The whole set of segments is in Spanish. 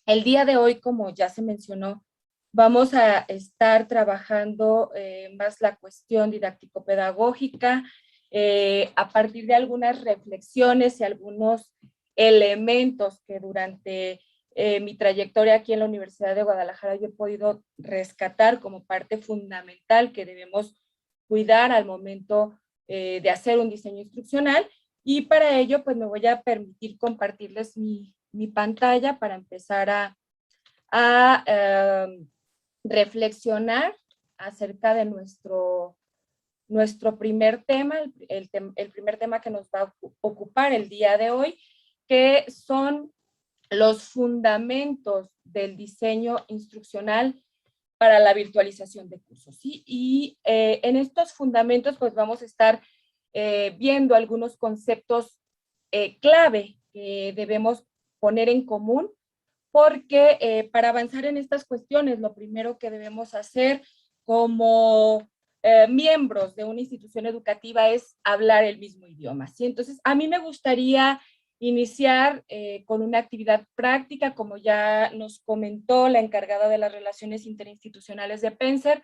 El día de hoy, como ya se mencionó, vamos a estar trabajando más la cuestión didáctico-pedagógica a partir de algunas reflexiones y algunos elementos que durante mi trayectoria aquí en la Universidad de Guadalajara yo he podido rescatar como parte fundamental que debemos cuidar al momento de hacer un diseño instruccional. Y para ello, pues me voy a permitir compartirles mi pantalla para empezar a reflexionar acerca de nuestro primer tema, el primer tema que nos va a ocupar el día de hoy, que son los fundamentos del diseño instruccional para la virtualización de cursos. ¿Sí? Y en estos fundamentos, pues vamos a estar viendo algunos conceptos clave que debemos poner en común, porque para avanzar en estas cuestiones, lo primero que debemos hacer como miembros de una institución educativa es hablar el mismo idioma. ¿Sí? Entonces, a mí me gustaría iniciar con una actividad práctica, como ya nos comentó la encargada de las relaciones interinstitucionales de Penser.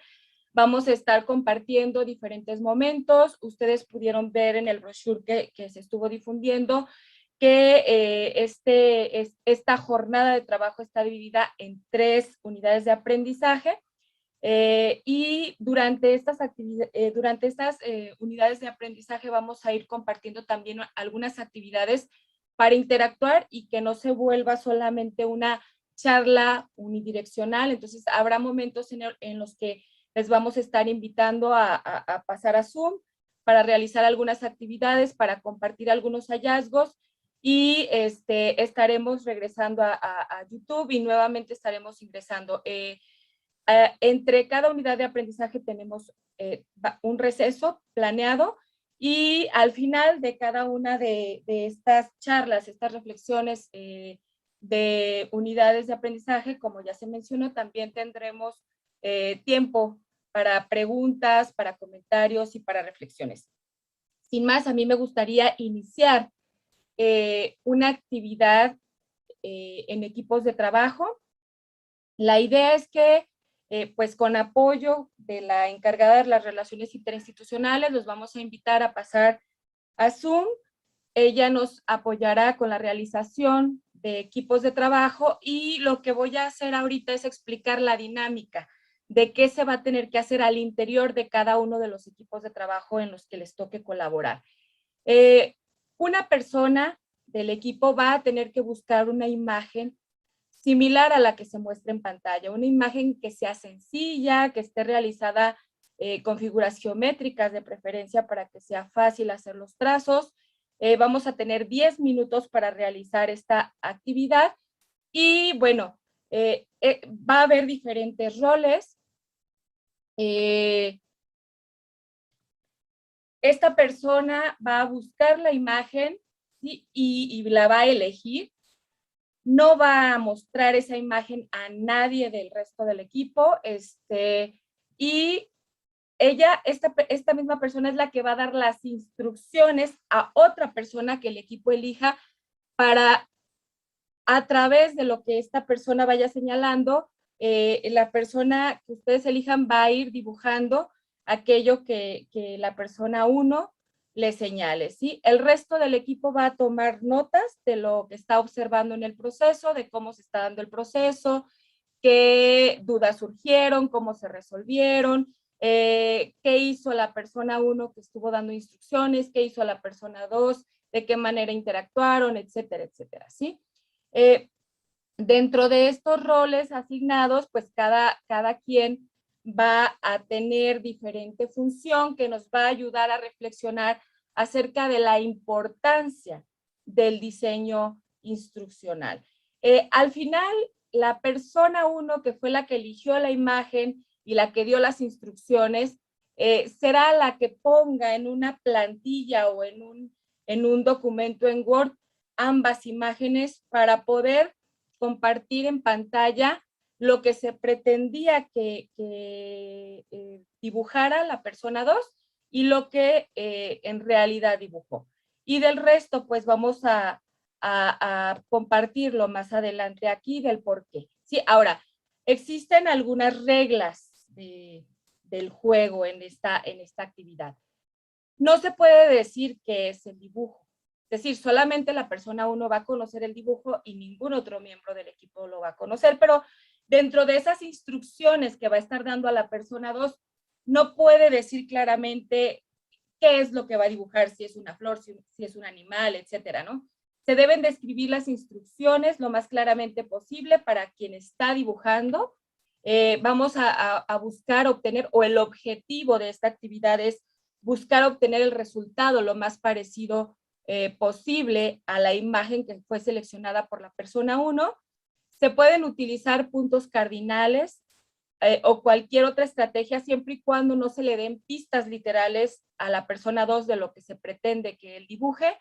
Vamos a estar compartiendo diferentes momentos. Ustedes pudieron ver en el brochure que se estuvo difundiendo que esta jornada de trabajo está dividida en 3 unidades de aprendizaje. Y durante estas unidades de aprendizaje vamos a ir compartiendo también algunas actividades para interactuar y que no se vuelva solamente una charla unidireccional. Entonces habrá momentos en los que les vamos a estar invitando a pasar a Zoom para realizar algunas actividades, para compartir algunos hallazgos, y estaremos regresando a YouTube y nuevamente estaremos ingresando. Entre cada unidad de aprendizaje tenemos un receso planeado, y al final de cada una de estas charlas, estas reflexiones de unidades de aprendizaje, como ya se mencionó, también tendremos tiempo para preguntas, para comentarios y para reflexiones. Sin más, a mí me gustaría iniciar una actividad en equipos de trabajo. La idea es que, pues con apoyo de la encargada de las relaciones interinstitucionales, los vamos a invitar a pasar a Zoom. Ella nos apoyará con la realización de equipos de trabajo, y lo que voy a hacer ahorita es explicar la dinámica de qué se va a tener que hacer al interior de cada uno de los equipos de trabajo en los que les toque colaborar. Eh, una persona del equipo va a tener que buscar una imagen similar a la que se muestra en pantalla, una imagen que sea sencilla, que esté realizada con figuras geométricas de preferencia para que sea fácil hacer los trazos. Vamos a tener 10 minutos para realizar esta actividad, y bueno, va a haber diferentes roles. Esta persona va a buscar la imagen, ¿sí? y la va a elegir. No va a mostrar esa imagen a nadie del resto del equipo, y esta misma persona es la que va a dar las instrucciones a otra persona que el equipo elija, para, a través de lo que esta persona vaya señalando, la persona que ustedes elijan va a ir dibujando aquello que la persona 1 le señale, ¿sí? El resto del equipo va a tomar notas de lo que está observando en el proceso, de cómo se está dando el proceso, qué dudas surgieron, cómo se resolvieron, qué hizo la persona 1 que estuvo dando instrucciones, qué hizo la persona 2, de qué manera interactuaron, etcétera, etcétera, ¿sí? Eh, Dentro de estos roles asignados, pues cada quien va a tener diferente función que nos va a ayudar a reflexionar acerca de la importancia del diseño instruccional. Al final, la persona 1, que fue la que eligió la imagen y la que dio las instrucciones, será la que ponga en una plantilla o en un documento en Word ambas imágenes para poder compartir en pantalla lo que se pretendía que dibujara la persona 2 y lo que en realidad dibujó. Y del resto, pues vamos a a compartirlo más adelante aquí del por qué. Sí, ahora, existen algunas reglas del juego en esta actividad. No se puede decir qué es el dibujo. Es decir, solamente la persona 1 va a conocer el dibujo y ningún otro miembro del equipo lo va a conocer, pero dentro de esas instrucciones que va a estar dando a la persona 2, no puede decir claramente qué es lo que va a dibujar, si es una flor, si es un animal, etcétera, ¿no? Se deben describir las instrucciones lo más claramente posible para quien está dibujando. Vamos a buscar obtener, o el objetivo de esta actividad es buscar obtener el resultado lo más parecido posible a la imagen que fue seleccionada por la persona 1. Se pueden utilizar puntos cardinales o cualquier otra estrategia siempre y cuando no se le den pistas literales a la persona 2 de lo que se pretende que él dibuje.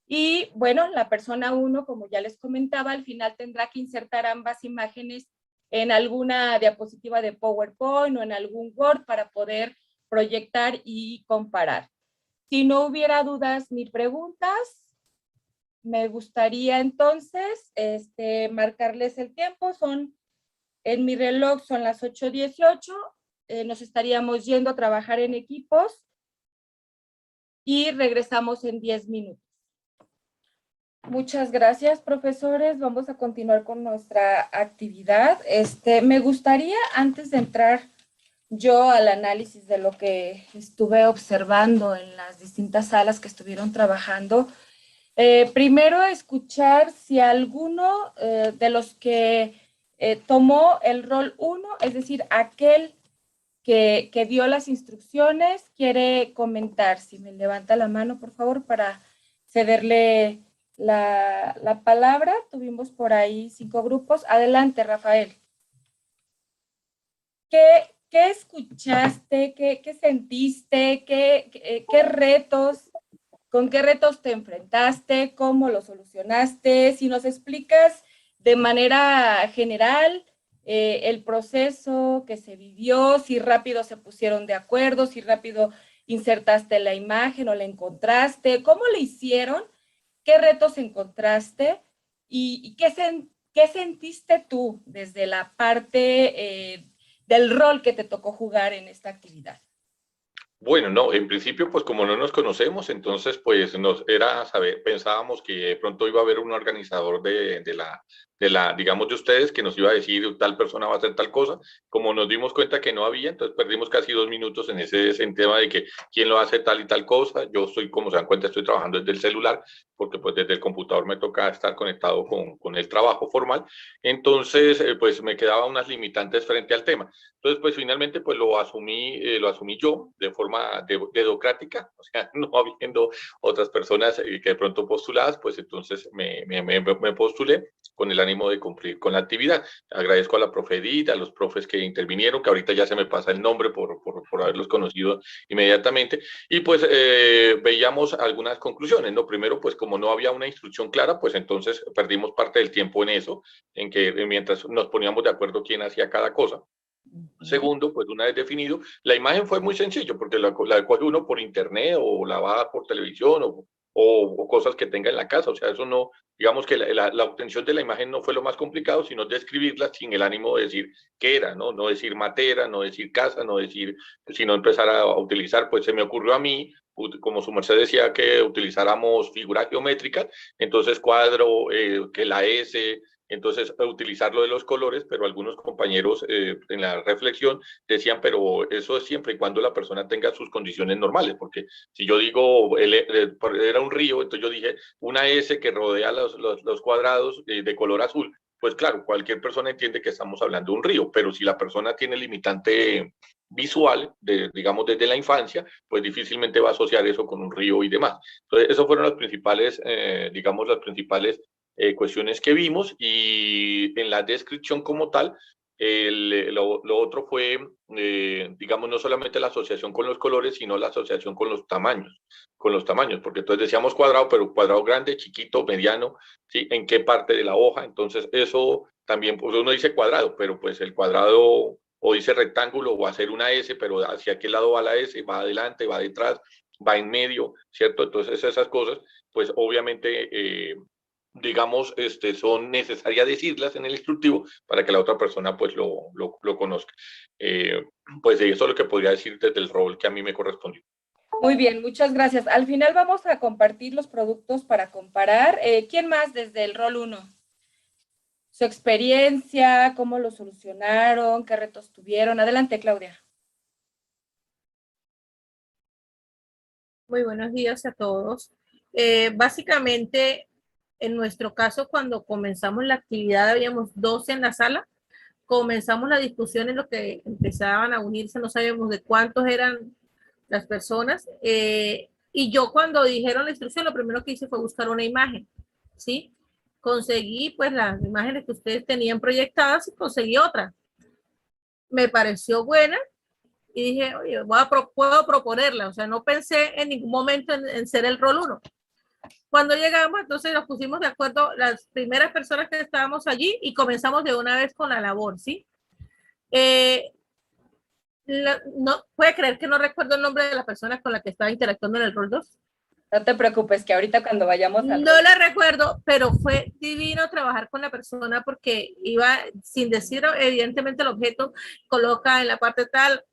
Y bueno, la persona 1, como ya les comentaba, al final tendrá que insertar ambas imágenes en alguna diapositiva de PowerPoint o en algún Word para poder proyectar y comparar. Si no hubiera dudas ni preguntas, me gustaría entonces marcarles el tiempo. En mi reloj son las 8:18, nos estaríamos yendo a trabajar en equipos y regresamos en 10 minutos. Muchas gracias, profesores. Vamos a continuar con nuestra actividad. Me gustaría, antes de entrar yo al análisis de lo que estuve observando en las distintas salas que estuvieron trabajando, primero escuchar si alguno de los que tomó el rol 1, es decir, aquel que dio las instrucciones, quiere comentar. Si me levanta la mano, por favor, para cederle la palabra. Tuvimos por ahí 5 grupos. Adelante, Rafael. ¿Qué escuchaste? ¿Qué sentiste? ¿Qué retos? ¿Con qué retos te enfrentaste? ¿Cómo lo solucionaste? Si nos explicas de manera general el proceso que se vivió, si rápido se pusieron de acuerdo, si rápido insertaste la imagen o la encontraste, ¿cómo le hicieron? ¿Qué retos encontraste? ¿Y qué sentiste tú desde la parte del rol que te tocó jugar en esta actividad? Bueno, no, en principio, pues como no nos conocemos, entonces pues nos era saber, pensábamos que de pronto iba a haber un organizador digamos, de ustedes, que nos iba a decir tal persona va a hacer tal cosa. Como nos dimos cuenta que no había, entonces perdimos casi 2 minutos en tema de que quién lo hace tal y tal cosa. Yo estoy, como se dan cuenta, estoy trabajando desde el celular, porque pues desde el computador me toca estar conectado con el trabajo formal. Entonces, pues me quedaban unas limitantes frente al tema. Entonces, pues finalmente pues lo asumí yo de forma democrática, o sea, no habiendo otras personas que de pronto postuladas, pues entonces me postulé con el ánimo de cumplir con la actividad. Agradezco a la profe Edith, a los profes que intervinieron, que ahorita ya se me pasa el nombre por haberlos conocido inmediatamente, y pues veíamos algunas conclusiones, ¿no? Primero, pues como no había una instrucción clara, pues entonces perdimos parte del tiempo en eso, en que mientras nos poníamos de acuerdo quién hacía cada cosa. Segundo, pues una vez definido, la imagen fue muy sencillo, porque la coge uno por internet o la va por televisión o cosas que tenga en la casa. O sea, eso no, digamos que la obtención de la imagen no fue lo más complicado, sino describirla sin el ánimo de decir qué era, ¿no? No decir matera, no decir casa, no decir, sino empezar a utilizar, pues se me ocurrió a mí, como su merced decía, que utilizáramos figuras geométricas, entonces cuadro, que la S, entonces utilizar lo de los colores, pero algunos compañeros en la reflexión decían, pero eso es siempre y cuando la persona tenga sus condiciones normales, porque si yo digo, era un río, entonces yo dije, una S que rodea los cuadrados de color azul, pues claro, cualquier persona entiende que estamos hablando de un río, pero si la persona tiene limitante visual, digamos desde la infancia, pues difícilmente va a asociar eso con un río y demás. Entonces, esos fueron las principales, digamos, las principales cuestiones que vimos, y en la descripción como tal, lo otro fue, digamos, no solamente la asociación con los colores, sino la asociación con los tamaños, porque entonces decíamos cuadrado, pero cuadrado grande, chiquito, mediano, ¿sí? ¿En qué parte de la hoja? Entonces eso también, pues uno dice cuadrado, pero pues el cuadrado o dice rectángulo o hacer una S, pero hacia qué lado va la S, va adelante, va detrás, va en medio, ¿cierto? Entonces esas cosas, pues obviamente digamos, son necesarias decirlas en el instructivo para que la otra persona pues lo conozca. Pues eso es lo que podría decir desde el rol que a mí me correspondió. Muy bien, muchas gracias. Al final vamos a compartir los productos para comparar. ¿Quién más desde el rol 1? Su experiencia, cómo lo solucionaron, qué retos tuvieron. Adelante, Claudia. Muy buenos días a todos. Básicamente, en nuestro caso, cuando comenzamos la actividad, habíamos 12 en la sala. Comenzamos la discusión en lo que empezaban a unirse, no sabíamos de cuántos eran las personas. Y yo cuando dijeron la instrucción, lo primero que hice fue buscar una imagen, ¿sí? Conseguí pues las imágenes que ustedes tenían proyectadas y conseguí otra. Me pareció buena y dije, oye, puedo proponerla. O sea, no pensé en ningún momento en ser el rol 1. Cuando llegamos, entonces nos pusimos de acuerdo las primeras personas que estábamos allí y comenzamos de una vez con la labor, ¿sí? No, puede creer que no recuerdo el nombre de la persona con la que estaba interactuando en el rol 2. No te preocupes, que ahorita cuando vayamos a... No la recuerdo, pero fue divino trabajar con la persona porque iba, sin decir evidentemente el objeto, coloca en la parte tal,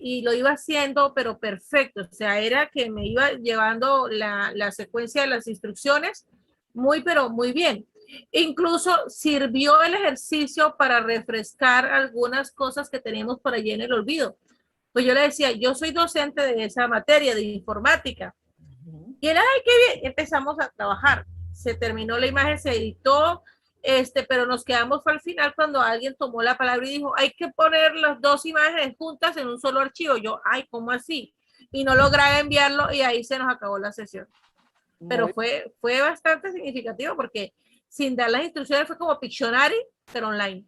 y lo iba haciendo, pero perfecto. O sea, era que me iba llevando la secuencia de las instrucciones muy, pero muy bien. Incluso sirvió el ejercicio para refrescar algunas cosas que teníamos por allí en el olvido. Pues yo le decía, yo soy docente de esa materia, de informática. Y él, ay, qué bien, empezamos a trabajar. Se terminó la imagen, se editó, pero nos quedamos al final cuando alguien tomó la palabra y dijo, hay que poner las dos imágenes juntas en un solo archivo. Yo, ay, ¿cómo así? Y no lograba enviarlo y ahí se nos acabó la sesión. Pero fue bastante significativo porque sin dar las instrucciones fue como Pictionary, pero online.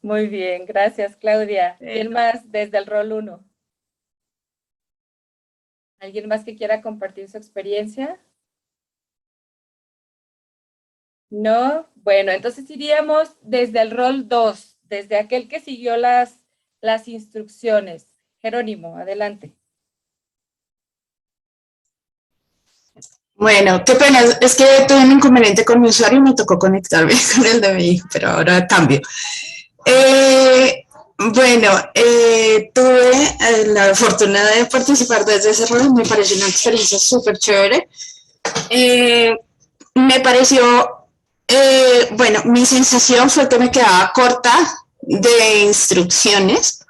Muy bien, gracias, Claudia. ¿Quién más desde el rol 1? ¿Alguien más que quiera compartir su experiencia? ¿No? Bueno, entonces iríamos desde el rol 2, desde aquel que siguió las instrucciones. Jerónimo, adelante. Bueno, qué pena, es que tuve un inconveniente con mi usuario y me tocó conectarme con el de mi hijo, pero ahora cambio. Tuve la fortuna de participar desde ese rol, me pareció una experiencia súper chévere. Me pareció, mi sensación fue que me quedaba corta de instrucciones,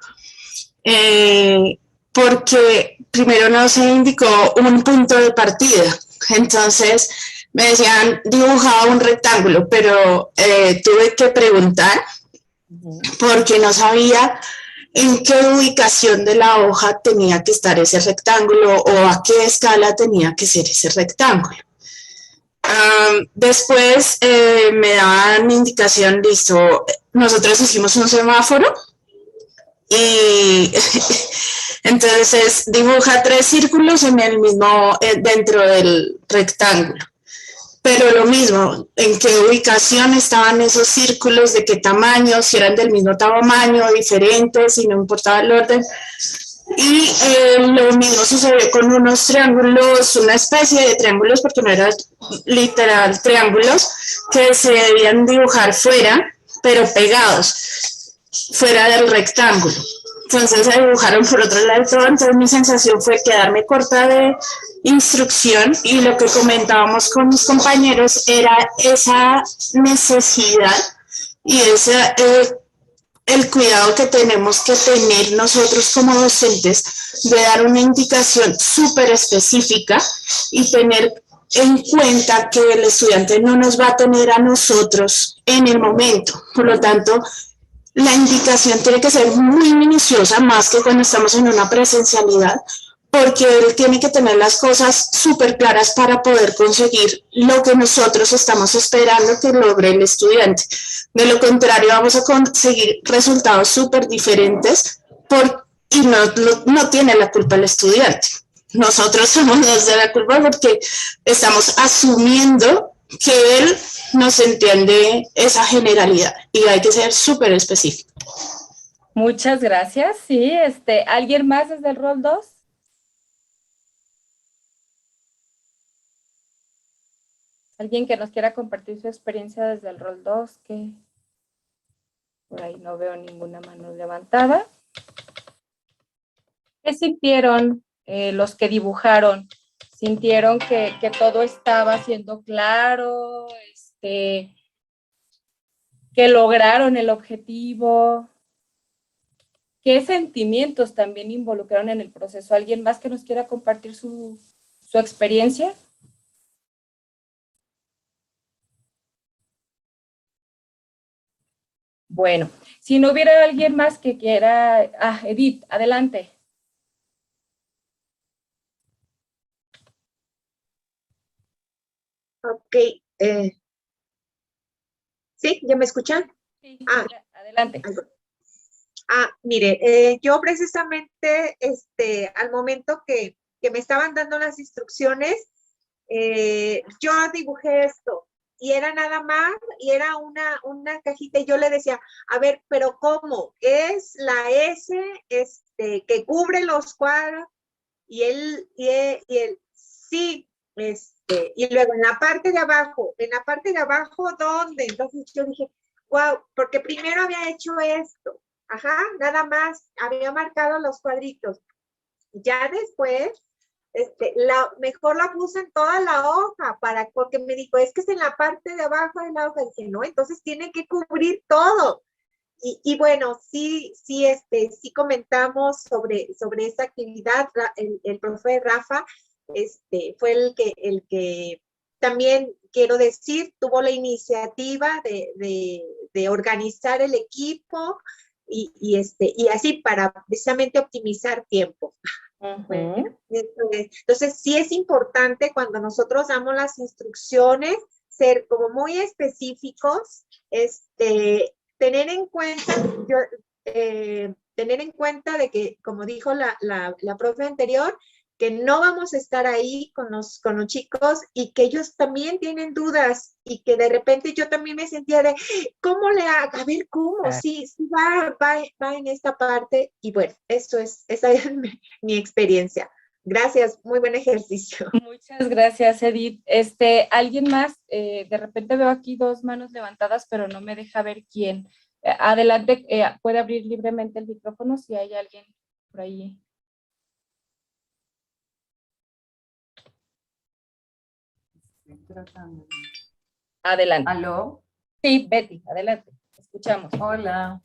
porque primero no se indicó un punto de partida. Entonces me decían, dibujaba un rectángulo, pero tuve que preguntar porque no sabía en qué ubicación de la hoja tenía que estar ese rectángulo o a qué escala tenía que ser ese rectángulo. Después me daban indicación, listo, nosotros hicimos un semáforo y entonces dibuja 3 círculos en el mismo, dentro del rectángulo. Pero lo mismo, en qué ubicación estaban esos círculos, de qué tamaño, si eran del mismo tamaño, diferentes, si no importaba el orden. Y lo mismo sucedió con unos triángulos, una especie de triángulos, porque no eran literal triángulos, que se debían dibujar fuera, pero pegados, fuera del rectángulo. Entonces se dibujaron por otro lado todo, entonces mi sensación fue quedarme corta de instrucción y lo que comentábamos con mis compañeros era esa necesidad y el cuidado que tenemos que tener nosotros como docentes de dar una indicación súper específica y tener en cuenta que el estudiante no nos va a tener a nosotros en el momento. Por lo tanto, la indicación tiene que ser muy minuciosa, más que cuando estamos en una presencialidad, porque él tiene que tener las cosas súper claras para poder conseguir lo que nosotros estamos esperando que logre el estudiante. De lo contrario, vamos a conseguir resultados súper diferentes y no tiene la culpa el estudiante. Nosotros somos los de la culpa porque estamos asumiendo que él nos entiende esa generalidad y hay que ser súper específico. Muchas gracias. Sí, ¿alguien más desde el rol 2? Alguien que nos quiera compartir su experiencia desde el rol 2, que por ahí no veo ninguna mano levantada. ¿Qué sintieron los que dibujaron? ¿Sintieron que todo estaba siendo claro? ¿Que lograron el objetivo? ¿Qué sentimientos también involucraron en el proceso? ¿Alguien más que nos quiera compartir su experiencia? Bueno, si no hubiera alguien más que quiera... Edith, adelante. Ok. ¿Sí? ¿Ya me escuchan? Sí, adelante. Mire, yo precisamente, al momento que me estaban dando las instrucciones, yo dibujé esto y era nada más, y era una cajita y yo le decía, a ver, pero ¿cómo? Es la S, que cubre los cuadros y él, sí, y luego en la parte de abajo, ¿dónde? Entonces yo dije, wow, porque primero había hecho esto, ajá, nada más, había marcado los cuadritos. Ya después, mejor la puse en toda la hoja, porque me dijo, es que es en la parte de abajo de la hoja. Y dije, no, entonces tiene que cubrir todo. Y bueno, sí comentamos sobre esa actividad. El profe Rafa, fue el que también, quiero decir, tuvo la iniciativa de organizar el equipo y así para precisamente optimizar tiempo. Bueno, entonces sí es importante cuando nosotros damos las instrucciones ser como muy específicos, tener en cuenta de que, como dijo la profe anterior, que no vamos a estar ahí con los chicos y que ellos también tienen dudas y que de repente yo también me sentía de, ¿cómo le hago? A ver, ¿cómo? Sí, va en esta parte y bueno, esa es mi experiencia. Gracias, muy buen ejercicio. Muchas gracias, Edith. ¿Alguien más? De repente veo aquí 2 manos levantadas, pero no me deja ver quién. Adelante, puede abrir libremente el micrófono si hay alguien por ahí. Estoy tratando. Adelante. ¿Aló? Sí, Betty, adelante. Escuchamos. Hola.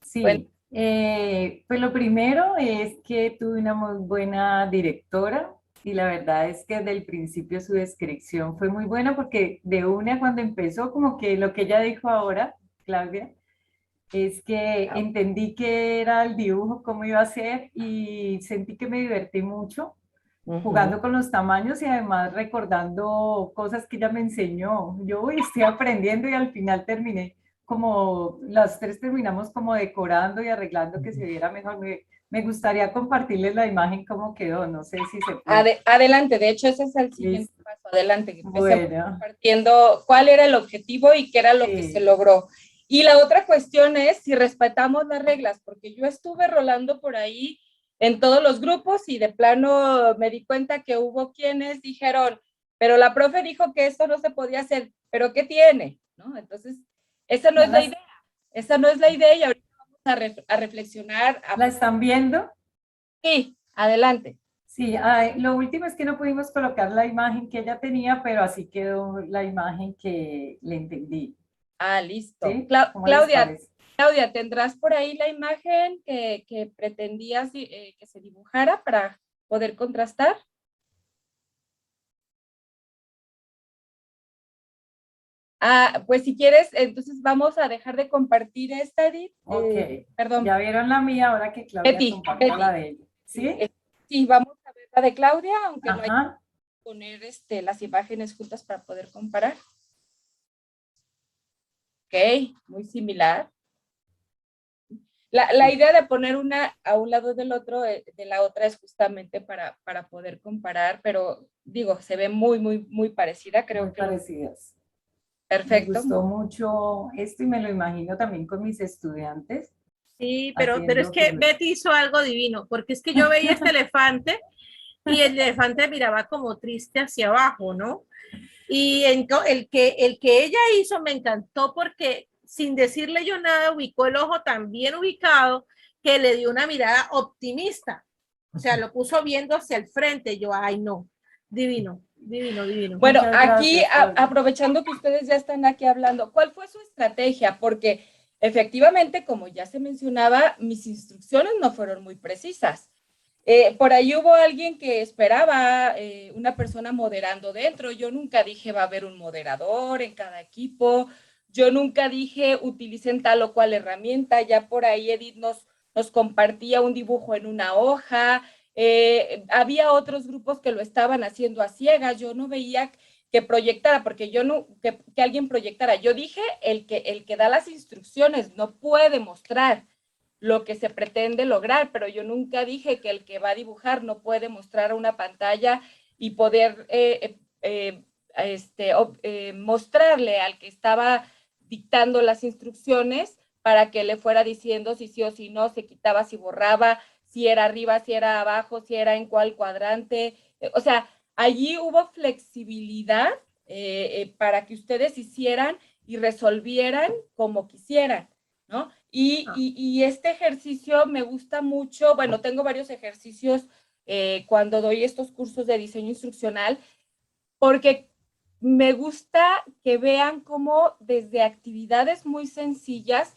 Sí, Bueno. Pues lo primero es que tuve una muy buena directora y la verdad es que desde el principio su descripción fue muy buena porque de una cuando empezó, como que lo que ella dijo ahora, Claudia, es que entendí que era el dibujo, cómo iba a ser y sentí que me divertí mucho jugando con los tamaños y además recordando cosas que ella me enseñó. Yo estoy aprendiendo y al final terminé como, las tres terminamos como decorando y arreglando que se viera mejor. Me gustaría compartirles la imagen cómo quedó, no sé si se puede. Adelante, de hecho ese es el siguiente Listo. paso. Adelante, que Bueno. compartiendo cuál era el objetivo y qué era lo que se logró. Y la otra cuestión es si respetamos las reglas, porque yo estuve rolando por ahí en todos los grupos y de plano me di cuenta que hubo quienes dijeron, pero la profe dijo que esto no se podía hacer, pero ¿qué tiene? ¿No? Entonces, esa no es la idea, esa no es la idea y ahorita vamos a reflexionar. ¿La están viendo? Sí, adelante. Sí, lo último es que no pudimos colocar la imagen que ella tenía, pero así quedó la imagen que le entendí. Listo. ¿Sí? Claudia, ¿tendrás por ahí la imagen que pretendías que se dibujara para poder contrastar? Pues si quieres, entonces vamos a dejar de compartir esta, Edith. Ok. Perdón. Ya vieron la mía, ahora que Claudia comparta la de ella. ¿Sí? Sí, vamos a ver la de Claudia, aunque Ajá. no hay que poner las imágenes juntas para poder comparar. Ok, muy similar. La idea de poner una a un lado del otro, de la otra, es justamente para poder comparar, pero digo, se ve muy, muy, muy parecida, creo muy que. Parecidas. Perfecto. Me gustó mucho esto y me lo imagino también con mis estudiantes. Sí, pero es que Betty hizo algo divino, porque es que yo veía este elefante y el elefante miraba como triste hacia abajo, ¿no? Y el que ella hizo me encantó porque sin decirle yo nada, ubicó el ojo tan bien ubicado que le dio una mirada optimista. O sea, lo puso viendo hacia el frente. Yo, ay, no, divino, divino, divino. Bueno, Muchas aquí gracias, Paula. aprovechando que ustedes ya están aquí hablando, ¿cuál fue su estrategia? Porque efectivamente, como ya se mencionaba, mis instrucciones no fueron muy precisas. Por ahí hubo alguien que esperaba una persona moderando dentro. Yo nunca dije va a haber un moderador en cada equipo. Yo nunca dije utilicen tal o cual herramienta. Ya por ahí Edith nos compartía un dibujo en una hoja. Había otros grupos que lo estaban haciendo a ciegas. Yo no veía que proyectara, porque yo no, que alguien proyectara. Yo dije el que da las instrucciones no puede mostrar lo que se pretende lograr, pero yo nunca dije que el que va a dibujar no puede mostrar una pantalla y poder mostrarle al que estaba dictando las instrucciones para que le fuera diciendo si sí o si no, se quitaba, si borraba, si era arriba, si era abajo, si era en cuál cuadrante. O sea, allí hubo flexibilidad para que ustedes hicieran y resolvieran como quisieran, ¿no? Y este ejercicio me gusta mucho. Bueno, tengo varios ejercicios cuando doy estos cursos de diseño instruccional, porque me gusta que vean cómo desde actividades muy sencillas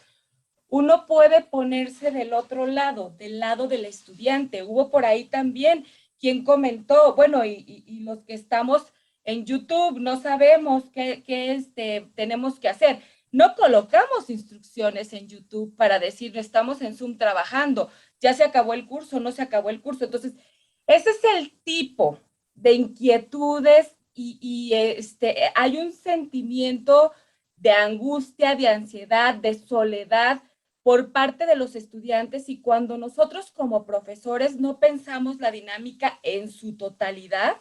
uno puede ponerse del otro lado, del lado del estudiante. Hubo por ahí también quien comentó, bueno, y los que estamos en YouTube no sabemos qué tenemos que hacer. No colocamos instrucciones en YouTube para decir, estamos en Zoom trabajando, ya se acabó el curso, no se acabó el curso. Entonces, ese es el tipo de inquietudes y hay un sentimiento de angustia, de ansiedad, de soledad por parte de los estudiantes, y cuando nosotros como profesores no pensamos la dinámica en su totalidad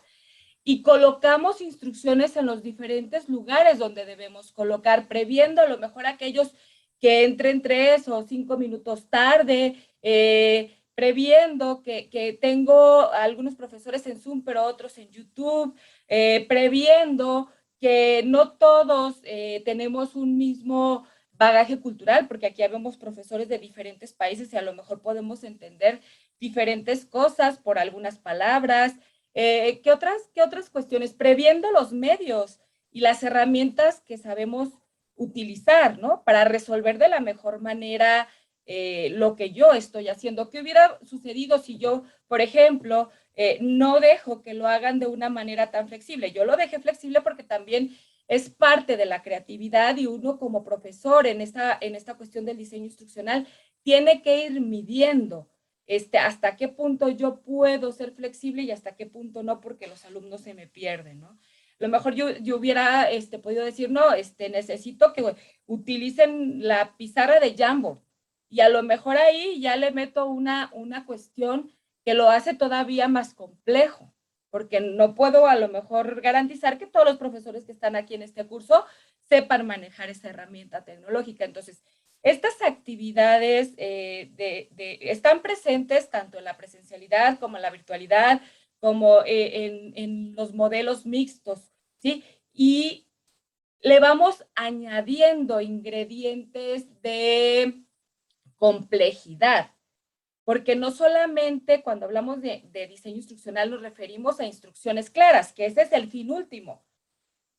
y colocamos instrucciones en los diferentes lugares donde debemos colocar, previendo a lo mejor aquellos que entren 3 o 5 minutos tarde, previendo que tengo algunos profesores en Zoom, pero otros en YouTube, previendo que no todos tenemos un mismo bagaje cultural, porque aquí habemos profesores de diferentes países y a lo mejor podemos entender diferentes cosas por algunas palabras. ¿Qué otras cuestiones? Previendo los medios y las herramientas que sabemos utilizar, ¿no? Para resolver de la mejor manera lo que yo estoy haciendo. ¿Qué hubiera sucedido si yo, por ejemplo, no dejo que lo hagan de una manera tan flexible? Yo lo dejé flexible porque también es parte de la creatividad, y uno como profesor en esta cuestión del diseño instruccional tiene que ir midiendo hasta qué punto yo puedo ser flexible y hasta qué punto no, porque los alumnos se me pierden, ¿no? A lo mejor yo hubiera podido decir, no, necesito que utilicen la pizarra de Jamboard, y a lo mejor ahí ya le meto una cuestión que lo hace todavía más complejo, porque no puedo a lo mejor garantizar que todos los profesores que están aquí en este curso sepan manejar esa herramienta tecnológica. Entonces, estas actividades están presentes tanto en la presencialidad como en la virtualidad, como en los modelos mixtos, ¿sí? Y le vamos añadiendo ingredientes de complejidad, porque no solamente cuando hablamos de diseño instruccional nos referimos a instrucciones claras, que ese es el fin último,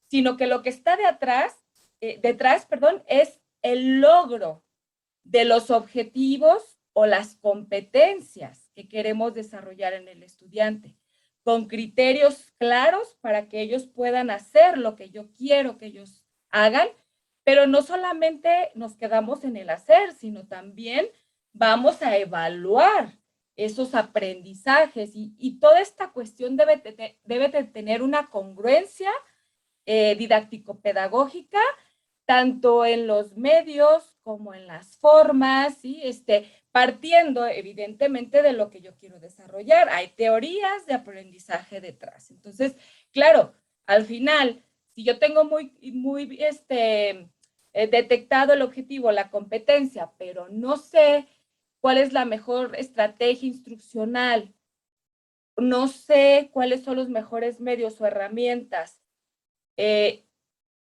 sino que lo que está detrás, es el logro de los objetivos o las competencias que queremos desarrollar en el estudiante, con criterios claros para que ellos puedan hacer lo que yo quiero que ellos hagan, pero no solamente nos quedamos en el hacer, sino también vamos a evaluar esos aprendizajes, y toda esta cuestión debe de tener una congruencia didáctico-pedagógica, tanto en los medios como en las formas, ¿sí? Partiendo evidentemente de lo que yo quiero desarrollar. Hay teorías de aprendizaje detrás. Entonces, claro, al final, si yo tengo muy detectado el objetivo, la competencia, pero no sé cuál es la mejor estrategia instruccional, no sé cuáles son los mejores medios o herramientas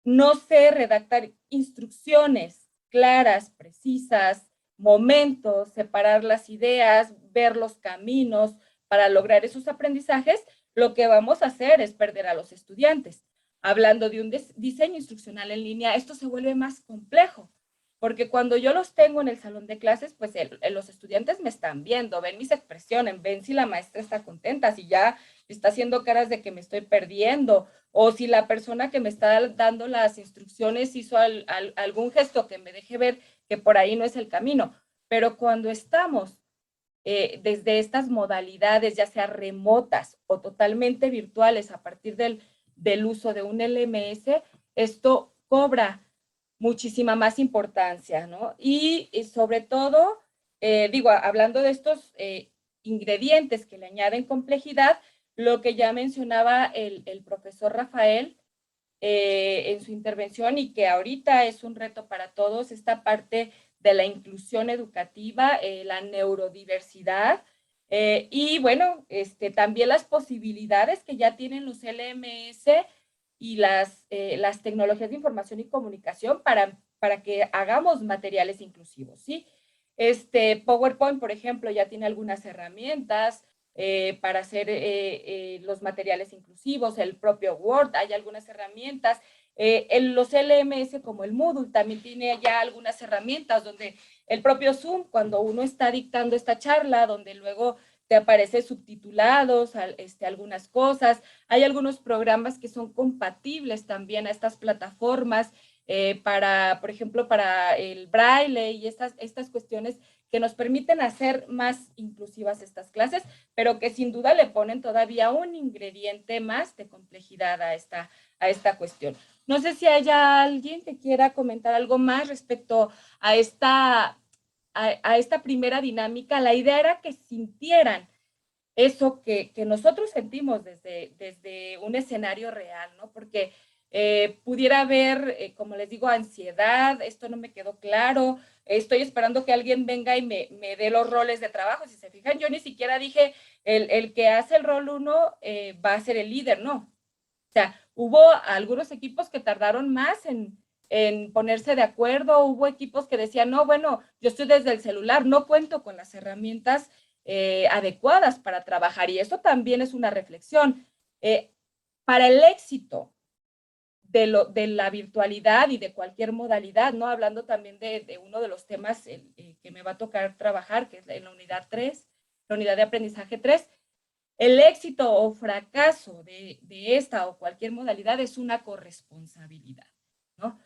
no sé redactar instrucciones claras, precisas, momentos, separar las ideas, ver los caminos para lograr esos aprendizajes, lo que vamos a hacer es perder a los estudiantes. Hablando de un diseño instruccional en línea, esto se vuelve más complejo, porque cuando yo los tengo en el salón de clases, pues los estudiantes me están viendo, ven mis expresiones, ven si la maestra está contenta, si ya está haciendo caras de que me estoy perdiendo, o si la persona que me está dando las instrucciones hizo algún gesto que me deje ver que por ahí no es el camino. Pero cuando estamos desde estas modalidades, ya sea remotas o totalmente virtuales a partir del uso de un LMS, esto cobra muchísima más importancia, ¿no? Y sobre todo, hablando de estos ingredientes que le añaden complejidad, lo que ya mencionaba el profesor Rafael en su intervención y que ahorita es un reto para todos, esta parte de la inclusión educativa, la neurodiversidad, y bueno, también las posibilidades que ya tienen los LMS y las tecnologías de información y comunicación para que hagamos materiales inclusivos, ¿sí? PowerPoint, por ejemplo, ya tiene algunas herramientas para hacer los materiales inclusivos, el propio Word, hay algunas herramientas. Los LMS como el Moodle también tiene ya algunas herramientas donde el propio Zoom, cuando uno está dictando esta charla, donde luego te aparece subtitulados, algunas cosas. Hay algunos programas que son compatibles también a estas plataformas por ejemplo, para el braille y estas cuestiones que nos permiten hacer más inclusivas estas clases, pero que sin duda le ponen todavía un ingrediente más de complejidad a esta cuestión. No sé si haya alguien que quiera comentar algo más respecto a esta primera dinámica. La idea era que sintieran eso que nosotros sentimos desde un escenario real, ¿no? Porque pudiera haber, como les digo, ansiedad, esto no me quedó claro, estoy esperando que alguien venga y me dé los roles de trabajo. Si se fijan, yo ni siquiera dije el que hace el rol 1 va a ser el líder, no. O sea, hubo algunos equipos que tardaron más en ponerse de acuerdo, hubo equipos que decían, no, bueno, yo estoy desde el celular, no cuento con las herramientas adecuadas para trabajar, y eso también es una reflexión. Para el éxito de la virtualidad y de cualquier modalidad, ¿no? Hablando también de uno de los temas que me va a tocar trabajar, que es en la unidad 3, la unidad de aprendizaje 3, el éxito o fracaso de esta o cualquier modalidad es una corresponsabilidad, ¿no?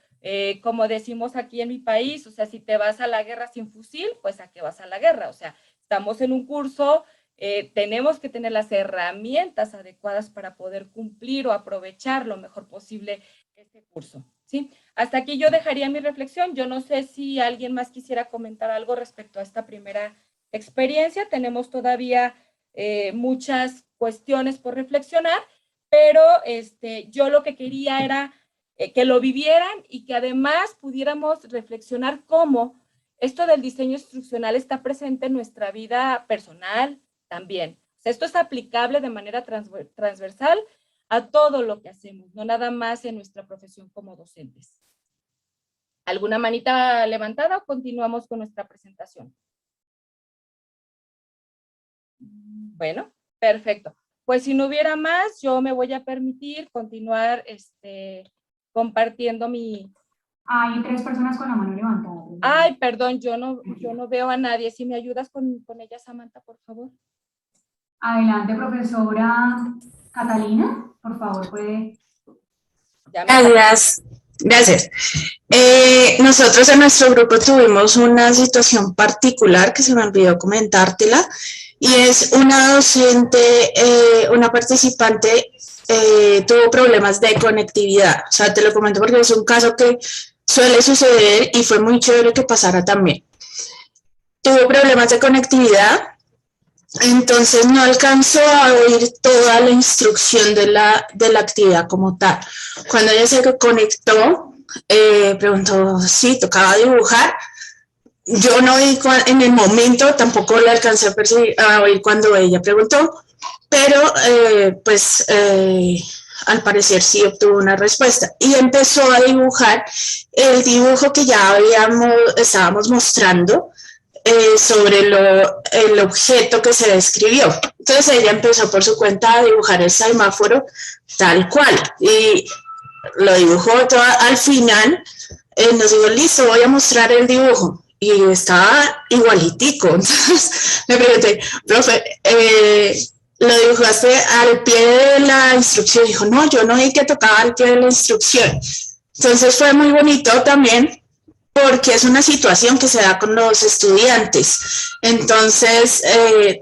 Como decimos aquí en mi país, o sea, si te vas a la guerra sin fusil, pues ¿a qué vas a la guerra? O sea, estamos en un curso, tenemos que tener las herramientas adecuadas para poder cumplir o aprovechar lo mejor posible este curso, ¿sí? Hasta aquí yo dejaría mi reflexión. Yo no sé si alguien más quisiera comentar algo respecto a esta primera experiencia. Tenemos todavía muchas cuestiones por reflexionar, pero yo lo que quería era que lo vivieran y que además pudiéramos reflexionar cómo esto del diseño instruccional está presente en nuestra vida personal también. O sea, esto es aplicable de manera transversal a todo lo que hacemos, no nada más en nuestra profesión como docentes. ¿Alguna manita levantada o continuamos con nuestra presentación? Bueno, perfecto. Pues si no hubiera más, yo me voy a permitir continuar compartiendo mi... Hay 3 personas con la mano levantada. Ay, perdón, yo no veo a nadie. Si me ayudas con ella, Samantha, por favor. Adelante, profesora Catalina, por favor, puede. Gracias. Nosotros en nuestro grupo tuvimos una situación particular que se me olvidó comentártela, y es una docente, una participante tuvo problemas de conectividad. O sea, te lo comento porque es un caso que suele suceder y fue muy chévere que pasara también. Tuvo problemas de conectividad, entonces no alcanzó a oír toda la instrucción de la actividad como tal. Cuando ella se conectó, preguntó si tocaba dibujar. Yo no oí en el momento, tampoco le alcancé a oír cuando ella preguntó, pero al parecer sí obtuvo una respuesta y empezó a dibujar el dibujo que ya estábamos mostrando sobre el objeto que se describió. Entonces ella empezó por su cuenta a dibujar el semáforo tal cual y lo dibujó todo. Al final nos dijo, listo, voy a mostrar el dibujo. Y estaba igualitico. Entonces le pregunté, profe, ¿lo dibujaste al pie de la instrucción? Dijo, no, yo no vi que tocaba al pie de la instrucción. Entonces fue muy bonito también porque es una situación que se da con los estudiantes. Entonces,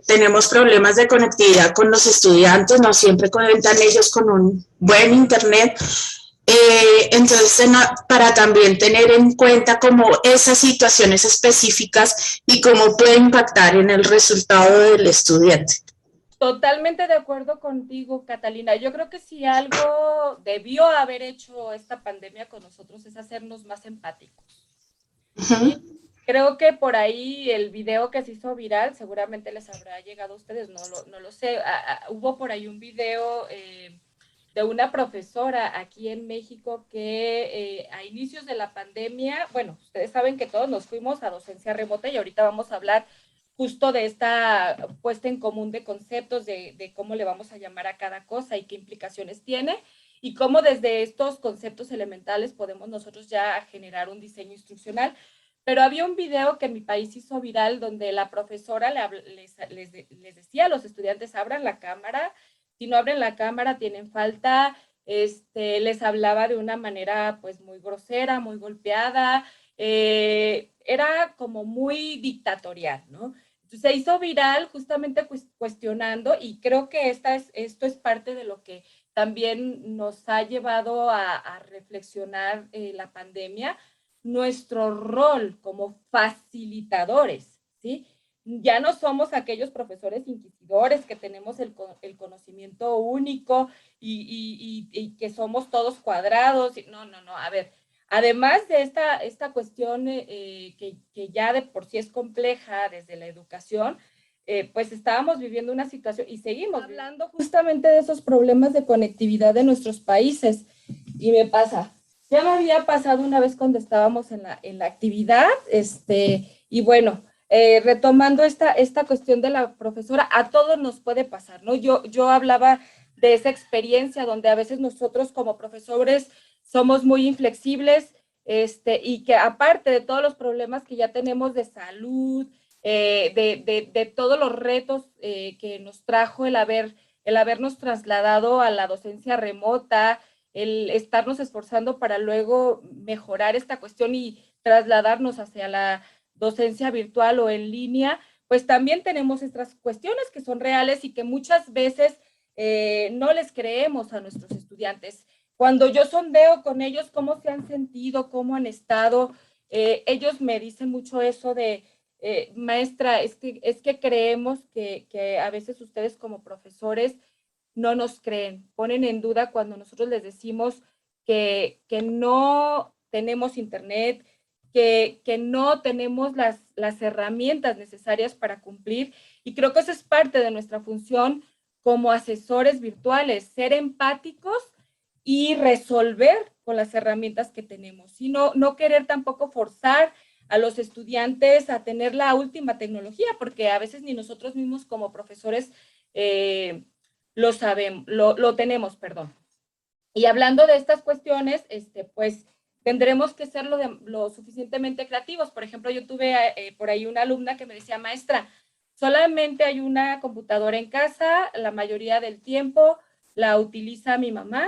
tenemos problemas de conectividad con los estudiantes, no siempre cuentan ellos con un buen internet. Entonces, para también tener en cuenta como esas situaciones específicas y cómo puede impactar en el resultado del estudiante. Totalmente de acuerdo contigo, Catalina. Yo creo que si algo debió haber hecho esta pandemia con nosotros es hacernos más empáticos. ¿Sí? Creo que por ahí el video que se hizo viral, seguramente les habrá llegado a ustedes, no lo sé. Hubo por ahí un video de una profesora aquí en México que a inicios de la pandemia, bueno, ustedes saben que todos nos fuimos a docencia remota y ahorita vamos a hablar justo de esta puesta en común de conceptos, de cómo le vamos a llamar a cada cosa y qué implicaciones tiene, y cómo desde estos conceptos elementales podemos nosotros ya generar un diseño instruccional. Pero había un video que en mi país hizo viral donde la profesora les decía a los estudiantes, abran la cámara, si no abren la cámara tienen falta, les hablaba de una manera pues muy grosera, muy golpeada, era como muy dictatorial, ¿no? Entonces se hizo viral justamente cuestionando, y creo que esto es parte de lo que también nos ha llevado a reflexionar la pandemia, nuestro rol como facilitadores, ¿sí? Ya no somos aquellos profesores inquisidores que tenemos el conocimiento único y que somos todos cuadrados. No, a ver, además de esta cuestión que ya de por sí es compleja desde la educación, pues estábamos viviendo una situación y seguimos hablando justamente de esos problemas de conectividad de nuestros países. Y me pasa, ya me había pasado una vez cuando estábamos en la actividad, y bueno, retomando esta cuestión de la profesora, a todos nos puede pasar, ¿no? Yo hablaba de esa experiencia donde a veces nosotros como profesores somos muy inflexibles, y que aparte de todos los problemas que ya tenemos de salud, de todos los retos que nos trajo el habernos trasladado a la docencia remota, el estarnos esforzando para luego mejorar esta cuestión y trasladarnos hacia la docencia virtual o en línea, pues también tenemos estas cuestiones que son reales y que muchas veces no les creemos a nuestros estudiantes. Cuando yo sondeo con ellos cómo se han sentido, cómo han estado, ellos me dicen mucho eso de, maestra, es que creemos que a veces ustedes como profesores no nos creen, ponen en duda cuando nosotros les decimos que no tenemos internet, que no tenemos las herramientas necesarias para cumplir. Y creo que eso es parte de nuestra función como asesores virtuales, ser empáticos y resolver con las herramientas que tenemos, y no querer tampoco forzar a los estudiantes a tener la última tecnología, porque a veces ni nosotros mismos como profesores lo sabemos, lo tenemos, perdón. Y hablando de estas cuestiones, pues tendremos que ser lo suficientemente creativos. Por ejemplo, yo tuve por ahí una alumna que me decía, maestra, solamente hay una computadora en casa, la mayoría del tiempo la utiliza mi mamá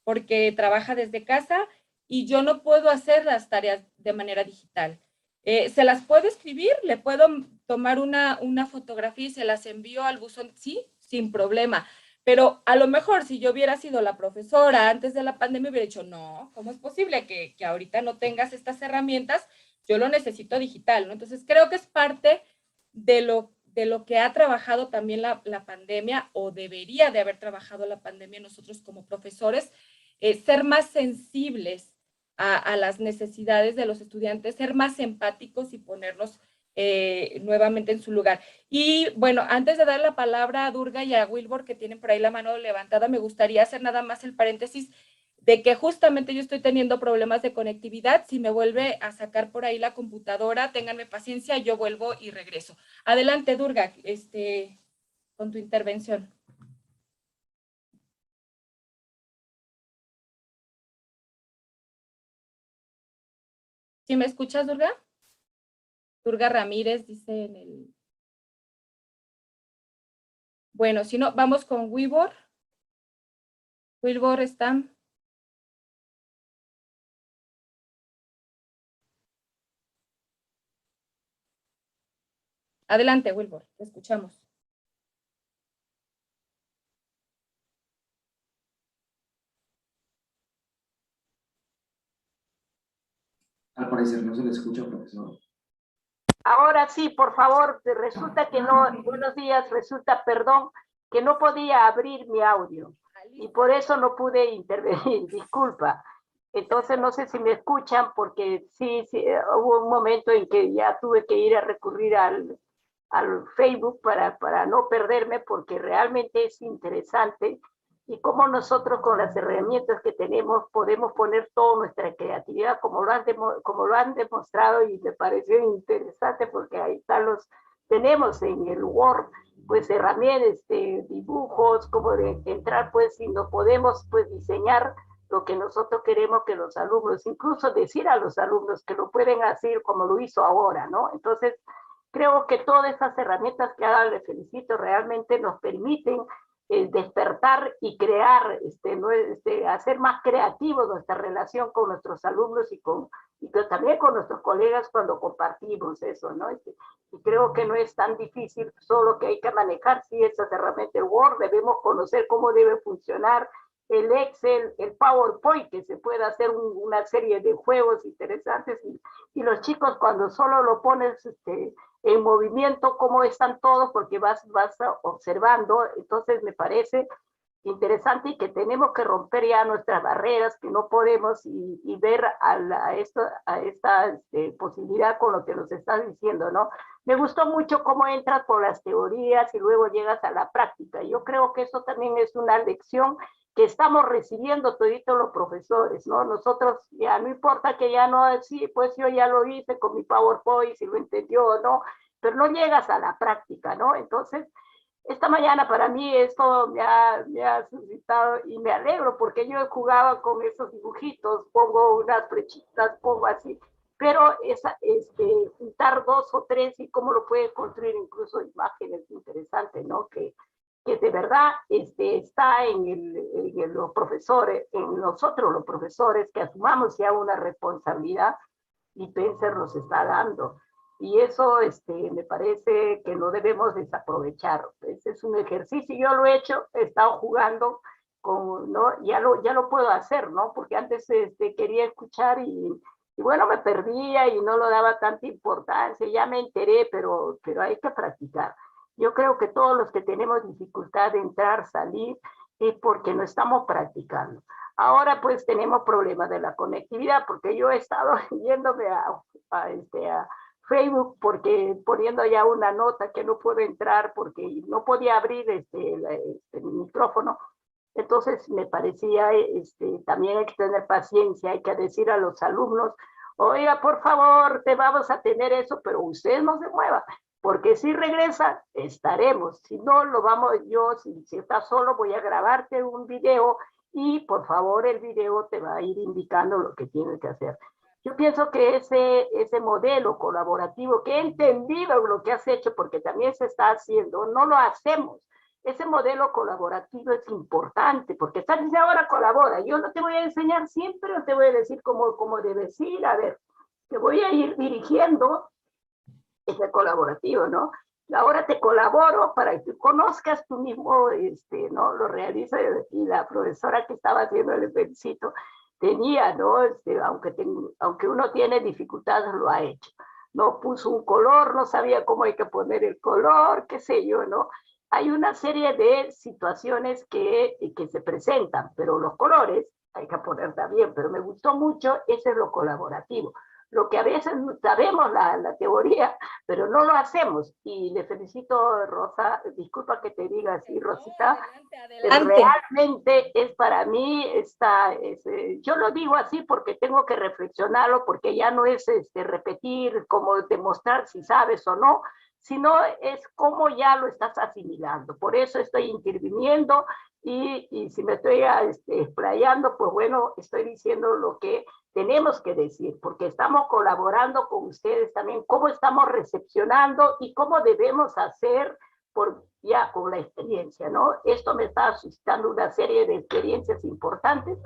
porque trabaja desde casa y yo no puedo hacer las tareas de manera digital. ¿Se las puedo escribir? ¿Le puedo tomar una fotografía y se las envío al buzón? Sí, sin problema. Pero a lo mejor si yo hubiera sido la profesora antes de la pandemia, hubiera dicho, no, ¿cómo es posible que ahorita no tengas estas herramientas? Yo lo necesito digital, ¿no? Entonces creo que es parte de lo que ha trabajado también la pandemia, o debería de haber trabajado la pandemia nosotros como profesores, ser más sensibles a las necesidades de los estudiantes, ser más empáticos y ponernos nuevamente en su lugar. Y bueno, antes de dar la palabra a Durga y a Wilbur, que tienen por ahí la mano levantada, me gustaría hacer nada más el paréntesis de que justamente yo estoy teniendo problemas de conectividad. Si me vuelve a sacar por ahí la computadora, ténganme paciencia, yo vuelvo y regreso. Adelante, Durga, con tu intervención. ¿Sí me escuchas, Durga? Durga Ramírez dice en el... Bueno, si no, vamos con Wilbur. Wilbur está... Adelante, Wilbur, te escuchamos. Al parecer no se le escucha, profesor. Ahora sí, por favor, resulta que no, buenos días, resulta, perdón, que no podía abrir mi audio y por eso no pude intervenir, disculpa. Entonces no sé si me escuchan porque sí, hubo un momento en que ya tuve que ir a recurrir al Facebook para no perderme porque realmente es interesante y cómo nosotros con las herramientas que tenemos podemos poner toda nuestra creatividad como lo han demostrado y me pareció interesante porque ahí están tenemos en el Word pues herramientas, dibujos, como de entrar pues y no podemos pues diseñar lo que nosotros queremos que los alumnos, incluso decir a los alumnos que lo pueden hacer como lo hizo ahora, ¿no? Entonces, creo que todas esas herramientas que ahora le felicito realmente nos permiten despertar y crear, hacer más creativos nuestra relación con nuestros alumnos y también con nuestros colegas cuando compartimos eso, ¿no? Y creo que no es tan difícil, solo que hay que manejar, sí, esas herramientas del Word, debemos conocer cómo debe funcionar el Excel, el PowerPoint, que se puede hacer una serie de juegos interesantes y los chicos cuando solo lo pones en movimiento, cómo están todos, porque vas observando, entonces me parece interesante y que tenemos que romper ya nuestras barreras, que no podemos y ver a esta posibilidad con lo que nos estás diciendo, ¿no? Me gustó mucho cómo entras por las teorías y luego llegas a la práctica. Yo creo que eso también es una lección que estamos recibiendo toditos los profesores, ¿no? Nosotros ya no importa que ya no, sí, pues yo ya lo hice con mi PowerPoint, si lo entendió o no, pero no llegas a la práctica, ¿no? Entonces, esta mañana para mí esto me ha suscitado y me alegro porque yo jugaba con esos dibujitos, pongo unas flechitas, pongo así, pero juntar 2 o 3 y cómo lo puede construir incluso imágenes interesantes, ¿no? Que de verdad está en los profesores, en nosotros los profesores, que asumamos ya una responsabilidad y Spencer nos está dando. Y eso me parece que no debemos desaprovechar. Ese es un ejercicio, yo lo he hecho, he estado jugando, ¿no? ya lo puedo hacer, ¿no? Porque antes quería escuchar y bueno, me perdía y no lo daba tanta importancia, ya me enteré, pero hay que practicar. Yo creo que todos los que tenemos dificultad de entrar, salir, es porque no estamos practicando. Ahora pues tenemos problemas de la conectividad, porque yo he estado yéndome a Facebook, porque poniendo ya una nota que no puedo entrar, porque no podía abrir el micrófono. Entonces me parecía, también hay que tener paciencia, hay que decir a los alumnos, oiga, por favor, te vamos a tener eso, pero usted no se mueva. Porque si regresa, estaremos. Si no, lo vamos, si estás solo, voy a grabarte un video y por favor el video te va a ir indicando lo que tienes que hacer. Yo pienso que ese modelo colaborativo, que he entendido lo que has hecho, porque también se está haciendo, no lo hacemos. Ese modelo colaborativo es importante, porque estás diciendo ahora colabora. Yo no te voy a enseñar siempre, no te voy a decir cómo debes ir. A ver, te voy a ir dirigiendo ese colaborativo, ¿no? Ahora te colaboro para que conozcas tú mismo, ¿no? Lo realiza y la profesora que estaba haciendo el ejercicio tenía, ¿no? Aunque uno tiene dificultades, lo ha hecho. No puso un color, no sabía cómo hay que poner el color, qué sé yo, ¿no? Hay una serie de situaciones que se presentan, pero los colores hay que poner también, pero me gustó mucho, ese es lo colaborativo. lo que a veces sabemos la teoría, pero no lo hacemos. Y le felicito, Rosa, disculpa que te diga así, Rosita, realmente es para mí, yo lo digo así porque tengo que reflexionarlo, porque ya no es repetir, como demostrar si sabes o no, sino es cómo ya lo estás asimilando. Por eso estoy interviniendo y si me estoy explayando, pues bueno, estoy diciendo lo que tenemos que decir, porque estamos colaborando con ustedes también, cómo estamos recepcionando y cómo debemos hacer ya con la experiencia, ¿no? Esto me está suscitando una serie de experiencias importantes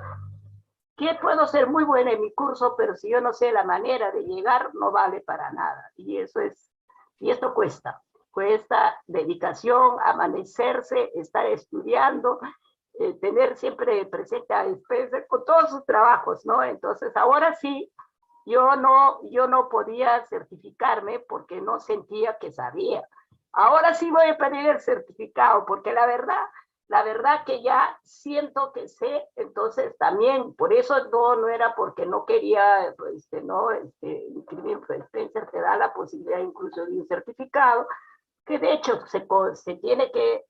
que puedo ser muy buena en mi curso, pero si yo no sé la manera de llegar, no vale para nada. Y esto cuesta dedicación, amanecerse, estar estudiando, tener siempre presente a Spencer con todos sus trabajos, ¿no? Entonces, ahora sí, yo no podía certificarme porque no sentía que sabía. Ahora sí voy a pedir el certificado, porque la verdad que ya siento que sé, entonces también, por eso no era porque no quería, inscribir, pues Spencer te da la posibilidad incluso de un certificado, que de hecho se tiene que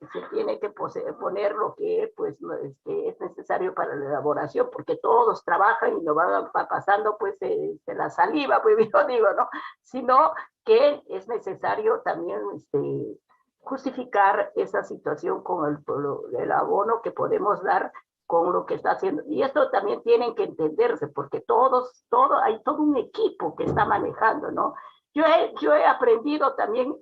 poner lo que pues, es necesario para la elaboración, porque todos trabajan y lo van pasando pues la saliva, pues yo digo, ¿no? Sino que es necesario también justificar esa situación con el abono que podemos dar con lo que está haciendo. Y esto también tienen que entenderse, porque hay todo un equipo que está manejando, ¿no? Yo he aprendido también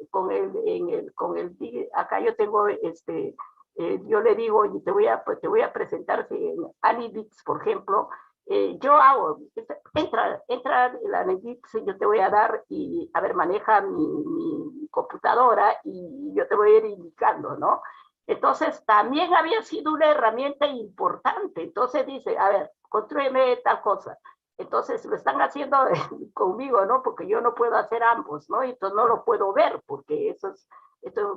acá yo tengo yo le digo, y te voy a presentar en AniDix, por ejemplo, yo hago, entra el AniDix, yo te voy a dar y, a ver, maneja mi computadora y yo te voy a ir indicando, ¿no? Entonces, también había sido una herramienta importante. Entonces dice, a ver, construyeme tal cosa. Entonces lo están haciendo conmigo, ¿no? Porque yo no puedo hacer ambos, ¿no? Entonces no lo puedo ver, porque esto es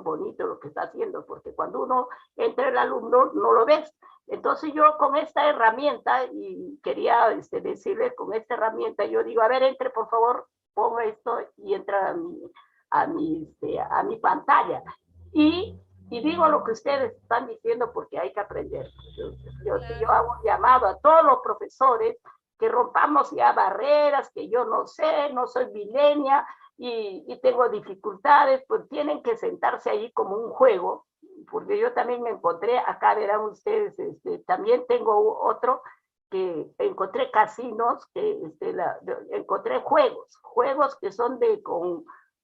bonito lo que está haciendo, porque cuando uno entra el alumno no lo ves. Entonces yo con esta herramienta, y quería decirles, con esta herramienta, yo digo, a ver, entre por favor, pongo esto y entra a mi pantalla. Y digo lo que ustedes están diciendo porque hay que aprender. Yo hago un llamado a todos los profesores que rompamos ya barreras, que yo no sé, no soy milenia y tengo dificultades, pues tienen que sentarse ahí como un juego, porque yo también me encontré, acá verán ustedes, también tengo otro, que encontré casinos, que encontré juegos que son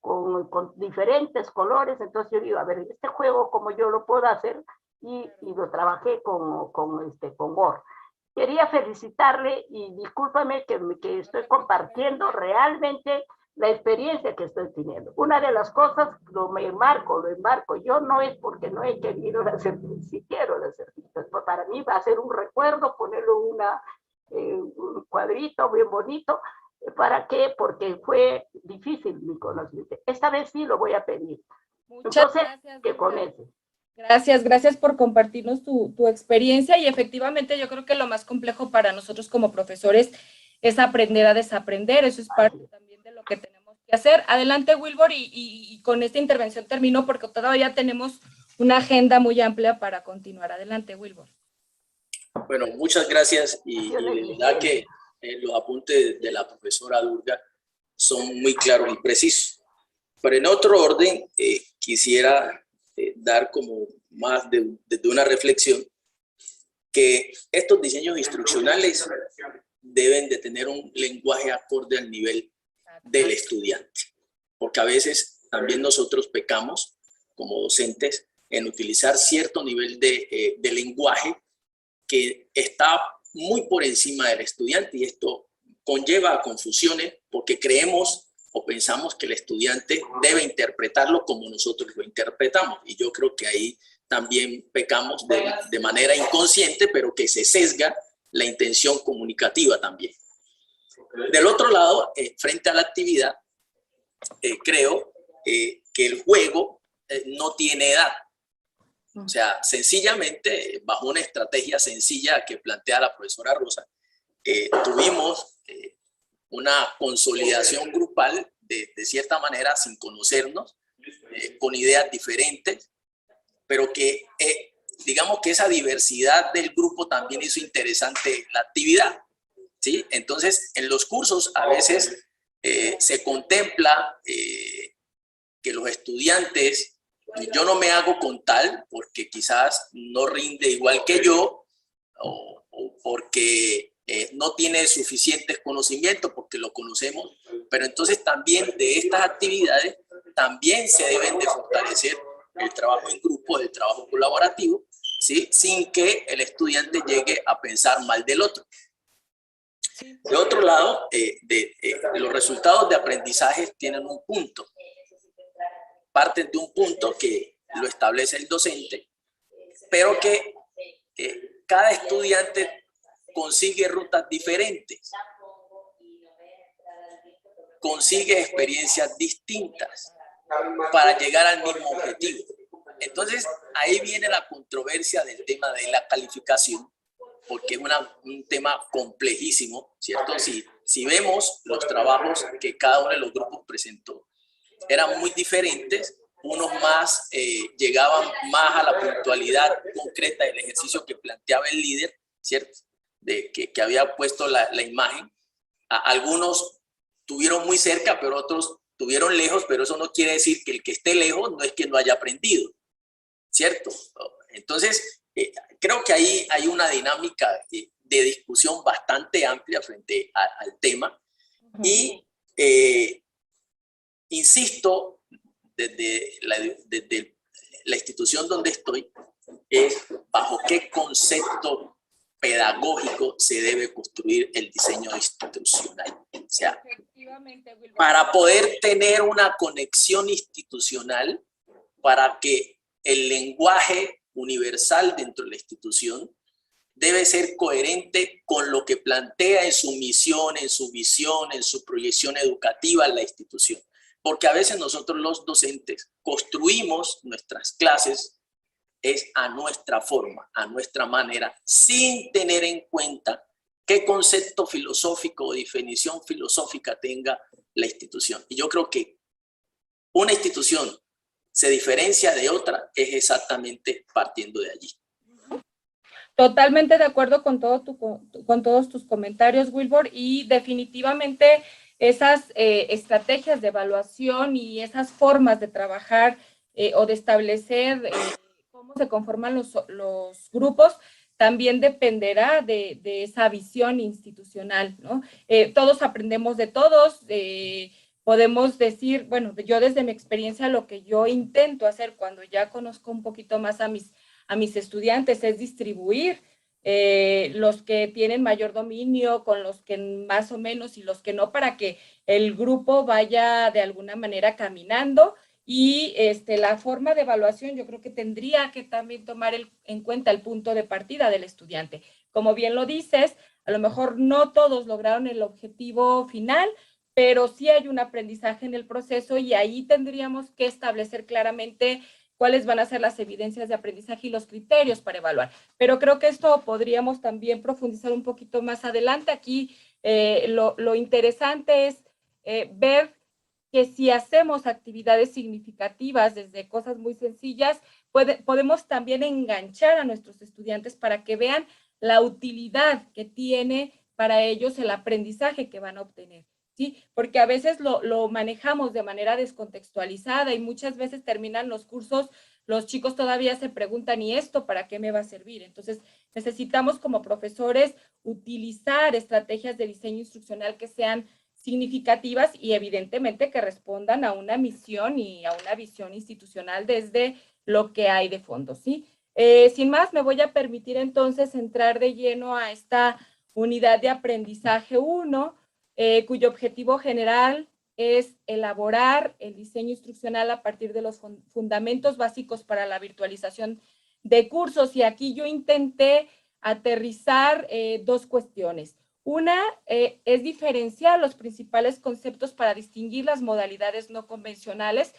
con diferentes colores. Entonces yo digo, a ver, este juego como yo lo puedo hacer, y lo trabajé con Word. Quería felicitarle y discúlpame que estoy compartiendo realmente la experiencia que estoy teniendo. Una de las cosas, lo enmarco, yo no es porque no he querido la certificación, si quiero la certificación, pues para mí va a ser un recuerdo, ponerlo un cuadrito bien bonito. ¿Para qué? Porque fue difícil mi conocimiento. Esta vez sí lo voy a pedir. Muchas Entonces, gracias, que con eso. Gracias por compartirnos tu experiencia, y efectivamente yo creo que lo más complejo para nosotros como profesores es aprender a desaprender. Eso es parte también de lo que tenemos que hacer. Adelante, Wilbur, y con esta intervención termino porque todavía tenemos una agenda muy amplia para continuar. Adelante, Wilbur. Bueno, muchas gracias, y de verdad que los apuntes de la profesora Durga son muy claros y precisos. Pero en otro orden, quisiera dar como más de una reflexión, que estos diseños instruccionales deben de tener un lenguaje acorde al nivel del estudiante, porque a veces también nosotros pecamos como docentes en utilizar cierto nivel de lenguaje que está muy por encima del estudiante, y esto conlleva a confusiones porque creemos o pensamos que el estudiante debe interpretarlo como nosotros lo interpretamos, y yo creo que ahí también pecamos de manera inconsciente, pero que se sesga la intención comunicativa también. Del otro lado, frente a la actividad, creo que el juego no tiene edad. O sea, sencillamente, bajo una estrategia sencilla que plantea la profesora Rosa, tuvimos una consolidación grupal de cierta manera sin conocernos, con ideas diferentes, pero que digamos que esa diversidad del grupo también hizo interesante la actividad, ¿sí? Entonces, en los cursos a veces se contempla que los estudiantes, yo no me hago con tal porque quizás no rinde igual que yo o porque no tiene suficientes conocimientos, porque lo conocemos, pero entonces también de estas actividades también se deben de fortalecer el trabajo en grupo, el trabajo colaborativo, ¿sí? Sin que el estudiante llegue a pensar mal del otro. De otro lado, los resultados de aprendizaje tienen un punto. Parten de un punto que lo establece el docente, pero que cada estudiante consigue rutas diferentes, consigue experiencias distintas para llegar al mismo objetivo. Entonces, ahí viene la controversia del tema de la calificación, porque es un tema complejísimo, ¿cierto? Si vemos los trabajos que cada uno de los grupos presentó, eran muy diferentes. Unos más llegaban más a la puntualidad concreta del ejercicio que planteaba el líder, ¿cierto? Que había puesto la imagen. Algunos tuvieron muy cerca, pero otros tuvieron lejos, pero eso no quiere decir que el que esté lejos no es que no haya aprendido, ¿cierto? Entonces, creo que ahí hay una dinámica de discusión bastante amplia frente al tema. Y insisto, desde la institución donde estoy, es bajo qué concepto pedagógico se debe construir el diseño institucional. O sea, para poder tener una conexión institucional, para que el lenguaje universal dentro de la institución debe ser coherente con lo que plantea en su misión, en su visión, en su proyección educativa en la institución. Porque a veces nosotros los docentes construimos nuestras clases es a nuestra forma, a nuestra manera, sin tener en cuenta qué concepto filosófico o definición filosófica tenga la institución. Y yo creo que una institución se diferencia de otra es exactamente partiendo de allí. Totalmente de acuerdo con todos tus comentarios, Wilbur, y definitivamente esas estrategias de evaluación y esas formas de trabajar o de establecer cómo se conforman los grupos también dependerá de esa visión institucional, ¿no? Todos aprendemos de todos, podemos decir, bueno, yo desde mi experiencia lo que yo intento hacer cuando ya conozco un poquito más a mis estudiantes es distribuir los que tienen mayor dominio con los que más o menos y los que no, para que el grupo vaya de alguna manera caminando. Y la forma de evaluación yo creo que tendría que también tomar en cuenta el punto de partida del estudiante. Como bien lo dices, a lo mejor no todos lograron el objetivo final, pero sí hay un aprendizaje en el proceso y ahí tendríamos que establecer claramente cuáles van a ser las evidencias de aprendizaje y los criterios para evaluar. Pero creo que esto podríamos también profundizar un poquito más adelante. Aquí lo interesante es ver que si hacemos actividades significativas desde cosas muy sencillas, podemos también enganchar a nuestros estudiantes para que vean la utilidad que tiene para ellos el aprendizaje que van a obtener, ¿sí? Porque a veces lo manejamos de manera descontextualizada y muchas veces terminan los cursos, los chicos todavía se preguntan, ¿y esto para qué me va a servir? Entonces, necesitamos como profesores utilizar estrategias de diseño instruccional que sean significativas y evidentemente que respondan a una misión y a una visión institucional desde lo que hay de fondo, ¿sí? Sin más, me voy a permitir entonces entrar de lleno a esta unidad de aprendizaje 1, cuyo objetivo general es elaborar el diseño instruccional a partir de los fundamentos básicos para la virtualización de cursos. Y aquí yo intenté aterrizar dos cuestiones. Una es diferenciar los principales conceptos para distinguir las modalidades no convencionales,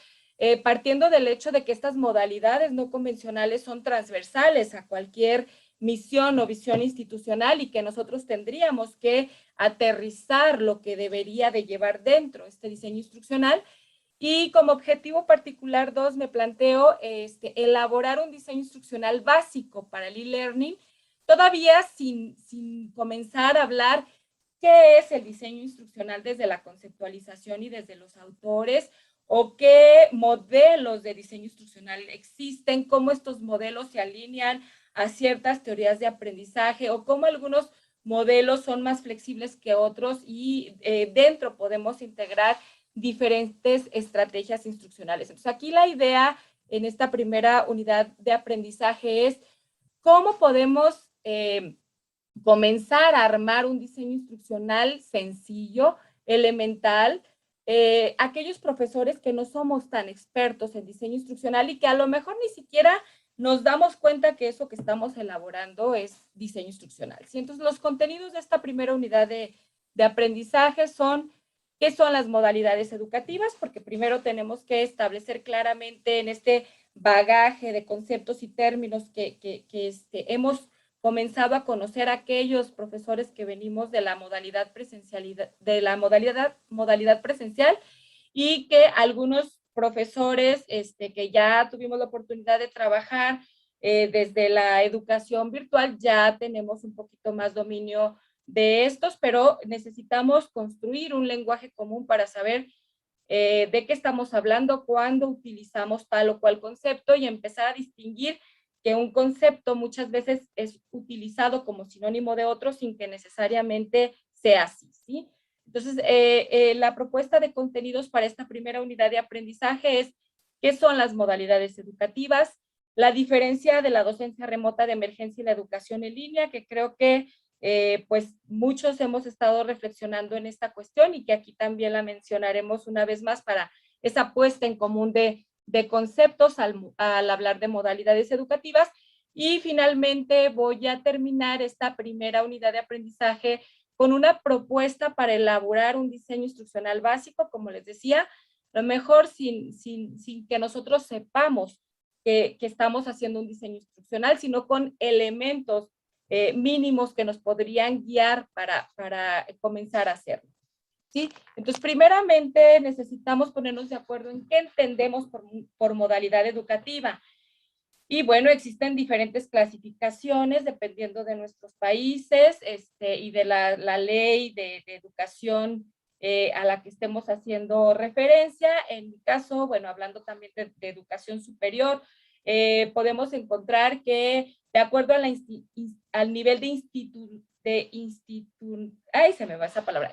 partiendo del hecho de que estas modalidades no convencionales son transversales a cualquier misión o visión institucional y que nosotros tendríamos que aterrizar lo que debería de llevar dentro este diseño instruccional. Y como objetivo particular 2 me planteo elaborar un diseño instruccional básico para el e-learning, todavía sin comenzar a hablar qué es el diseño instruccional desde la conceptualización y desde los autores, o qué modelos de diseño instruccional existen, cómo estos modelos se alinean a ciertas teorías de aprendizaje, o cómo algunos modelos son más flexibles que otros y dentro podemos integrar diferentes estrategias instruccionales. Entonces, aquí la idea en esta primera unidad de aprendizaje es cómo podemos comenzar a armar un diseño instruccional sencillo, elemental, aquellos profesores que no somos tan expertos en diseño instruccional y que a lo mejor ni siquiera nos damos cuenta que eso que estamos elaborando es diseño instruccional. ¿Sí? Entonces, los contenidos de esta primera unidad de aprendizaje son ¿qué son las modalidades educativas? Porque primero tenemos que establecer claramente en este bagaje de conceptos y términos que hemos comenzado a conocer aquellos profesores que venimos de la modalidad presencialidad, de la modalidad presencial, y que algunos profesores que ya tuvimos la oportunidad de trabajar desde la educación virtual ya tenemos un poquito más dominio de estos, pero necesitamos construir un lenguaje común para saber de qué estamos hablando, cuándo utilizamos tal o cual concepto y empezar a distinguir que un concepto muchas veces es utilizado como sinónimo de otro sin que necesariamente sea así, ¿sí? Entonces, la propuesta de contenidos para esta primera unidad de aprendizaje es qué son las modalidades educativas, la diferencia de la docencia remota de emergencia y la educación en línea, que creo que pues muchos hemos estado reflexionando en esta cuestión y que aquí también la mencionaremos una vez más para esa puesta en común de conceptos al hablar de modalidades educativas. Y finalmente voy a terminar esta primera unidad de aprendizaje con una propuesta para elaborar un diseño instruccional básico, como les decía, a lo mejor sin que nosotros sepamos que estamos haciendo un diseño instruccional, sino con elementos mínimos que nos podrían guiar para comenzar a hacerlo. ¿Sí? Entonces, primeramente necesitamos ponernos de acuerdo en qué entendemos por modalidad educativa. Y bueno, existen diferentes clasificaciones dependiendo de nuestros países y de la ley de educación a la que estemos haciendo referencia. En mi caso, bueno, hablando también de educación superior, podemos encontrar que de acuerdo a al nivel de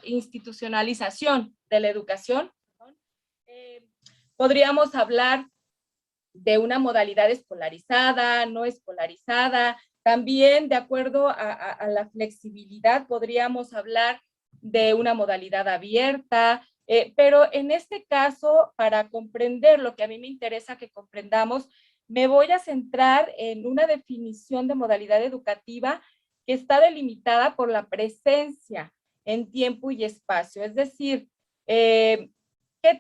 institucionalización de la educación, podríamos hablar de una modalidad escolarizada, no escolarizada. También, de acuerdo a la flexibilidad, podríamos hablar de una modalidad abierta, pero en este caso, para comprender lo que a mí me interesa que comprendamos, me voy a centrar en una definición de modalidad educativa que está delimitada por la presencia en tiempo y espacio. Es decir, ¿qué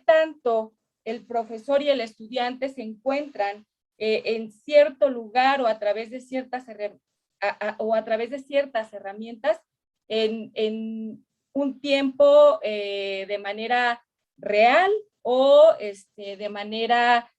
tanto el profesor y el estudiante se encuentran en cierto lugar o a través de ciertas herramientas en un tiempo de manera real o de manera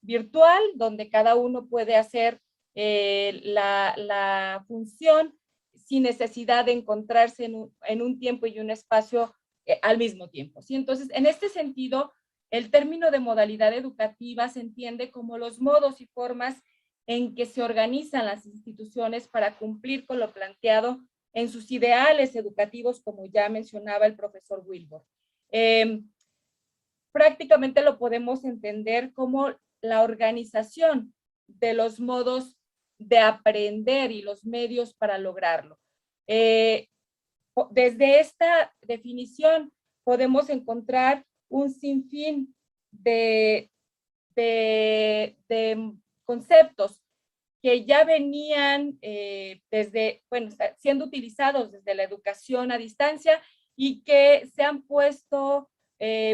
virtual, donde cada uno puede hacer la función sin necesidad de encontrarse en un tiempo y un espacio al mismo tiempo, ¿sí? Entonces, en este sentido, el término de modalidad educativa se entiende como los modos y formas en que se organizan las instituciones para cumplir con lo planteado en sus ideales educativos, como ya mencionaba el profesor Wilbur. Prácticamente lo podemos entender como la organización de los modos de aprender y los medios para lograrlo. Desde esta definición podemos encontrar un sinfín de conceptos que ya venían siendo utilizados desde la educación a distancia y que se han puesto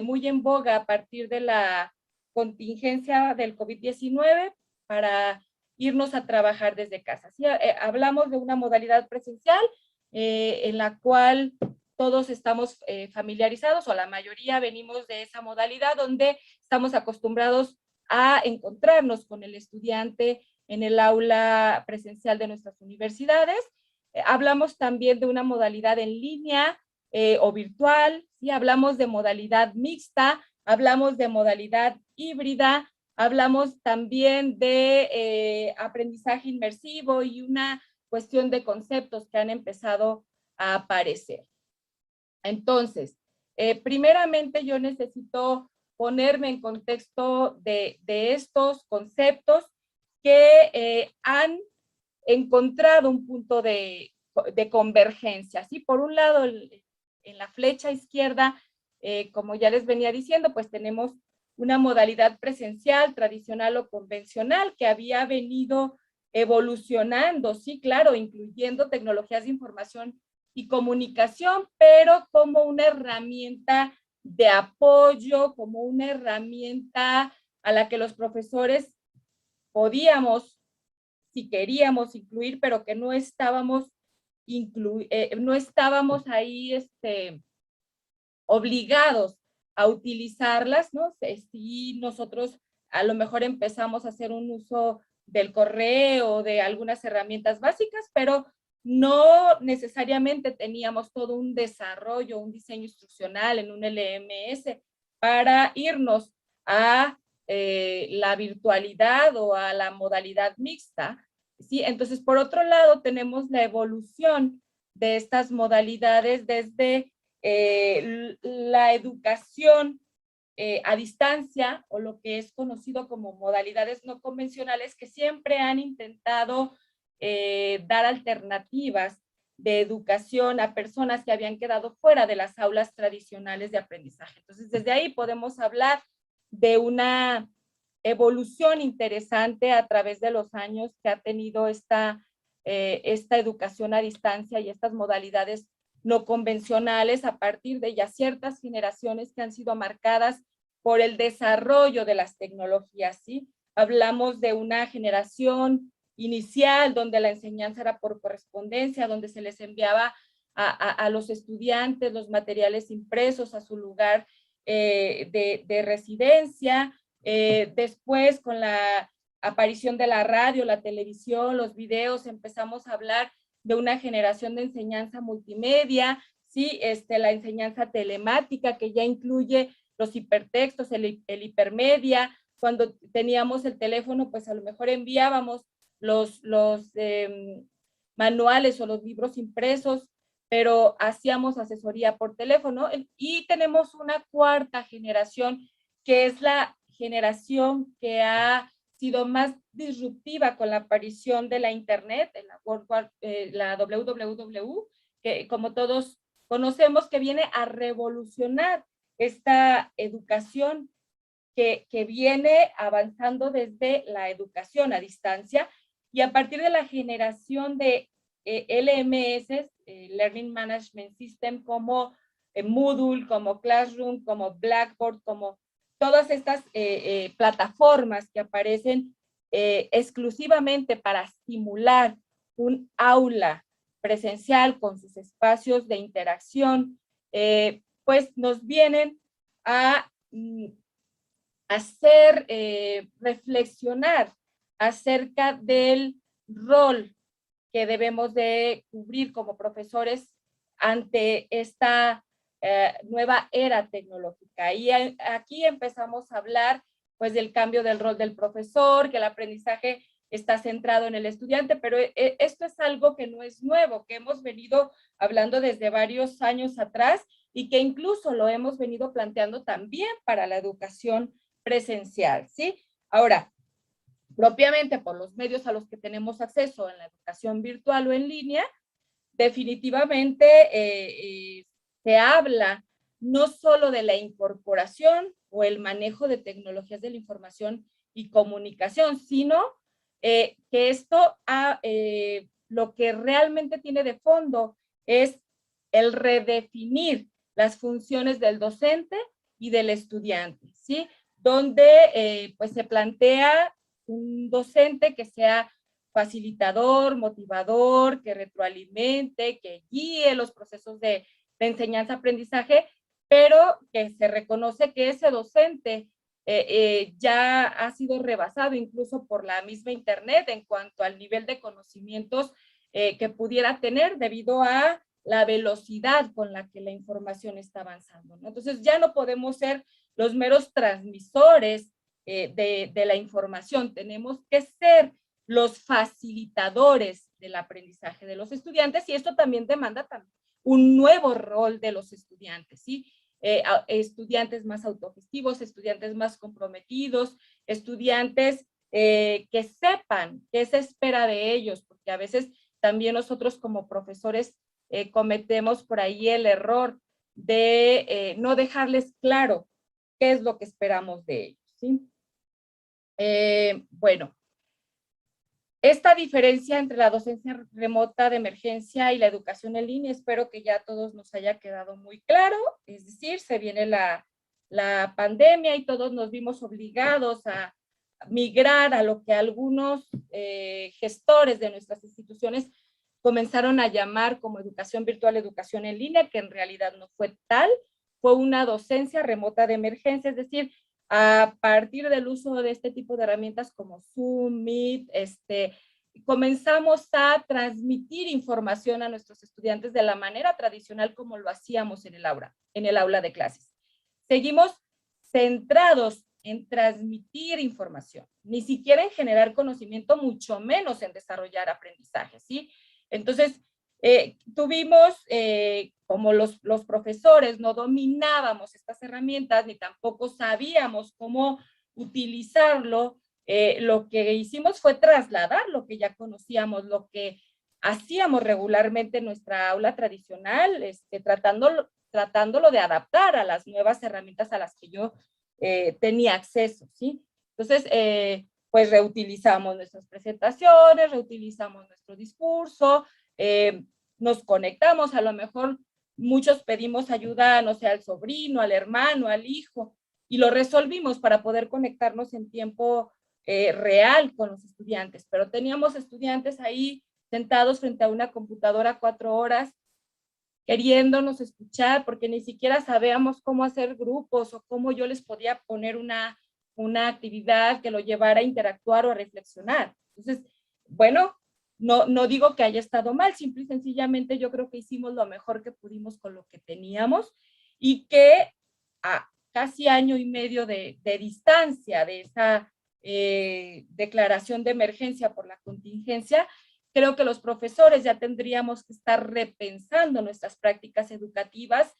muy en boga a partir de la contingencia del COVID-19 para irnos a trabajar desde casa. ¿Sí? Hablamos de una modalidad presencial en la cual todos estamos familiarizados, o la mayoría venimos de esa modalidad donde estamos acostumbrados a encontrarnos con el estudiante en el aula presencial de nuestras universidades. Hablamos también de una modalidad en línea o virtual, ¿sí? Hablamos de modalidad mixta, hablamos de modalidad híbrida, hablamos también de aprendizaje inmersivo y una cuestión de conceptos que han empezado a aparecer. Entonces, primeramente yo necesito ponerme en contexto de estos conceptos que han encontrado un punto de convergencia. ¿Sí? Por un lado, en la flecha izquierda, como ya les venía diciendo, pues tenemos una modalidad presencial, tradicional o convencional, que había venido evolucionando, sí, claro, incluyendo tecnologías de información y comunicación, pero como una herramienta de apoyo, como una herramienta a la que los profesores podíamos, si queríamos incluir, pero que no estábamos ahí obligados a utilizarlas, ¿no? Si nosotros a lo mejor empezamos a hacer un uso del correo, de algunas herramientas básicas, pero no necesariamente teníamos todo un desarrollo, un diseño instruccional en un LMS para irnos a la virtualidad o a la modalidad mixta, ¿sí? Entonces, por otro lado, tenemos la evolución de estas modalidades desde la educación a distancia, o lo que es conocido como modalidades no convencionales, que siempre han intentado dar alternativas de educación a personas que habían quedado fuera de las aulas tradicionales de aprendizaje. Entonces, desde ahí podemos hablar de una evolución interesante a través de los años que ha tenido esta educación a distancia y estas modalidades no convencionales a partir de ya ciertas generaciones que han sido marcadas por el desarrollo de las tecnologías, ¿sí? Hablamos de una generación inicial donde la enseñanza era por correspondencia, donde se les enviaba a los estudiantes los materiales impresos a su lugar de residencia. Después, con la aparición de la radio, la televisión, los videos, empezamos a hablar de una generación de enseñanza multimedia, ¿sí? La enseñanza telemática, que ya incluye los hipertextos, el hipermedia. Cuando teníamos el teléfono, pues a lo mejor enviábamos los manuales o los libros impresos, pero hacíamos asesoría por teléfono. Y tenemos una cuarta generación, que es la generación que ha sido más disruptiva con la aparición de la Internet, la WWW, que como todos conocemos, que viene a revolucionar esta educación que viene avanzando desde la educación a distancia, y a partir de la generación de LMS, Learning Management System, como Moodle, como Classroom, como Blackboard, como todas estas plataformas que aparecen exclusivamente para estimular un aula presencial con sus espacios de interacción, pues nos vienen a hacer reflexionar acerca del rol que debemos de cubrir como profesores ante esta nueva era tecnológica. Y aquí empezamos a hablar pues del cambio del rol del profesor, que el aprendizaje está centrado en el estudiante, pero esto es algo que no es nuevo, que hemos venido hablando desde varios años atrás y que incluso lo hemos venido planteando también para la educación presencial, ¿sí? Ahora, propiamente por los medios a los que tenemos acceso en la educación virtual o en línea, definitivamente se habla no solo de la incorporación o el manejo de tecnologías de la información y comunicación, sino que esto lo que realmente tiene de fondo es el redefinir las funciones del docente y del estudiante, ¿sí? Donde pues se plantea un docente que sea facilitador, motivador, que retroalimente, que guíe los procesos de enseñanza-aprendizaje, pero que se reconoce que ese docente ya ha sido rebasado incluso por la misma Internet en cuanto al nivel de conocimientos que pudiera tener debido a la velocidad con la que la información está avanzando, ¿no? Entonces ya no podemos ser los meros transmisores de la información, tenemos que ser los facilitadores del aprendizaje de los estudiantes, y esto también demanda un nuevo rol de los estudiantes, ¿sí? Estudiantes más autogestivos, estudiantes más comprometidos, estudiantes que sepan qué se espera de ellos, porque a veces también nosotros como profesores cometemos por ahí el error de no dejarles claro qué es lo que esperamos de ellos, ¿sí? Bueno, esta diferencia entre la docencia remota de emergencia y la educación en línea, espero que ya a todos nos haya quedado muy claro, es decir, se viene la pandemia y todos nos vimos obligados a migrar a lo que algunos gestores de nuestras instituciones comenzaron a llamar como educación virtual, educación en línea, que en realidad no fue tal, fue una docencia remota de emergencia, es decir, a partir del uso de este tipo de herramientas como Zoom, Meet, comenzamos a transmitir información a nuestros estudiantes de la manera tradicional como lo hacíamos en el aula de clases. Seguimos centrados en transmitir información, ni siquiera en generar conocimiento, mucho menos en desarrollar aprendizaje, ¿sí? Entonces, tuvimos, como los profesores no dominábamos estas herramientas, ni tampoco sabíamos cómo utilizarlo, lo que hicimos fue trasladar lo que ya conocíamos, lo que hacíamos regularmente en nuestra aula tradicional, tratándolo de adaptar a las nuevas herramientas a las que yo tenía acceso, ¿sí? Entonces, pues reutilizamos nuestras presentaciones, reutilizamos nuestro discurso, nos conectamos, a lo mejor muchos pedimos ayuda, no sé, al sobrino, al hermano, al hijo, y lo resolvimos para poder conectarnos en tiempo real con los estudiantes, pero teníamos estudiantes ahí sentados frente a una computadora 4 horas, queriéndonos escuchar, porque ni siquiera sabíamos cómo hacer grupos o cómo yo les podía poner una actividad que lo llevara a interactuar o a reflexionar. Entonces, bueno, no digo que haya estado mal, simple y sencillamente yo creo que hicimos lo mejor que pudimos con lo que teníamos y que a casi año y medio de distancia de esa declaración de emergencia por la contingencia, creo que los profesores ya tendríamos que estar repensando nuestras prácticas educativas,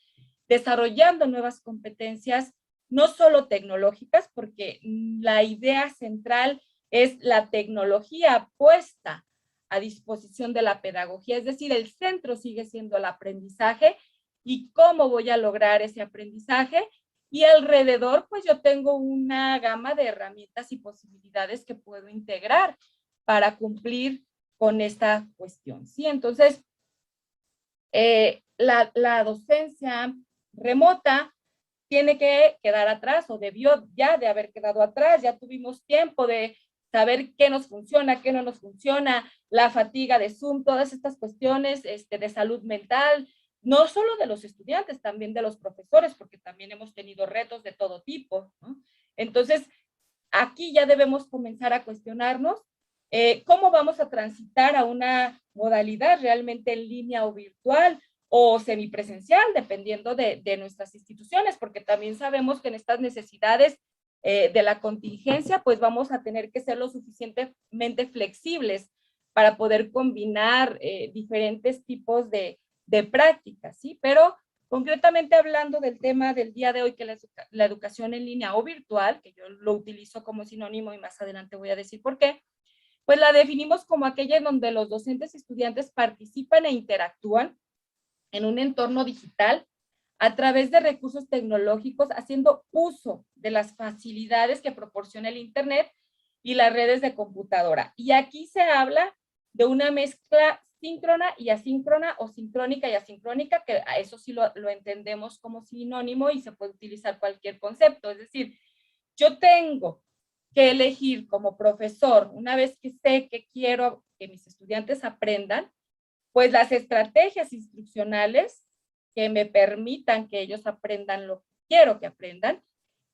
desarrollando nuevas competencias, no solo tecnológicas, porque la idea central es la tecnología puesta a disposición de la pedagogía, es decir, el centro sigue siendo el aprendizaje y cómo voy a lograr ese aprendizaje, y alrededor pues yo tengo una gama de herramientas y posibilidades que puedo integrar para cumplir con esta cuestión, ¿sí? Entonces, la docencia remota tiene que quedar atrás, o debió ya de haber quedado atrás. Ya tuvimos tiempo de saber qué nos funciona, qué no nos funciona, la fatiga de Zoom, todas estas cuestiones de salud mental, no solo de los estudiantes, también de los profesores, porque también hemos tenido retos de todo tipo, ¿no? Entonces, aquí ya debemos comenzar a cuestionarnos cómo vamos a transitar a una modalidad realmente en línea o virtual o semipresencial, dependiendo de nuestras instituciones, porque también sabemos que en estas necesidades de la contingencia, pues vamos a tener que ser lo suficientemente flexibles para poder combinar diferentes tipos de prácticas, ¿sí? Pero concretamente hablando del tema del día de hoy, que la educación en línea o virtual, que yo lo utilizo como sinónimo y más adelante voy a decir por qué, pues la definimos como aquella en donde los docentes y estudiantes participan e interactúan en un entorno digital a través de recursos tecnológicos, haciendo uso de las facilidades que proporciona el Internet y las redes de computadora. Y aquí se habla de una mezcla síncrona y asíncrona, o sincrónica y asincrónica, que a eso sí lo entendemos como sinónimo y se puede utilizar cualquier concepto. Es decir, yo tengo que elegir como profesor, una vez que sé que quiero que mis estudiantes aprendan, pues las estrategias instruccionales que me permitan que ellos aprendan lo que quiero que aprendan,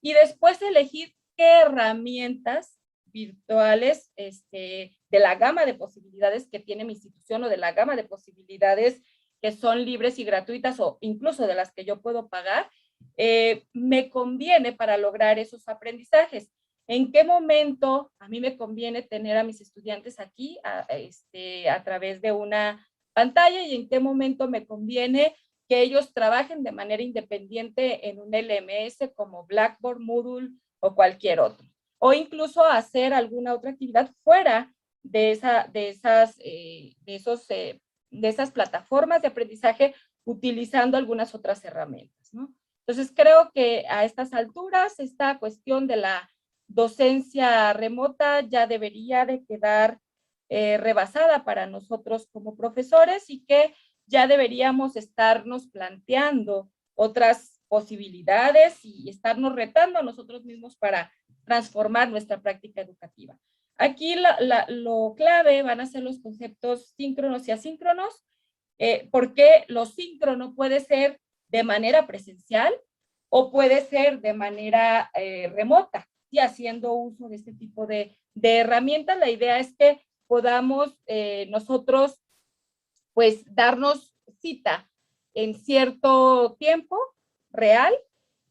y después elegir qué herramientas virtuales de la gama de posibilidades que tiene mi institución o de la gama de posibilidades que son libres y gratuitas o incluso de las que yo puedo pagar, me conviene para lograr esos aprendizajes. ¿En qué momento a mí me conviene tener a mis estudiantes aquí a través de una pantalla y en qué momento me conviene que ellos trabajen de manera independiente en un LMS como Blackboard, Moodle o cualquier otro? O incluso hacer alguna otra actividad fuera de esas plataformas de aprendizaje utilizando algunas otras herramientas, ¿no? Entonces creo que a estas alturas esta cuestión de la docencia remota ya debería de quedar rebasada para nosotros como profesores y que ya deberíamos estarnos planteando otras posibilidades y estarnos retando a nosotros mismos para transformar nuestra práctica educativa. Aquí lo clave van a ser los conceptos síncronos y asíncronos, porque lo síncrono puede ser de manera presencial o puede ser de manera remota, y haciendo uso de este tipo de herramientas. La idea es que podamos nosotros pues darnos cita en cierto tiempo real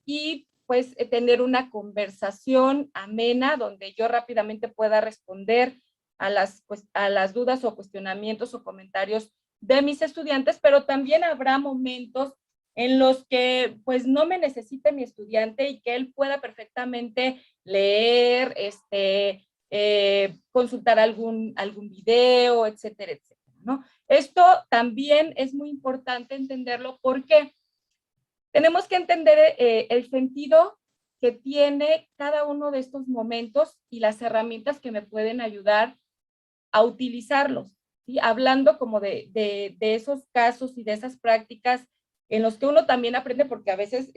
y pues tener una conversación amena donde yo rápidamente pueda responder a las dudas o cuestionamientos o comentarios de mis estudiantes, pero también habrá momentos en los que pues no me necesite mi estudiante y que él pueda perfectamente leer, consultar algún video, etcétera, etcétera, ¿no? Esto también es muy importante entenderlo porque tenemos que entender el sentido que tiene cada uno de estos momentos y las herramientas que me pueden ayudar a utilizarlos, ¿sí? Hablando como de esos casos y de esas prácticas en los que uno también aprende, porque a veces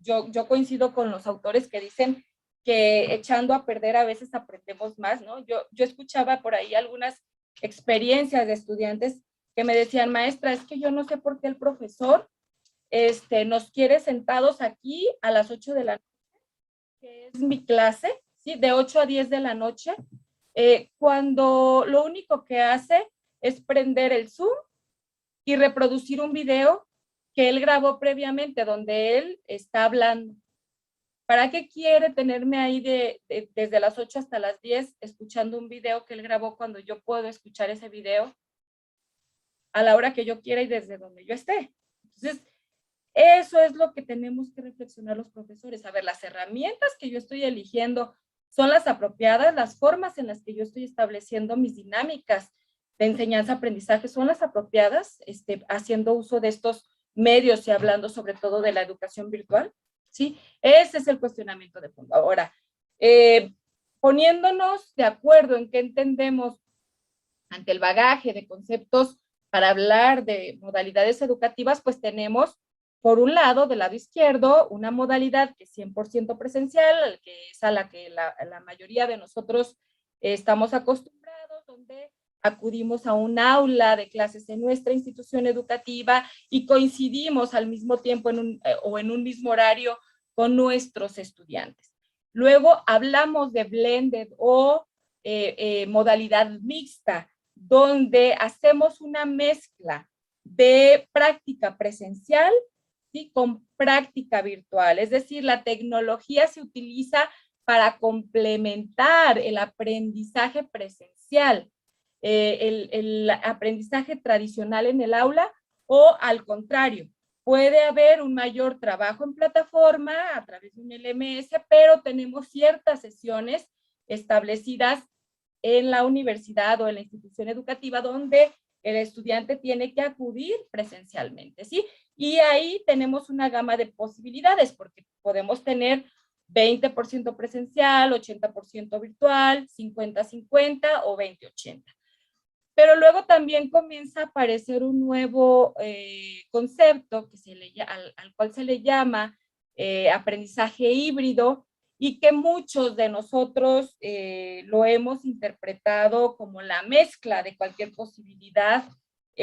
yo coincido con los autores que dicen que echando a perder a veces aprendemos más, ¿no? Yo escuchaba por ahí algunas experiencias de estudiantes que me decían, maestra, es que yo no sé por qué el profesor nos quiere sentados aquí a las 8 de la noche, que es mi clase, ¿sí? De 8 a 10 de la noche, cuando lo único que hace es prender el Zoom y reproducir un video que él grabó previamente, donde él está hablando. ¿Para qué quiere tenerme ahí desde las 8 hasta las 10 escuchando un video que él grabó cuando yo puedo escuchar ese video a la hora que yo quiera y desde donde yo esté? Entonces, eso es lo que tenemos que reflexionar los profesores. A ver, las herramientas que yo estoy eligiendo son las apropiadas, las formas en las que yo estoy estableciendo mis dinámicas de enseñanza-aprendizaje son las apropiadas, haciendo uso de estos medios y hablando sobre todo de la educación virtual, ¿sí? Ese es el cuestionamiento de fondo. Ahora, poniéndonos de acuerdo en qué entendemos ante el bagaje de conceptos para hablar de modalidades educativas, pues tenemos, por un lado, del lado izquierdo, una modalidad que es 100% presencial, que es a la que la mayoría de nosotros estamos acostumbrados, donde acudimos a un aula de clases en nuestra institución educativa y coincidimos al mismo tiempo en un mismo horario con nuestros estudiantes. Luego hablamos de blended o modalidad mixta, donde hacemos una mezcla de práctica presencial, ¿sí? Con práctica virtual. Es decir, la tecnología se utiliza para complementar el aprendizaje presencial, el aprendizaje tradicional en el aula, o al contrario, puede haber un mayor trabajo en plataforma a través de un LMS, pero tenemos ciertas sesiones establecidas en la universidad o en la institución educativa donde el estudiante tiene que acudir presencialmente, ¿sí? Y ahí tenemos una gama de posibilidades, porque podemos tener 20% presencial, 80% virtual, 50-50 o 20-80. Pero luego también comienza a aparecer un nuevo concepto que al cual se le llama aprendizaje híbrido, y que muchos de nosotros lo hemos interpretado como la mezcla de cualquier posibilidad,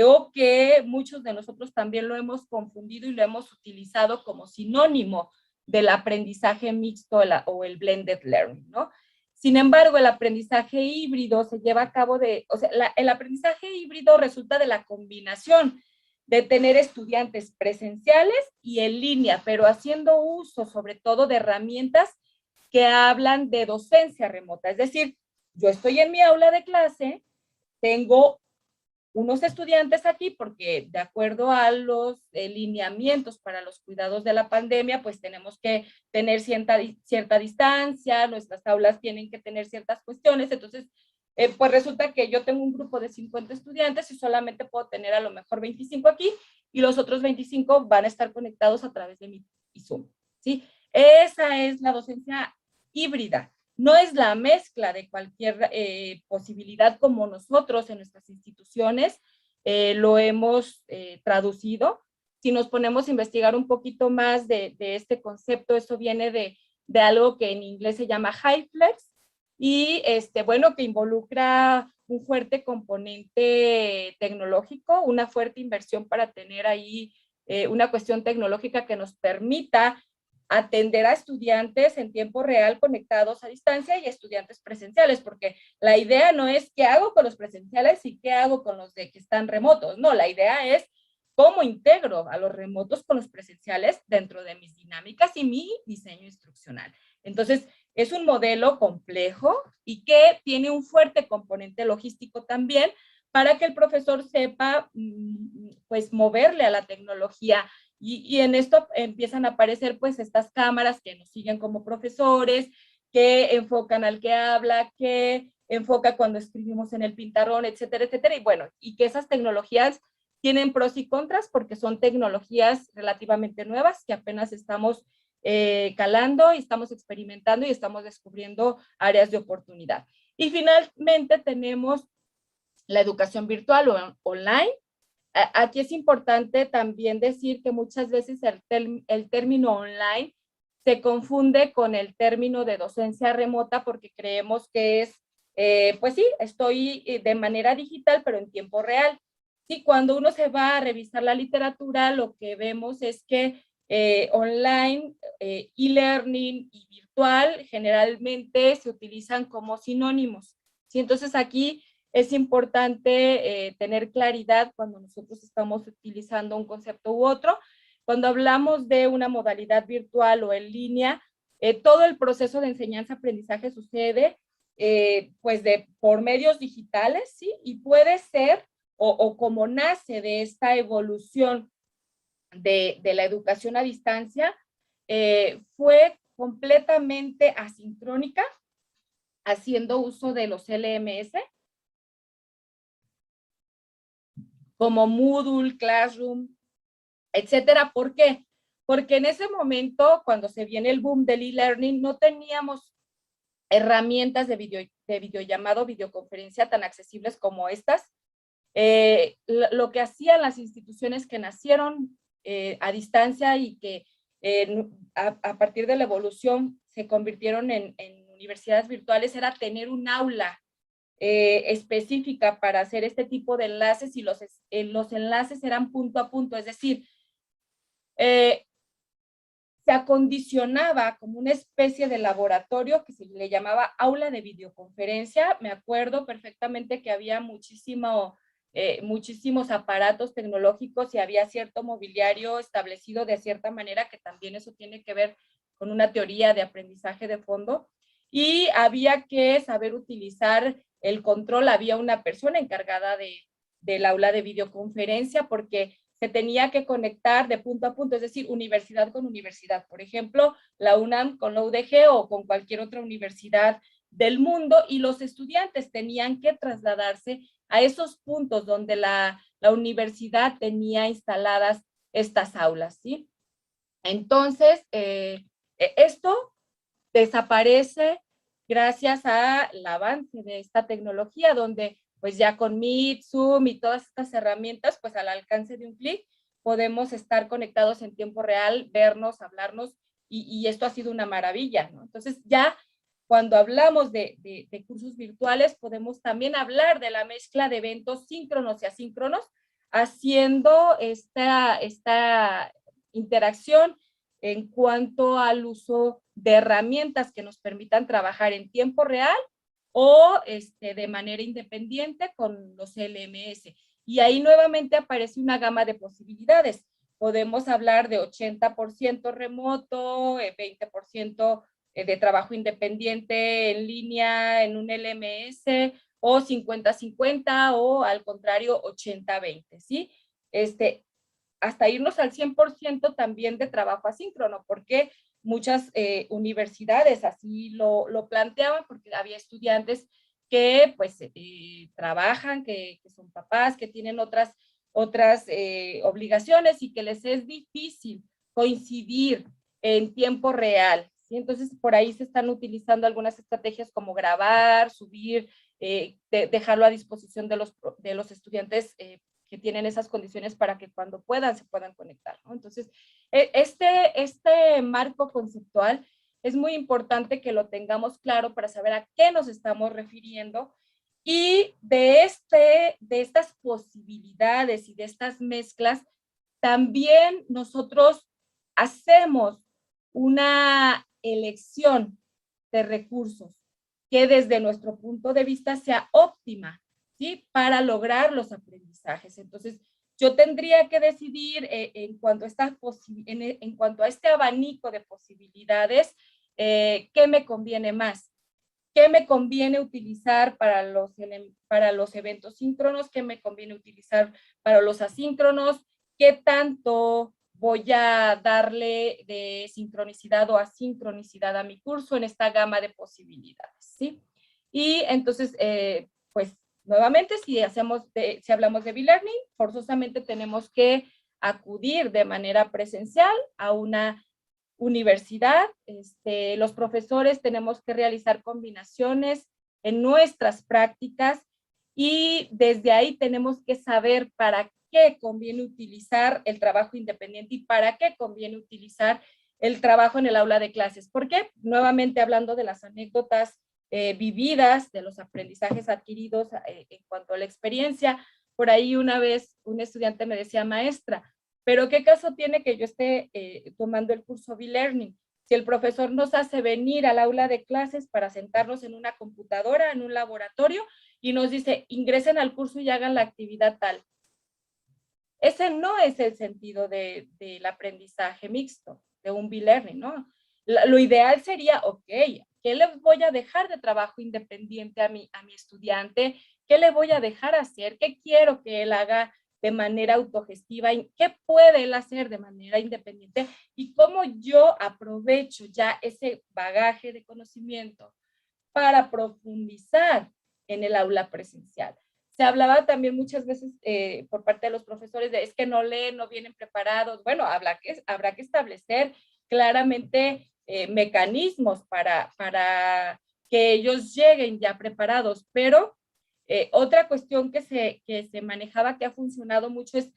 o que muchos de nosotros también lo hemos confundido y lo hemos utilizado como sinónimo del aprendizaje mixto o el blended learning, ¿no? Sin embargo, el aprendizaje híbrido se lleva a cabo el aprendizaje híbrido resulta de la combinación de tener estudiantes presenciales y en línea, pero haciendo uso sobre todo de herramientas que hablan de docencia remota. Es decir, yo estoy en mi aula de clase, tengo unos estudiantes aquí porque de acuerdo a los lineamientos para los cuidados de la pandemia, pues tenemos que tener cierta distancia, nuestras aulas tienen que tener ciertas cuestiones, entonces pues resulta que yo tengo un grupo de 50 estudiantes y solamente puedo tener a lo mejor 25 aquí y los otros 25 van a estar conectados a través de mi Zoom, ¿sí? Esa es la docencia híbrida. No es la mezcla de cualquier posibilidad como nosotros en nuestras instituciones lo hemos traducido. Si nos ponemos a investigar un poquito más de este concepto, eso viene de algo que en inglés se llama HyFlex y bueno, que involucra un fuerte componente tecnológico, una fuerte inversión para tener ahí una cuestión tecnológica que nos permita atender a estudiantes en tiempo real conectados a distancia y estudiantes presenciales, porque la idea no es qué hago con los presenciales y qué hago con los de que están remotos, no, la idea es cómo integro a los remotos con los presenciales dentro de mis dinámicas y mi diseño instruccional. Entonces, es un modelo complejo y que tiene un fuerte componente logístico también para que el profesor sepa, pues, moverle a la tecnología. Y en esto empiezan a aparecer pues estas cámaras que nos siguen como profesores, que enfocan al que habla, que enfoca cuando escribimos en el pizarrón, etcétera, etcétera. Y bueno, y que esas tecnologías tienen pros y contras porque son tecnologías relativamente nuevas que apenas estamos calando y estamos experimentando y estamos descubriendo áreas de oportunidad. Y finalmente tenemos la educación virtual o online. Aquí es importante también decir que muchas veces el término online se confunde con el término de docencia remota porque creemos que es, pues sí, estoy de manera digital, pero en tiempo real. Sí, cuando uno se va a revisar la literatura, lo que vemos es que online, e-learning y virtual generalmente se utilizan como sinónimos. ¿Sí? Entonces aquí es importante tener claridad cuando nosotros estamos utilizando un concepto u otro. Cuando hablamos de una modalidad virtual o en línea, todo el proceso de enseñanza-aprendizaje sucede pues por medios digitales, ¿sí? Y puede ser, o como nace de esta evolución de la educación a distancia, fue completamente asincrónica, haciendo uso de los LMS, como Moodle, Classroom, etcétera. ¿Por qué? Porque en ese momento, cuando se viene el boom del e-learning, no teníamos herramientas de videollamado, videoconferencia tan accesibles como estas. Lo que hacían las instituciones que nacieron a distancia y que a partir de la evolución se convirtieron en universidades virtuales era tener un aula específica para hacer este tipo de enlaces y los enlaces eran punto a punto, es decir, se acondicionaba como una especie de laboratorio que se le llamaba aula de videoconferencia. Me acuerdo perfectamente que había muchísimos aparatos tecnológicos y había cierto mobiliario establecido de cierta manera, que también eso tiene que ver con una teoría de aprendizaje de fondo, y había que saber utilizar el control. Había una persona encargada del aula de videoconferencia porque se tenía que conectar de punto a punto, es decir, universidad con universidad. Por ejemplo, la UNAM con la UDG o con cualquier otra universidad del mundo, y los estudiantes tenían que trasladarse a esos puntos donde la universidad tenía instaladas estas aulas, ¿sí? Entonces, esto desaparece gracias al avance de esta tecnología, donde pues ya con Meet, Zoom y todas estas herramientas, pues al alcance de un clic, podemos estar conectados en tiempo real, vernos, hablarnos y esto ha sido una maravilla, ¿no? Entonces ya cuando hablamos de cursos virtuales, podemos también hablar de la mezcla de eventos síncronos y asíncronos, haciendo esta interacción en cuanto al uso de herramientas que nos permitan trabajar en tiempo real o de manera independiente con los LMS. Y ahí nuevamente aparece una gama de posibilidades. Podemos hablar de 80% remoto, 20% de trabajo independiente en línea en un LMS, o 50-50, o al contrario 80-20, ¿sí? Hasta irnos al 100% también de trabajo asíncrono, porque muchas universidades así lo planteaban, porque había estudiantes que pues trabajan, que son papás, que tienen otras obligaciones y que les es difícil coincidir en tiempo real, ¿sí? Entonces por ahí se están utilizando algunas estrategias como grabar, subir, dejarlo a disposición de los estudiantes que tienen esas condiciones para que cuando puedan se puedan conectar, ¿no? Entonces, este marco conceptual es muy importante que lo tengamos claro para saber a qué nos estamos refiriendo, y de estas posibilidades y de estas mezclas también nosotros hacemos una elección de recursos que desde nuestro punto de vista sea óptima, ¿sí? Para lograr los aprendizajes. Entonces, yo tendría que decidir en cuanto a este abanico de posibilidades, ¿qué me conviene más? ¿Qué me conviene utilizar para los eventos síncronos? ¿Qué me conviene utilizar para los asíncronos? ¿Qué tanto voy a darle de sincronicidad o asincronicidad a mi curso en esta gama de posibilidades, ¿sí? Y entonces, pues, nuevamente, si hablamos de e-learning, forzosamente tenemos que acudir de manera presencial a una universidad. Los profesores tenemos que realizar combinaciones en nuestras prácticas, y desde ahí tenemos que saber para qué conviene utilizar el trabajo independiente y para qué conviene utilizar el trabajo en el aula de clases. ¿Por qué? Nuevamente hablando de las anécdotas vividas, de los aprendizajes adquiridos en cuanto a la experiencia. Por ahí una vez un estudiante me decía: maestra, pero ¿qué caso tiene que yo esté tomando el curso e-learning si el profesor nos hace venir al aula de clases para sentarnos en una computadora, en un laboratorio, y nos dice: ingresen al curso y hagan la actividad tal? Ese no es el sentido del aprendizaje mixto, de un e-learning, ¿no? Lo ideal sería, ok, ¿qué le voy a dejar de trabajo independiente a mi estudiante? ¿Qué le voy a dejar hacer? ¿Qué quiero que él haga de manera autogestiva? ¿Qué puede él hacer de manera independiente? Y cómo yo aprovecho ya ese bagaje de conocimiento para profundizar en el aula presencial. Se hablaba también muchas veces por parte de los profesores de: es que no leen, no vienen preparados. Bueno, habrá que establecer claramente mecanismos para que ellos lleguen ya preparados, pero otra cuestión que se manejaba, que ha funcionado mucho, es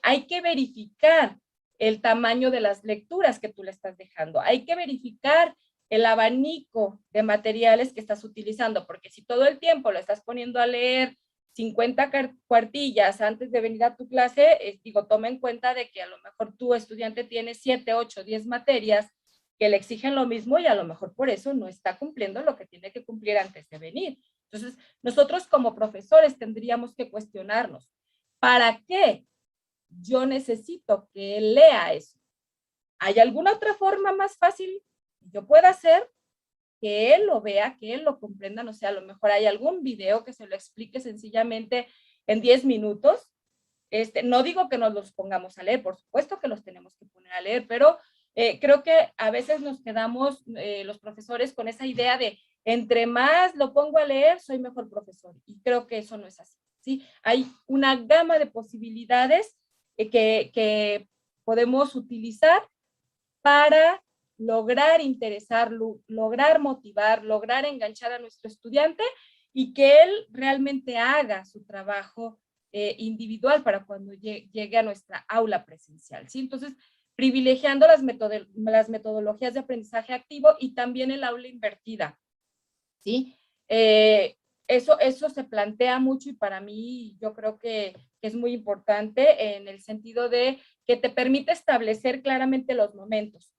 hay que verificar el tamaño de las lecturas que tú le estás dejando, hay que verificar el abanico de materiales que estás utilizando, porque si todo el tiempo lo estás poniendo a leer 50 cuartillas antes de venir a tu clase, toma en cuenta de que a lo mejor tu estudiante tiene 7, 8, 10 materias que le exigen lo mismo, y a lo mejor por eso no está cumpliendo lo que tiene que cumplir antes de venir. Entonces, nosotros como profesores tendríamos que cuestionarnos: ¿para qué yo necesito que él lea eso? ¿Hay alguna otra forma más fácil que yo pueda hacer que él lo vea, que él lo comprenda? No sé, a lo mejor hay algún video que se lo explique sencillamente en 10 minutos. No digo que nos los pongamos a leer, por supuesto que los tenemos que poner a leer, pero creo que a veces nos quedamos los profesores con esa idea de: entre más lo pongo a leer, soy mejor profesor. Y creo que eso no es así, ¿sí? Hay una gama de posibilidades que podemos utilizar para lograr interesar, lograr motivar, lograr enganchar a nuestro estudiante, y que él realmente haga su trabajo individual para cuando llegue a nuestra aula presencial, ¿sí? Entonces, privilegiando las metodologías de aprendizaje activo y también el aula invertida, ¿sí? Eso se plantea mucho y para mí yo creo que es muy importante en el sentido de que te permite establecer claramente los momentos.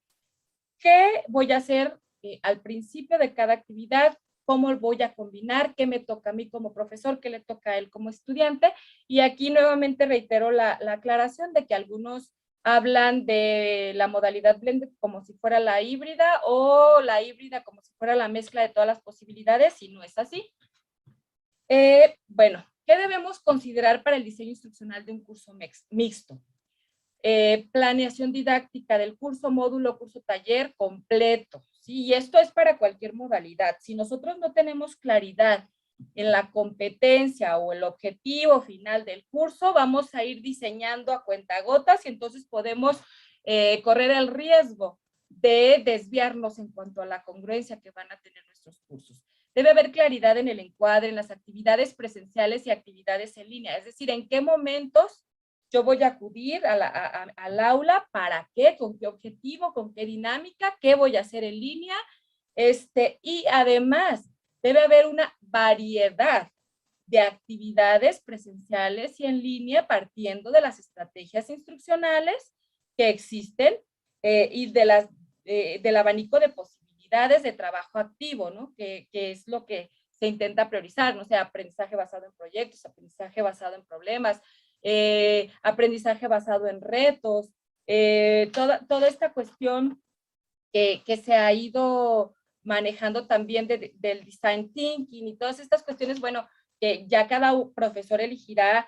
¿Qué voy a hacer al principio de cada actividad? ¿Cómo voy a combinar? ¿Qué me toca a mí como profesor? ¿Qué le toca a él como estudiante? Y aquí nuevamente reitero la aclaración de que algunos hablan de la modalidad blended como si fuera la híbrida o la híbrida como si fuera la mezcla de todas las posibilidades y no es así. Bueno, ¿qué debemos considerar para el diseño instruccional de un curso mixto? Planeación didáctica del curso, módulo, curso, taller completo, ¿sí? Y esto es para cualquier modalidad. Si nosotros no tenemos claridad en la competencia o el objetivo final del curso, vamos a ir diseñando a cuentagotas y entonces podemos correr el riesgo de desviarnos en cuanto a la congruencia que van a tener nuestros cursos. Debe haber claridad en el encuadre, en las actividades presenciales y actividades en línea, es decir, en qué momentos yo voy a acudir al aula, ¿para qué? ¿Con qué objetivo? ¿Con qué dinámica? ¿Qué voy a hacer en línea? Y además, debe haber una variedad de actividades presenciales y en línea partiendo de las estrategias instruccionales que existen y del abanico de posibilidades de trabajo activo, ¿no? Que es lo que se intenta priorizar, no sé, aprendizaje basado en proyectos, aprendizaje basado en problemas, aprendizaje basado en retos, toda esta cuestión que se ha ido manejando también del design thinking y todas estas cuestiones, bueno, que ya cada profesor elegirá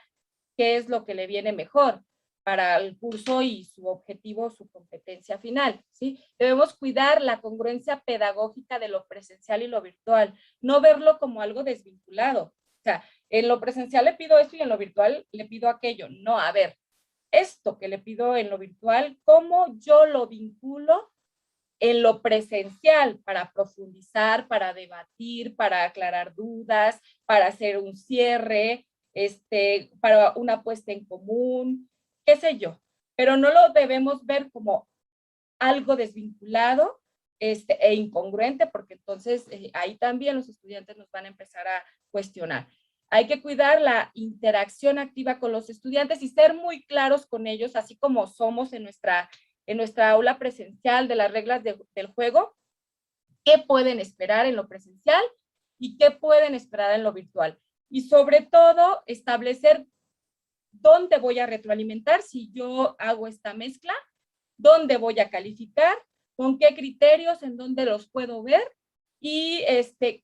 qué es lo que le viene mejor para el curso y su objetivo, su competencia final, ¿sí? Debemos cuidar la congruencia pedagógica de lo presencial y lo virtual, no verlo como algo desvinculado. O sea, en lo presencial le pido esto y en lo virtual le pido aquello. No, a ver, esto que le pido en lo virtual, ¿cómo yo lo vinculo en lo presencial para profundizar, para debatir, para aclarar dudas, para hacer un cierre, para una puesta en común, qué sé yo? Pero no lo debemos ver como algo desvinculado e incongruente, porque entonces ahí también los estudiantes nos van a empezar a cuestionar. Hay que cuidar la interacción activa con los estudiantes y ser muy claros con ellos, así como somos en nuestra aula presencial de las reglas del juego, qué pueden esperar en lo presencial y qué pueden esperar en lo virtual. Y sobre todo, establecer dónde voy a retroalimentar si yo hago esta mezcla, dónde voy a calificar, con qué criterios, en dónde los puedo ver y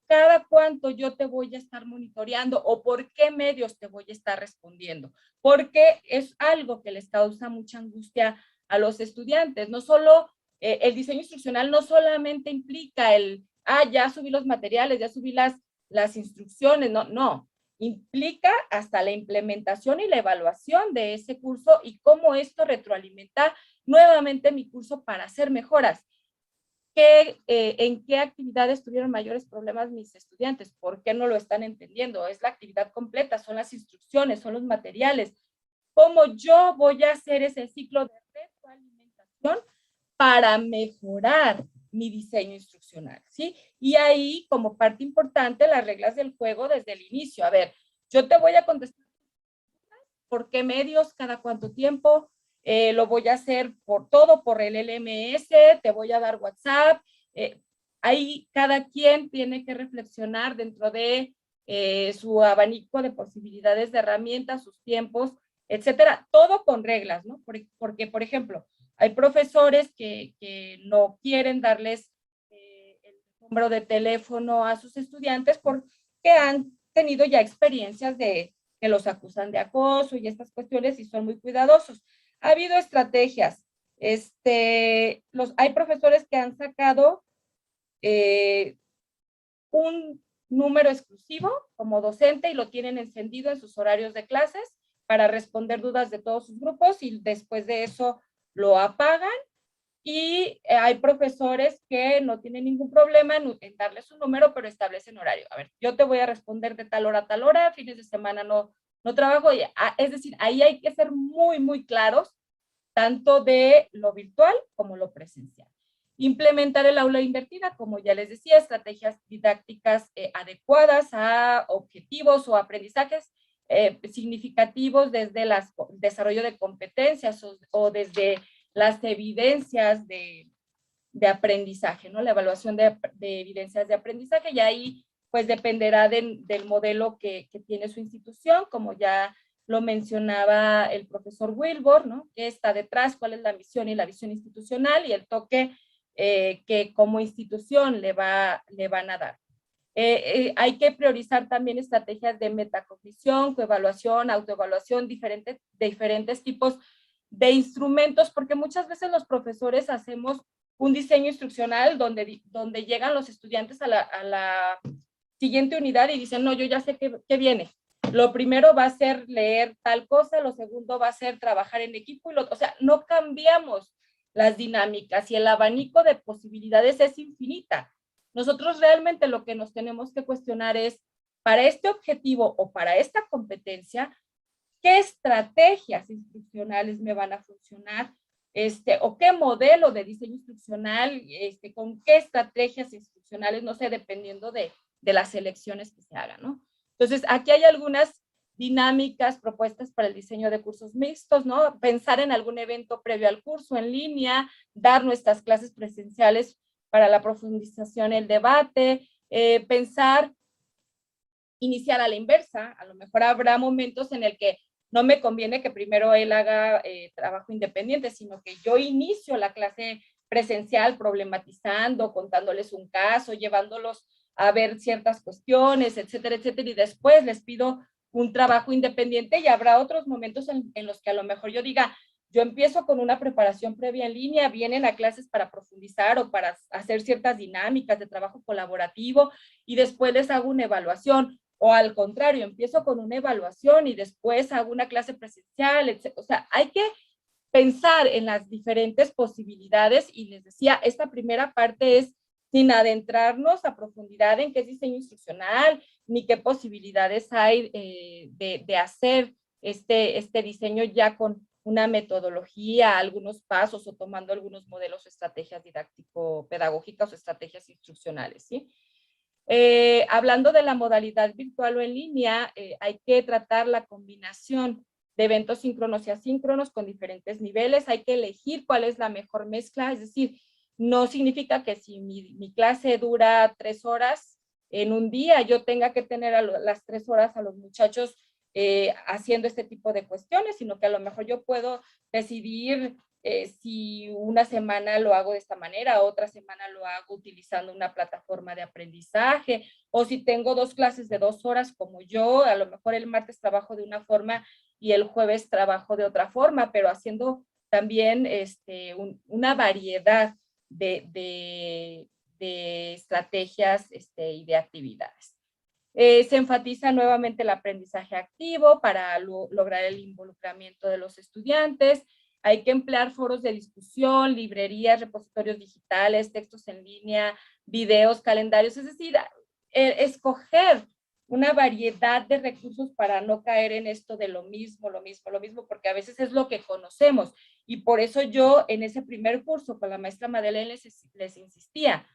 cada cuánto yo te voy a estar monitoreando o por qué medios te voy a estar respondiendo, porque es algo que les causa mucha angustia a los estudiantes. No solo el diseño instruccional no solamente implica ya subí los materiales, ya subí las instrucciones, no, implica hasta la implementación y la evaluación de ese curso y cómo esto retroalimenta nuevamente mi curso para hacer mejoras. ¿En qué actividades tuvieron mayores problemas mis estudiantes? ¿Por qué no lo están entendiendo? Es la actividad completa, son las instrucciones, son los materiales. ¿Cómo yo voy a hacer ese ciclo de retroalimentación para mejorar mi diseño instruccional? ¿Sí? Y ahí, como parte importante, las reglas del juego desde el inicio. A ver, yo te voy a contestar por qué medios, cada cuánto tiempo, lo voy a hacer por el LMS, te voy a dar WhatsApp. Ahí cada quien tiene que reflexionar dentro de su abanico de posibilidades de herramientas, sus tiempos, etcétera, todo con reglas, ¿no? Porque, por ejemplo, hay profesores que no quieren darles el número de teléfono a sus estudiantes porque han tenido ya experiencias de que los acusan de acoso y estas cuestiones y son muy cuidadosos. Ha habido estrategias. Hay profesores que han sacado un número exclusivo como docente y lo tienen encendido en sus horarios de clases para responder dudas de todos sus grupos y después de eso lo apagan. Y hay profesores que no tienen ningún problema en darles un número, pero establecen horario. A ver, yo te voy a responder de tal hora a tal hora, fines de semana no trabajo. Es decir, ahí hay que ser muy, muy claros tanto de lo virtual como lo presencial. Implementar el aula invertida, como ya les decía, estrategias didácticas adecuadas a objetivos o aprendizajes significativos desde el desarrollo de competencias o desde las evidencias de aprendizaje, ¿no? La evaluación de evidencias de aprendizaje, y ahí pues dependerá del modelo que tiene su institución, como ya lo mencionaba el profesor Wilbur, ¿no? ¿Qué está detrás? ¿Cuál es la misión y la visión institucional? Y el toque que como institución le van a dar. Hay que priorizar también estrategias de metacognición, coevaluación, autoevaluación, diferentes tipos de instrumentos, porque muchas veces los profesores hacemos un diseño instruccional donde llegan los estudiantes a la siguiente unidad y dicen, no, yo ya sé qué viene. Lo primero va a ser leer tal cosa, lo segundo va a ser trabajar en equipo, o sea, no cambiamos las dinámicas y el abanico de posibilidades es infinita. Nosotros realmente lo que nos tenemos que cuestionar es, para este objetivo o para esta competencia, ¿qué estrategias instruccionales me van a funcionar? O qué modelo de diseño instruccional, con qué estrategias instruccionales, no sé, dependiendo de las elecciones que se hagan, ¿no? Entonces, aquí hay algunas dinámicas propuestas para el diseño de cursos mixtos, ¿no? Pensar en algún evento previo al curso en línea, dar nuestras clases presenciales para la profundización, el debate, pensar, iniciar a la inversa. A lo mejor habrá momentos en el que no me conviene que primero él haga trabajo independiente, sino que yo inicio la clase presencial problematizando, contándoles un caso, llevándolos a ver ciertas cuestiones, etcétera, etcétera, y después les pido un trabajo independiente, y habrá otros momentos en los que a lo mejor yo diga, yo empiezo con una preparación previa en línea, vienen a clases para profundizar o para hacer ciertas dinámicas de trabajo colaborativo, y después les hago una evaluación, o al contrario, empiezo con una evaluación y después hago una clase presencial, etc. O sea, hay que pensar en las diferentes posibilidades, y les decía, esta primera parte es sin adentrarnos a profundidad en qué es diseño instruccional, ni qué posibilidades hay de hacer este diseño ya con una metodología, algunos pasos o tomando algunos modelos o estrategias didáctico-pedagógicas o estrategias instruccionales, ¿sí? Hablando de la modalidad virtual o en línea, hay que tratar la combinación de eventos síncronos y asíncronos con diferentes niveles. Hay que elegir cuál es la mejor mezcla, es decir, no significa que si mi clase dura 3 horas en un día, yo tenga que tener las 3 horas a los muchachos haciendo este tipo de cuestiones, sino que a lo mejor yo puedo decidir si una semana lo hago de esta manera, otra semana lo hago utilizando una plataforma de aprendizaje, o si tengo 2 clases de 2 horas como yo, a lo mejor el martes trabajo de una forma y el jueves trabajo de otra forma, pero haciendo también una variedad de estrategias y de actividades. Se enfatiza nuevamente el aprendizaje activo para lograr el involucramiento de los estudiantes. Hay que emplear foros de discusión, librerías, repositorios digitales, textos en línea, videos, calendarios, es decir, escoger una variedad de recursos para no caer en esto de lo mismo, porque a veces es lo que conocemos. Y por eso yo en ese primer curso con la maestra Madeleine les insistía,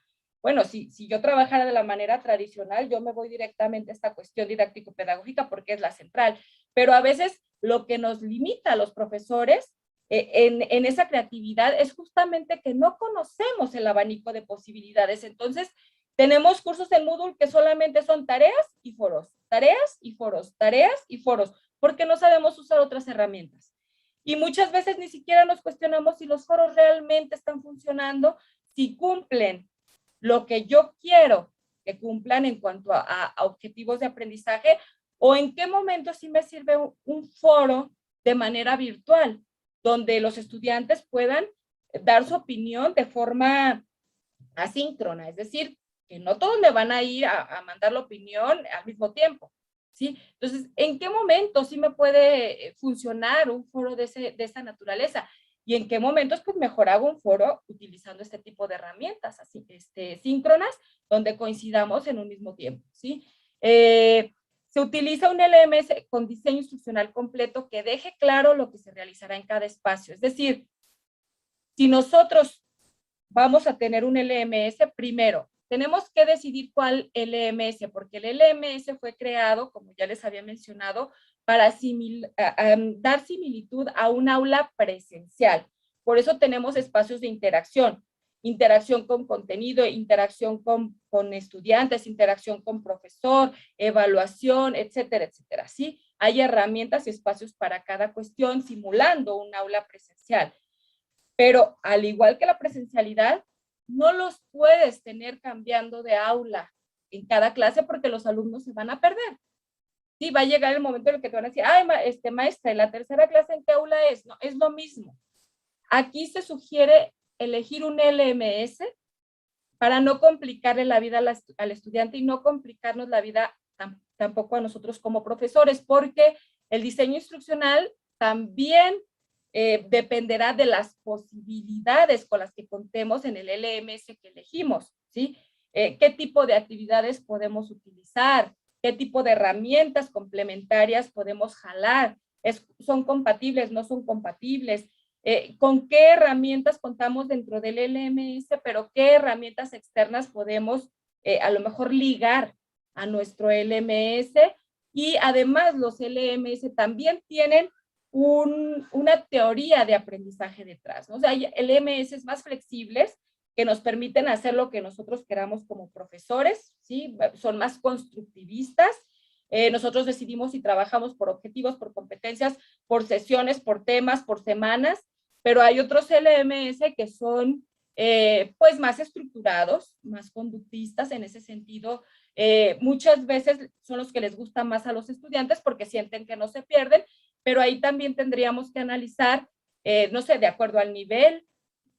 bueno, si yo trabajara de la manera tradicional, yo me voy directamente a esta cuestión didáctico-pedagógica porque es la central, pero a veces lo que nos limita a los profesores en esa creatividad es justamente que no conocemos el abanico de posibilidades. Entonces, tenemos cursos en Moodle que solamente son tareas y foros, tareas y foros, tareas y foros, porque no sabemos usar otras herramientas. Y muchas veces ni siquiera nos cuestionamos si los foros realmente están funcionando, si cumplen lo que yo quiero que cumplan en cuanto a objetivos de aprendizaje, o en qué momento sí me sirve un foro de manera virtual, donde los estudiantes puedan dar su opinión de forma asíncrona, es decir, que no todos me van a ir a mandar la opinión al mismo tiempo, ¿sí? Entonces, ¿en qué momento sí me puede funcionar un foro de esa naturaleza? Y en qué momentos, pues mejor hago un foro utilizando este tipo de herramientas así, síncronas, donde coincidamos en un mismo tiempo, ¿sí? Se utiliza un LMS con diseño instruccional completo que deje claro lo que se realizará en cada espacio. Es decir, si nosotros vamos a tener un LMS, primero, tenemos que decidir cuál LMS, porque el LMS fue creado, como ya les había mencionado, para dar similitud a un aula presencial. Por eso tenemos espacios de interacción con contenido, interacción con estudiantes, interacción con profesor, evaluación, etcétera, etcétera. ¿Sí? Hay herramientas y espacios para cada cuestión, simulando un aula presencial. Pero al igual que la presencialidad, no los puedes tener cambiando de aula en cada clase porque los alumnos se van a perder. Sí, va a llegar el momento en el que te van a decir, ay, maestra, ¿y la tercera clase en qué aula es? No, es lo mismo. Aquí se sugiere elegir un LMS para no complicarle la vida al estudiante y no complicarnos la vida tampoco a nosotros como profesores, porque el diseño instruccional también dependerá de las posibilidades con las que contemos en el LMS que elegimos, ¿sí? ¿Qué tipo de actividades podemos utilizar? ¿Qué tipo de herramientas complementarias podemos jalar? ¿Son compatibles? ¿No son compatibles? ¿Con qué herramientas contamos dentro del LMS? Pero ¿qué herramientas externas podemos a lo mejor ligar a nuestro LMS? Y además los LMS también tienen una teoría de aprendizaje detrás, ¿no? O sea, hay LMS más flexibles que nos permiten hacer lo que nosotros queramos como profesores, ¿sí? Son más constructivistas. Nosotros decidimos si trabajamos por objetivos, por competencias, por sesiones, por temas, por semanas, pero hay otros LMS que son pues más estructurados, más conductistas en ese sentido. Muchas veces son los que les gustan más a los estudiantes porque sienten que no se pierden, pero ahí también tendríamos que analizar, no sé, de acuerdo al nivel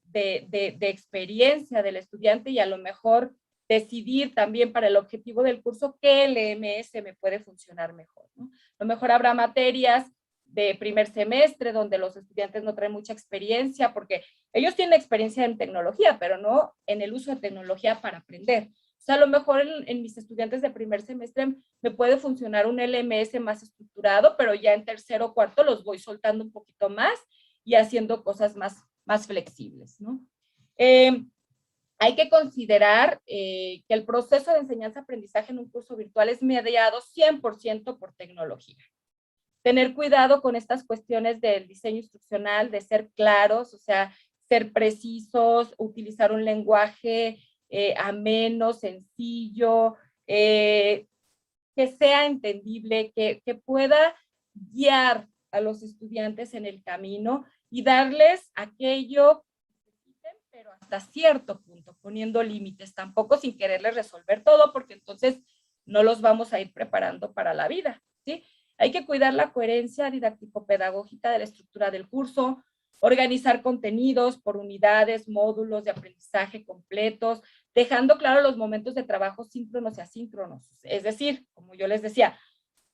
de experiencia del estudiante y a lo mejor decidir también para el objetivo del curso qué LMS me puede funcionar mejor, ¿no? A lo mejor habrá materias de primer semestre donde los estudiantes no traen mucha experiencia porque ellos tienen experiencia en tecnología, pero no en el uso de tecnología para aprender. O sea, a lo mejor en mis estudiantes de primer semestre me puede funcionar un LMS más estructurado, pero ya en tercero o cuarto los voy soltando un poquito más y haciendo cosas más flexibles, ¿no? Hay que considerar que el proceso de enseñanza-aprendizaje en un curso virtual es mediado 100% por tecnología. Tener cuidado con estas cuestiones del diseño instruccional, de ser claros, o sea, ser precisos, utilizar un lenguaje ameno, sencillo, que sea entendible, que pueda guiar a los estudiantes en el camino y darles aquello que necesiten, pero hasta cierto punto, poniendo límites, tampoco sin quererles resolver todo, porque entonces no los vamos a ir preparando para la vida, ¿sí? Hay que cuidar la coherencia didáctico-pedagógica de la estructura del curso, organizar contenidos por unidades, módulos de aprendizaje completos, dejando claro los momentos de trabajo síncronos y asíncronos. Es decir, como yo les decía,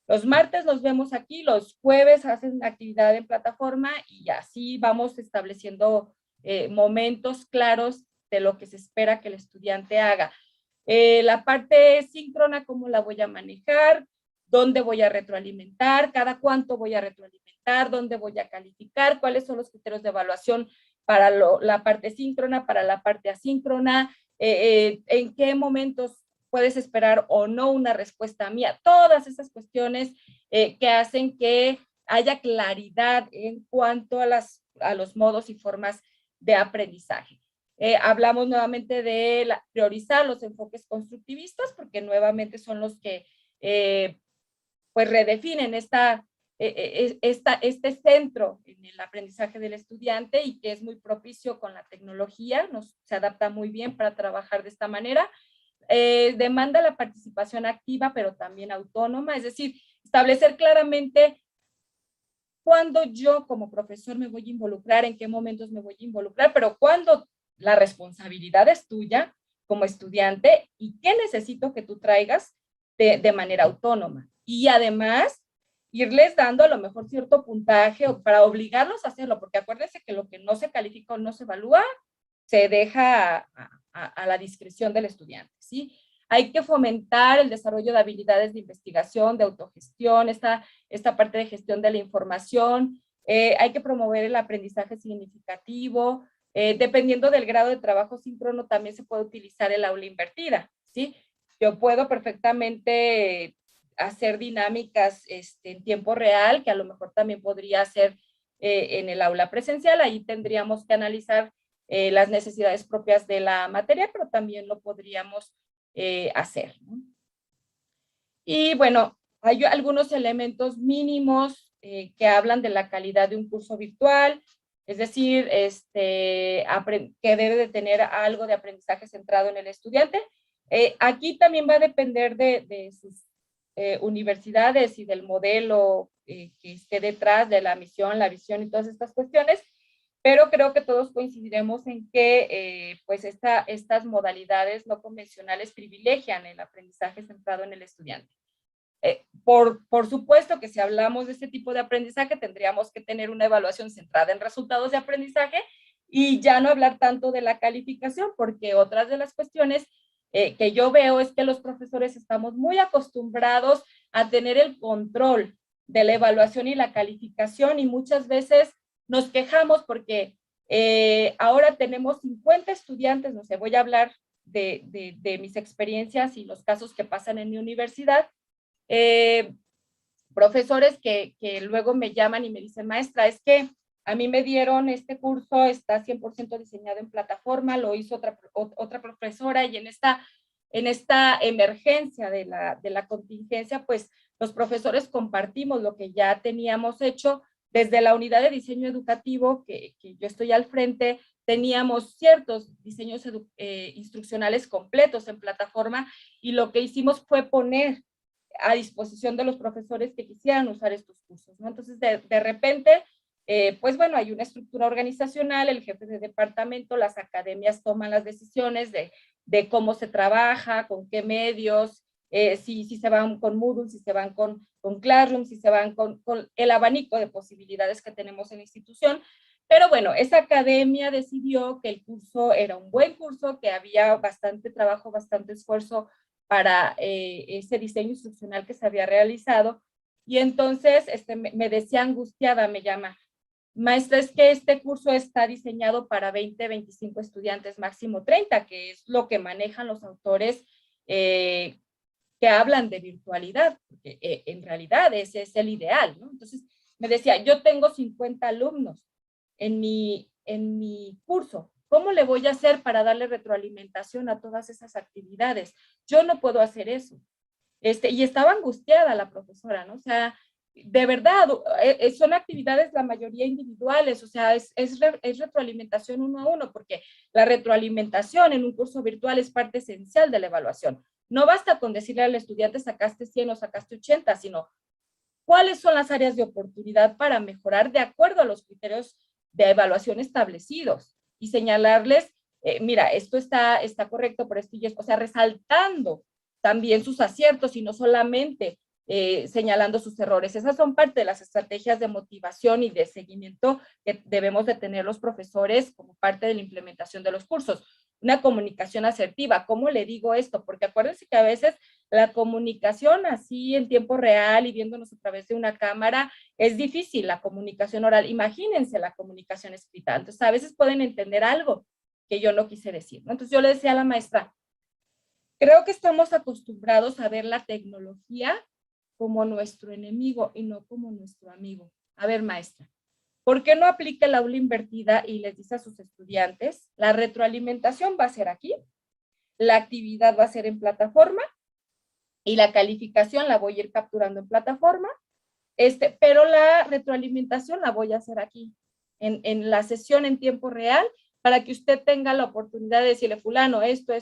los martes los vemos aquí, los jueves hacen actividad en plataforma y así vamos estableciendo momentos claros de lo que se espera que el estudiante haga. La parte síncrona, ¿cómo la voy a manejar? ¿Dónde voy a retroalimentar? ¿Cada cuánto voy a retroalimentar? ¿Dónde voy a calificar? ¿Cuáles son los criterios de evaluación para la parte síncrona, para la parte asíncrona? ¿En qué momentos puedes esperar o no una respuesta mía? Todas esas cuestiones que hacen que haya claridad en cuanto a los modos y formas de aprendizaje. Hablamos nuevamente de priorizar los enfoques constructivistas porque nuevamente son los que pues redefinen este centro en el aprendizaje del estudiante y que es muy propicio con la tecnología, se adapta muy bien para trabajar de esta manera. Demanda la participación activa, pero también autónoma, es decir, establecer claramente cuándo yo como profesor me voy a involucrar, en qué momentos me voy a involucrar, pero cuándo la responsabilidad es tuya como estudiante y qué necesito que tú traigas de manera autónoma. Y además, irles dando a lo mejor cierto puntaje para obligarlos a hacerlo, porque acuérdense que lo que no se califica o no se evalúa, se deja a la discreción del estudiante, ¿sí? hay que fomentar el desarrollo de habilidades de investigación, de autogestión, esta parte de gestión de la información, hay que promover el aprendizaje significativo, dependiendo del grado de trabajo síncrono también se puede utilizar el aula invertida, ¿sí? Yo puedo perfectamente hacer dinámicas en tiempo real, que a lo mejor también podría hacer en el aula presencial. Ahí tendríamos que analizar las necesidades propias de la materia, pero también lo podríamos hacer, ¿no? Y bueno, hay algunos elementos mínimos que hablan de la calidad de un curso virtual, es decir, que debe de tener algo de aprendizaje centrado en el estudiante. Aquí también va a depender de sus universidades y del modelo que esté detrás de la misión, la visión y todas estas cuestiones, pero creo que todos coincidiremos en que pues estas modalidades no convencionales privilegian el aprendizaje centrado en el estudiante. Por supuesto que si hablamos de este tipo de aprendizaje tendríamos que tener una evaluación centrada en resultados de aprendizaje y ya no hablar tanto de la calificación, porque otras de las cuestiones que yo veo es que los profesores estamos muy acostumbrados a tener el control de la evaluación y la calificación y muchas veces nos quejamos porque ahora tenemos 50 estudiantes, no sé, voy a hablar de mis experiencias y los casos que pasan en mi universidad, profesores que luego me llaman y me dicen, maestra, es que a mí me dieron este curso, está 100% diseñado en plataforma, lo hizo otra profesora y en esta emergencia de la contingencia, pues los profesores compartimos lo que ya teníamos hecho. Desde la unidad de diseño educativo, que yo estoy al frente, teníamos ciertos diseños instruccionales completos en plataforma y lo que hicimos fue poner a disposición de los profesores que quisieran usar estos cursos, ¿no? Entonces, de repente, pues bueno, hay una estructura organizacional, el jefe de departamento, las academias toman las decisiones de cómo se trabaja, con qué medios, si se van con Moodle, si se van con Classroom, si se van con el abanico de posibilidades que tenemos en la institución. Pero bueno, esa academia decidió que el curso era un buen curso, que había bastante trabajo, bastante esfuerzo para ese diseño instruccional que se había realizado. Y entonces me decía angustiada, me llama, maestra, es que este curso está diseñado para 20, 25 estudiantes, máximo 30, que es lo que manejan los autores que hablan de virtualidad, porque en realidad ese es el ideal, ¿no? Entonces me decía, yo tengo 50 alumnos en mi curso, ¿cómo le voy a hacer para darle retroalimentación a todas esas actividades? Yo no puedo hacer eso. Y estaba angustiada la profesora, ¿no? O sea, de verdad, son actividades la mayoría individuales, o sea, es retroalimentación uno a uno, porque la retroalimentación en un curso virtual es parte esencial de la evaluación. No basta con decirle al estudiante sacaste 100 o sacaste 80, sino cuáles son las áreas de oportunidad para mejorar de acuerdo a los criterios de evaluación establecidos y señalarles, mira, esto está correcto por esto y esto, o sea, resaltando también sus aciertos y no solamente señalando sus errores. Esas son parte de las estrategias de motivación y de seguimiento que debemos de tener los profesores como parte de la implementación de los cursos. Una comunicación asertiva, ¿cómo le digo esto? Porque acuérdense que a veces la comunicación así en tiempo real y viéndonos a través de una cámara es difícil, la comunicación oral. Imagínense la comunicación escrita. Entonces a veces pueden entender algo que yo no quise decir, ¿no? Entonces yo le decía a la maestra, creo que estamos acostumbrados a ver la tecnología como nuestro enemigo y no como nuestro amigo. A ver, maestra, ¿por qué no aplica el aula invertida y les dice a sus estudiantes, la retroalimentación va a ser aquí, la actividad va a ser en plataforma y la calificación la voy a ir capturando en plataforma, pero la retroalimentación la voy a hacer aquí, en la sesión en tiempo real, para que usted tenga la oportunidad de decirle, fulano, esto,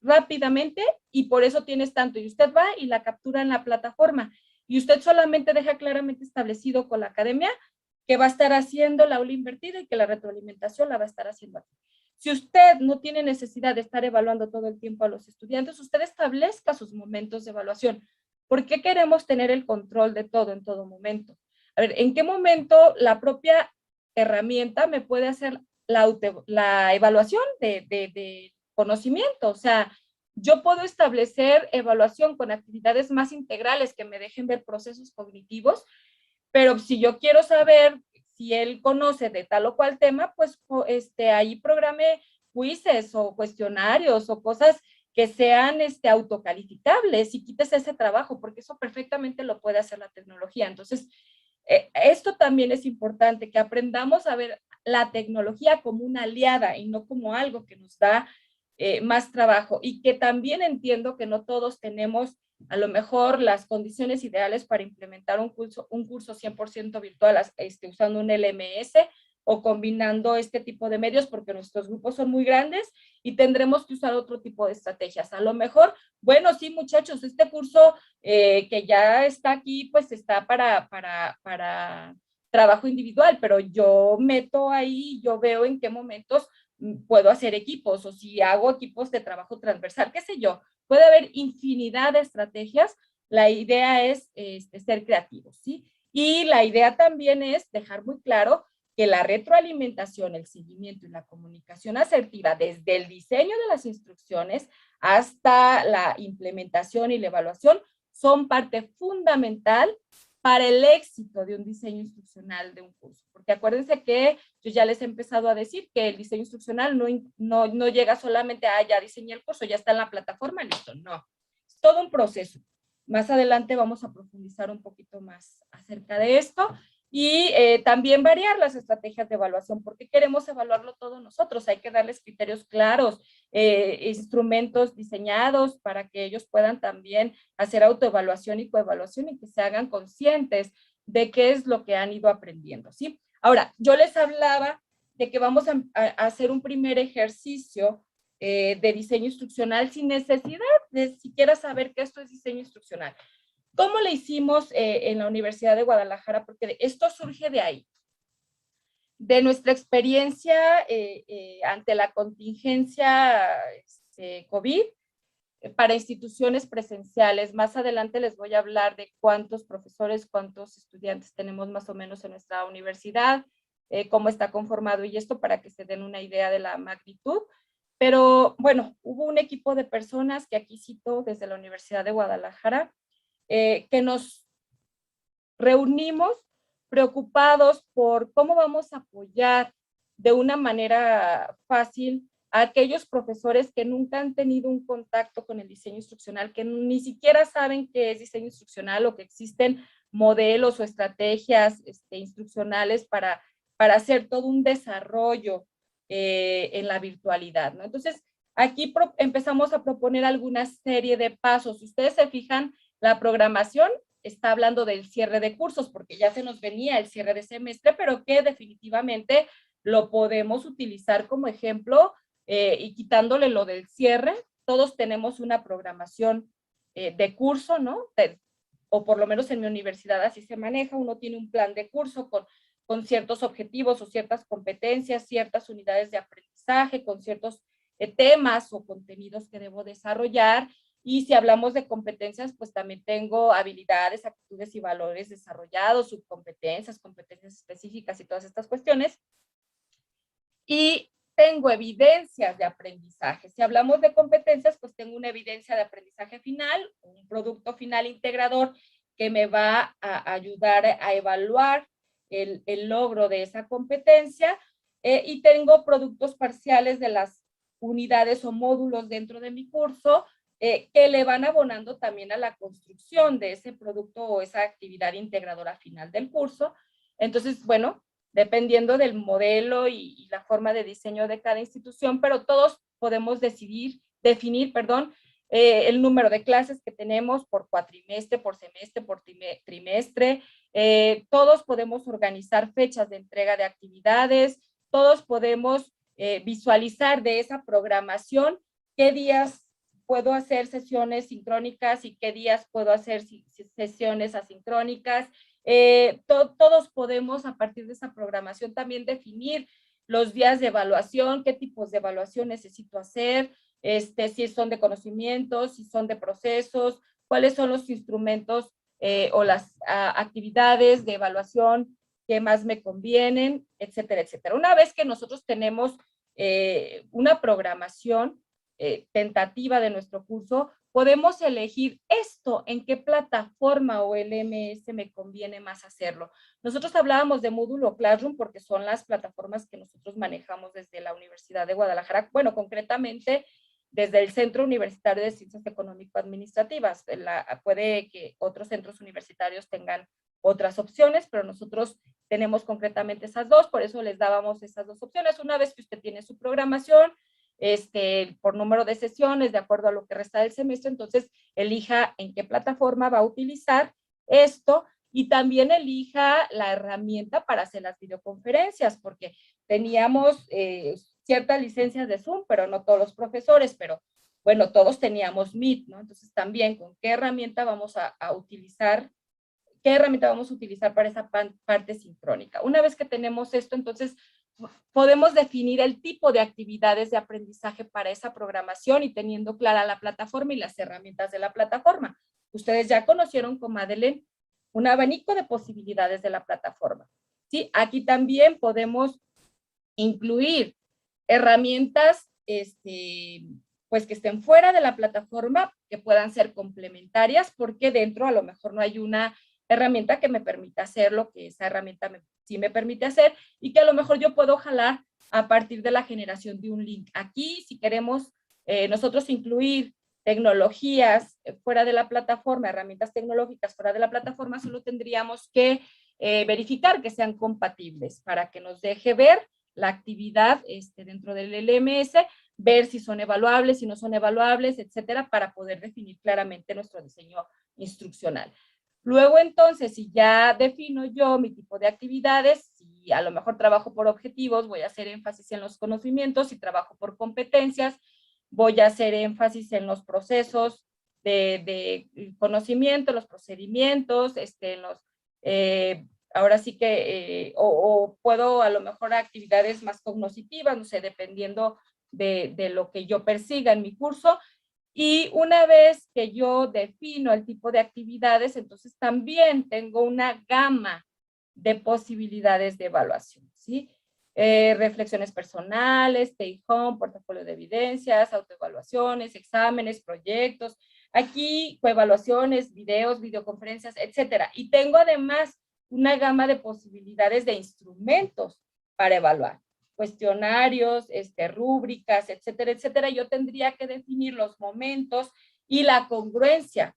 rápidamente, y por eso tienes tanto, y usted va y la captura en la plataforma, y usted solamente deja claramente establecido con la academia que va a estar haciendo la aula invertida y que la retroalimentación la va a estar haciendo aquí. Si usted no tiene necesidad de estar evaluando todo el tiempo a los estudiantes, usted establezca sus momentos de evaluación. ¿Por qué queremos tener el control de todo en todo momento? A ver, ¿en qué momento la propia herramienta me puede hacer la evaluación de conocimiento? O sea, yo puedo establecer evaluación con actividades más integrales que me dejen ver procesos cognitivos, pero si yo quiero saber si él conoce de tal o cual tema, pues ahí programe quizzes o cuestionarios o cosas que sean autocalificables y quites ese trabajo, porque eso perfectamente lo puede hacer la tecnología. Entonces, esto también es importante, que aprendamos a ver la tecnología como una aliada y no como algo que nos da más trabajo, y que también entiendo que no todos tenemos a lo mejor las condiciones ideales para implementar un curso 100% virtual usando un LMS o combinando este tipo de medios, porque nuestros grupos son muy grandes y tendremos que usar otro tipo de estrategias. A lo mejor, bueno, sí, muchachos, este curso que ya está aquí, pues está para trabajo individual, pero yo meto ahí, yo veo en qué momentos puedo hacer equipos, o si hago equipos de trabajo transversal, qué sé yo. Puede haber infinidad de estrategias. La idea es ser creativos, ¿sí? Y la idea también es dejar muy claro que la retroalimentación, el seguimiento y la comunicación asertiva desde el diseño de las instrucciones hasta la implementación y la evaluación son parte fundamental para el éxito de un diseño instruccional de un curso. Porque acuérdense que yo ya les he empezado a decir que el diseño instruccional no llega solamente a ya diseñé el curso, ya está en la plataforma, listo, no. Es todo un proceso. Más adelante vamos a profundizar un poquito más acerca de esto y también variar las estrategias de evaluación, porque queremos evaluarlo todo nosotros. Hay que darles criterios claros, instrumentos diseñados para que ellos puedan también hacer autoevaluación y coevaluación y que se hagan conscientes de qué es lo que han ido aprendiendo, ¿sí? Ahora, yo les hablaba de que vamos a hacer un primer ejercicio de diseño instruccional sin necesidad de siquiera saber que esto es diseño instruccional. ¿Cómo le hicimos en la Universidad de Guadalajara? Porque esto surge de ahí. De nuestra experiencia ante la contingencia COVID para instituciones presenciales. Más adelante les voy a hablar de cuántos profesores, cuántos estudiantes tenemos más o menos en nuestra universidad, cómo está conformado y esto para que se den una idea de la magnitud. Pero bueno, hubo un equipo de personas que aquí cito desde la Universidad de Guadalajara, que nos reunimos preocupados por cómo vamos a apoyar de una manera fácil a aquellos profesores que nunca han tenido un contacto con el diseño instruccional, que ni siquiera saben qué es diseño instruccional o que existen modelos o estrategias instruccionales para hacer todo un desarrollo en la virtualidad, ¿no? Entonces, aquí empezamos a proponer alguna serie de pasos. Si ustedes se fijan, la programación está hablando del cierre de cursos, porque ya se nos venía el cierre de semestre, pero que definitivamente lo podemos utilizar como ejemplo y quitándole lo del cierre. Todos tenemos una programación de curso, ¿no? O por lo menos en mi universidad así se maneja. Uno tiene un plan de curso con ciertos objetivos o ciertas competencias, ciertas unidades de aprendizaje, con ciertos temas o contenidos que debo desarrollar. Y si hablamos de competencias, pues también tengo habilidades, actitudes y valores desarrollados, subcompetencias, competencias específicas y todas estas cuestiones. Y tengo evidencias de aprendizaje. Si hablamos de competencias, pues tengo una evidencia de aprendizaje final, un producto final integrador que me va a ayudar a evaluar el logro de esa competencia, y tengo productos parciales de las unidades o módulos dentro de mi curso que le van abonando también a la construcción de ese producto o esa actividad integradora final del curso. Entonces, bueno, dependiendo del modelo y la forma de diseño de cada institución, pero todos podemos definir, el número de clases que tenemos por cuatrimestre, por semestre, por trimestre. Todos podemos organizar fechas de entrega de actividades, todos podemos visualizar de esa programación qué días puedo hacer sesiones sincrónicas y qué días puedo hacer sesiones asincrónicas. Todos podemos a partir de esa programación también definir los días de evaluación, qué tipos de evaluación necesito hacer, si son de conocimientos, si son de procesos, cuáles son los instrumentos o las actividades de evaluación que más me convienen, etcétera, etcétera. Una vez que nosotros tenemos una programación, tentativa de nuestro curso, podemos elegir esto, en qué plataforma o LMS me conviene más hacerlo. Nosotros hablábamos de Moodle o Classroom porque son las plataformas que nosotros manejamos desde la Universidad de Guadalajara, bueno, concretamente desde el Centro Universitario de Ciencias Económico-Administrativas. Puede que otros centros universitarios tengan otras opciones, pero nosotros tenemos concretamente esas dos, por eso les dábamos esas dos opciones. Una vez que usted tiene su programación, por número de sesiones, de acuerdo a lo que resta del semestre, entonces elija en qué plataforma va a utilizar esto y también elija la herramienta para hacer las videoconferencias, porque teníamos ciertas licencias de Zoom, pero no todos los profesores, pero bueno, todos teníamos Meet, ¿no? Entonces también con qué herramienta vamos a utilizar, qué herramienta vamos a utilizar para esa parte sincrónica. Una vez que tenemos esto, entonces podemos definir el tipo de actividades de aprendizaje para esa programación y teniendo clara la plataforma y las herramientas de la plataforma. Ustedes ya conocieron con Madeleine un abanico de posibilidades de la plataforma. ¿Sí? Aquí también podemos incluir herramientas pues que estén fuera de la plataforma, que puedan ser complementarias, porque dentro a lo mejor no hay una herramienta que me permita hacer lo que esa herramienta sí me permite hacer y que a lo mejor yo puedo jalar a partir de la generación de un link. Aquí, si queremos nosotros incluir tecnologías fuera de la plataforma, herramientas tecnológicas fuera de la plataforma, solo tendríamos que verificar que sean compatibles para que nos deje ver la actividad dentro del LMS, ver si son evaluables, si no son evaluables, etcétera, para poder definir claramente nuestro diseño instruccional. Luego, entonces, si ya defino yo mi tipo de actividades, si a lo mejor trabajo por objetivos, voy a hacer énfasis en los conocimientos, si trabajo por competencias, voy a hacer énfasis en los procesos de conocimiento, los procedimientos, ahora sí que, o puedo a lo mejor actividades más cognitivas, no sé, dependiendo de lo que yo persiga en mi curso. Y una vez que yo defino el tipo de actividades, entonces también tengo una gama de posibilidades de evaluación, ¿sí? Reflexiones personales, take home, portafolio de evidencias, autoevaluaciones, exámenes, proyectos, aquí coevaluaciones, videos, videoconferencias, etcétera. Y tengo además una gama de posibilidades de instrumentos para evaluar. Cuestionarios, rúbricas, etcétera, etcétera. Yo tendría que definir los momentos y la congruencia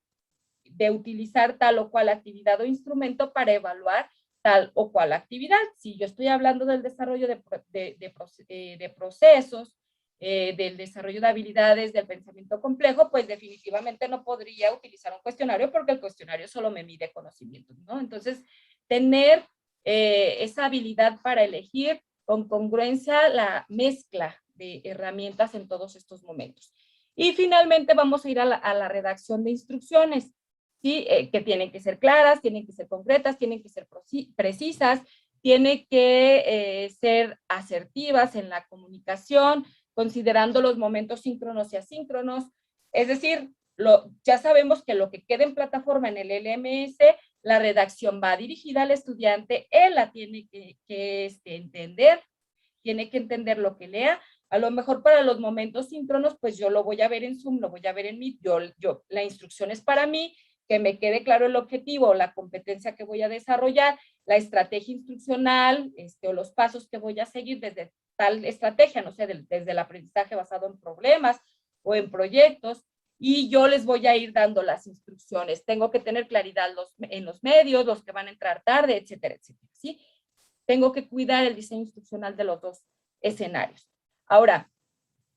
de utilizar tal o cual actividad o instrumento para evaluar tal o cual actividad. Si yo estoy hablando del desarrollo de procesos, del desarrollo de habilidades, del pensamiento complejo, pues definitivamente no podría utilizar un cuestionario porque el cuestionario solo me mide conocimientos, ¿no? Entonces, tener esa habilidad para elegir con congruencia la mezcla de herramientas en todos estos momentos. Y finalmente vamos a ir a la redacción de instrucciones, ¿sí? Que tienen que ser claras, tienen que ser concretas, tienen que ser precisas, tienen que ser asertivas en la comunicación, considerando los momentos síncronos y asíncronos. Es decir, ya sabemos que lo que queda en plataforma en el LMS, la redacción va dirigida al estudiante, él la tiene que entender, tiene que entender lo que lea. A lo mejor para los momentos síncronos, pues yo lo voy a ver en Zoom, lo voy a ver en Meet, la instrucción es para mí, que me quede claro el objetivo, la competencia que voy a desarrollar, la estrategia instruccional, o los pasos que voy a seguir desde tal estrategia, no sé, desde el aprendizaje basado en problemas o en proyectos, y yo les voy a ir dando las instrucciones. Tengo que tener claridad en los medios, los que van a entrar tarde, etcétera, etcétera, ¿sí? Tengo que cuidar el diseño instruccional de los dos escenarios. Ahora,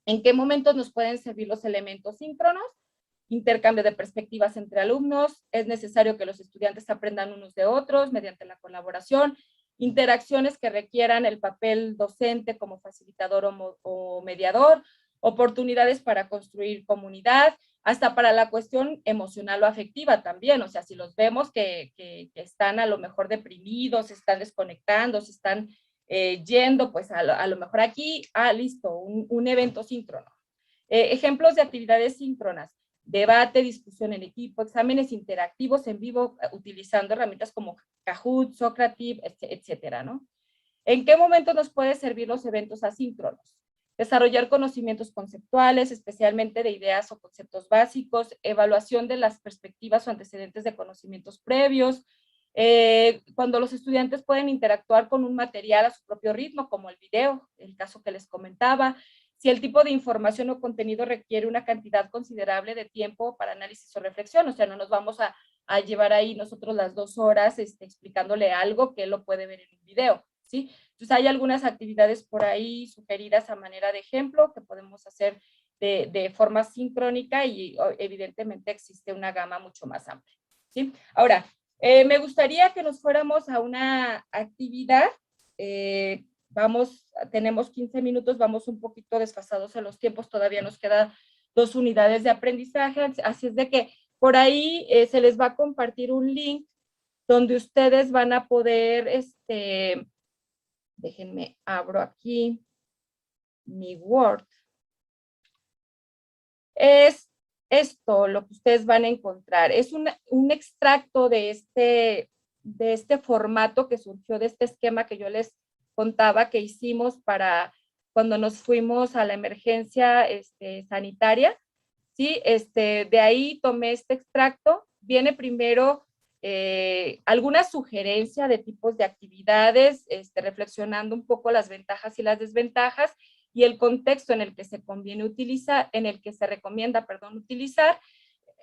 ¿en qué momentos nos pueden servir los elementos síncronos? Intercambio de perspectivas entre alumnos, es necesario que los estudiantes aprendan unos de otros mediante la colaboración, interacciones que requieran el papel docente como facilitador o mediador, oportunidades para construir comunidad, hasta para la cuestión emocional o afectiva también, o sea, si los vemos que están a lo mejor deprimidos, se están desconectando, se están yendo, pues a lo mejor aquí, listo, un evento síncrono. Ejemplos de actividades síncronas: debate, discusión en equipo, exámenes interactivos en vivo utilizando herramientas como Kahoot, Socrative, etcétera, ¿no? ¿En qué momento nos pueden servir los eventos asíncronos? desarrollar conocimientos conceptuales, especialmente de ideas o conceptos básicos, evaluación de las perspectivas o antecedentes de conocimientos previos, cuando los estudiantes pueden interactuar con un material a su propio ritmo, como el video, el caso que les comentaba, si el tipo de información o contenido requiere una cantidad considerable de tiempo para análisis o reflexión, o sea, no nos vamos a llevar ahí nosotros las 2 horas explicándole algo que él lo puede ver en un video, ¿sí? Entonces hay algunas actividades por ahí sugeridas a manera de ejemplo que podemos hacer de forma sincrónica y evidentemente existe una gama mucho más amplia, ¿sí? Ahora, me gustaría que nos fuéramos a una actividad, tenemos 15 minutos, vamos un poquito desfasados en los tiempos, todavía nos quedan 2 unidades de aprendizaje, así es de que por ahí se les va a compartir un link donde ustedes van a poder, déjenme, abro aquí mi Word. Es esto lo que ustedes van a encontrar. Es un extracto de este formato que surgió de este esquema que yo les contaba que hicimos para cuando nos fuimos a la emergencia sanitaria, ¿sí? De ahí tomé este extracto. Viene primero alguna sugerencia de tipos de actividades, reflexionando un poco las ventajas y las desventajas, y el contexto en el que se conviene utilizar, en el que se recomienda, utilizar.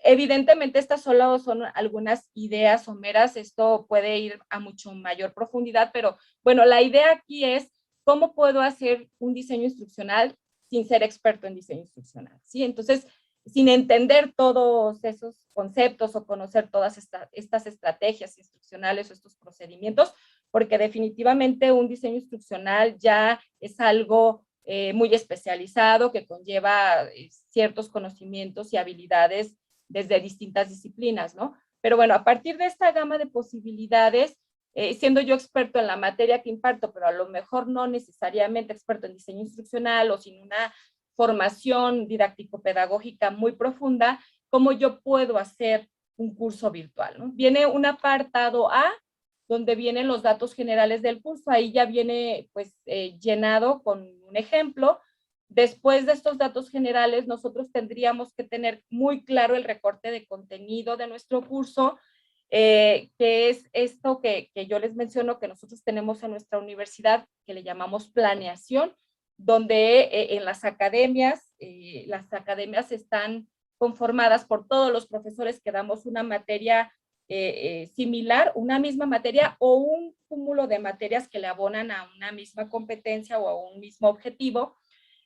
Evidentemente estas solo son algunas ideas someras, esto puede ir a mucho mayor profundidad, pero bueno, la idea aquí es cómo puedo hacer un diseño instruccional sin ser experto en diseño instruccional, ¿sí? Entonces, sin entender todos esos conceptos o conocer todas estas estrategias instruccionales o estos procedimientos, porque definitivamente un diseño instruccional ya es algo muy especializado que conlleva ciertos conocimientos y habilidades desde distintas disciplinas, ¿no? Pero bueno, a partir de esta gama de posibilidades, siendo yo experto en la materia que imparto, pero a lo mejor no necesariamente experto en diseño instruccional o sin una formación didáctico-pedagógica muy profunda, ¿cómo yo puedo hacer un curso virtual, ¿no? Viene un apartado A, donde vienen los datos generales del curso, ahí ya viene pues llenado con un ejemplo. Después de estos datos generales, nosotros tendríamos que tener muy claro el recorte de contenido de nuestro curso, que es esto que yo les menciono que nosotros tenemos en nuestra universidad, que le llamamos planeación, donde en las academias están conformadas por todos los profesores que damos una materia similar, una misma materia o un cúmulo de materias que le abonan a una misma competencia o a un mismo objetivo.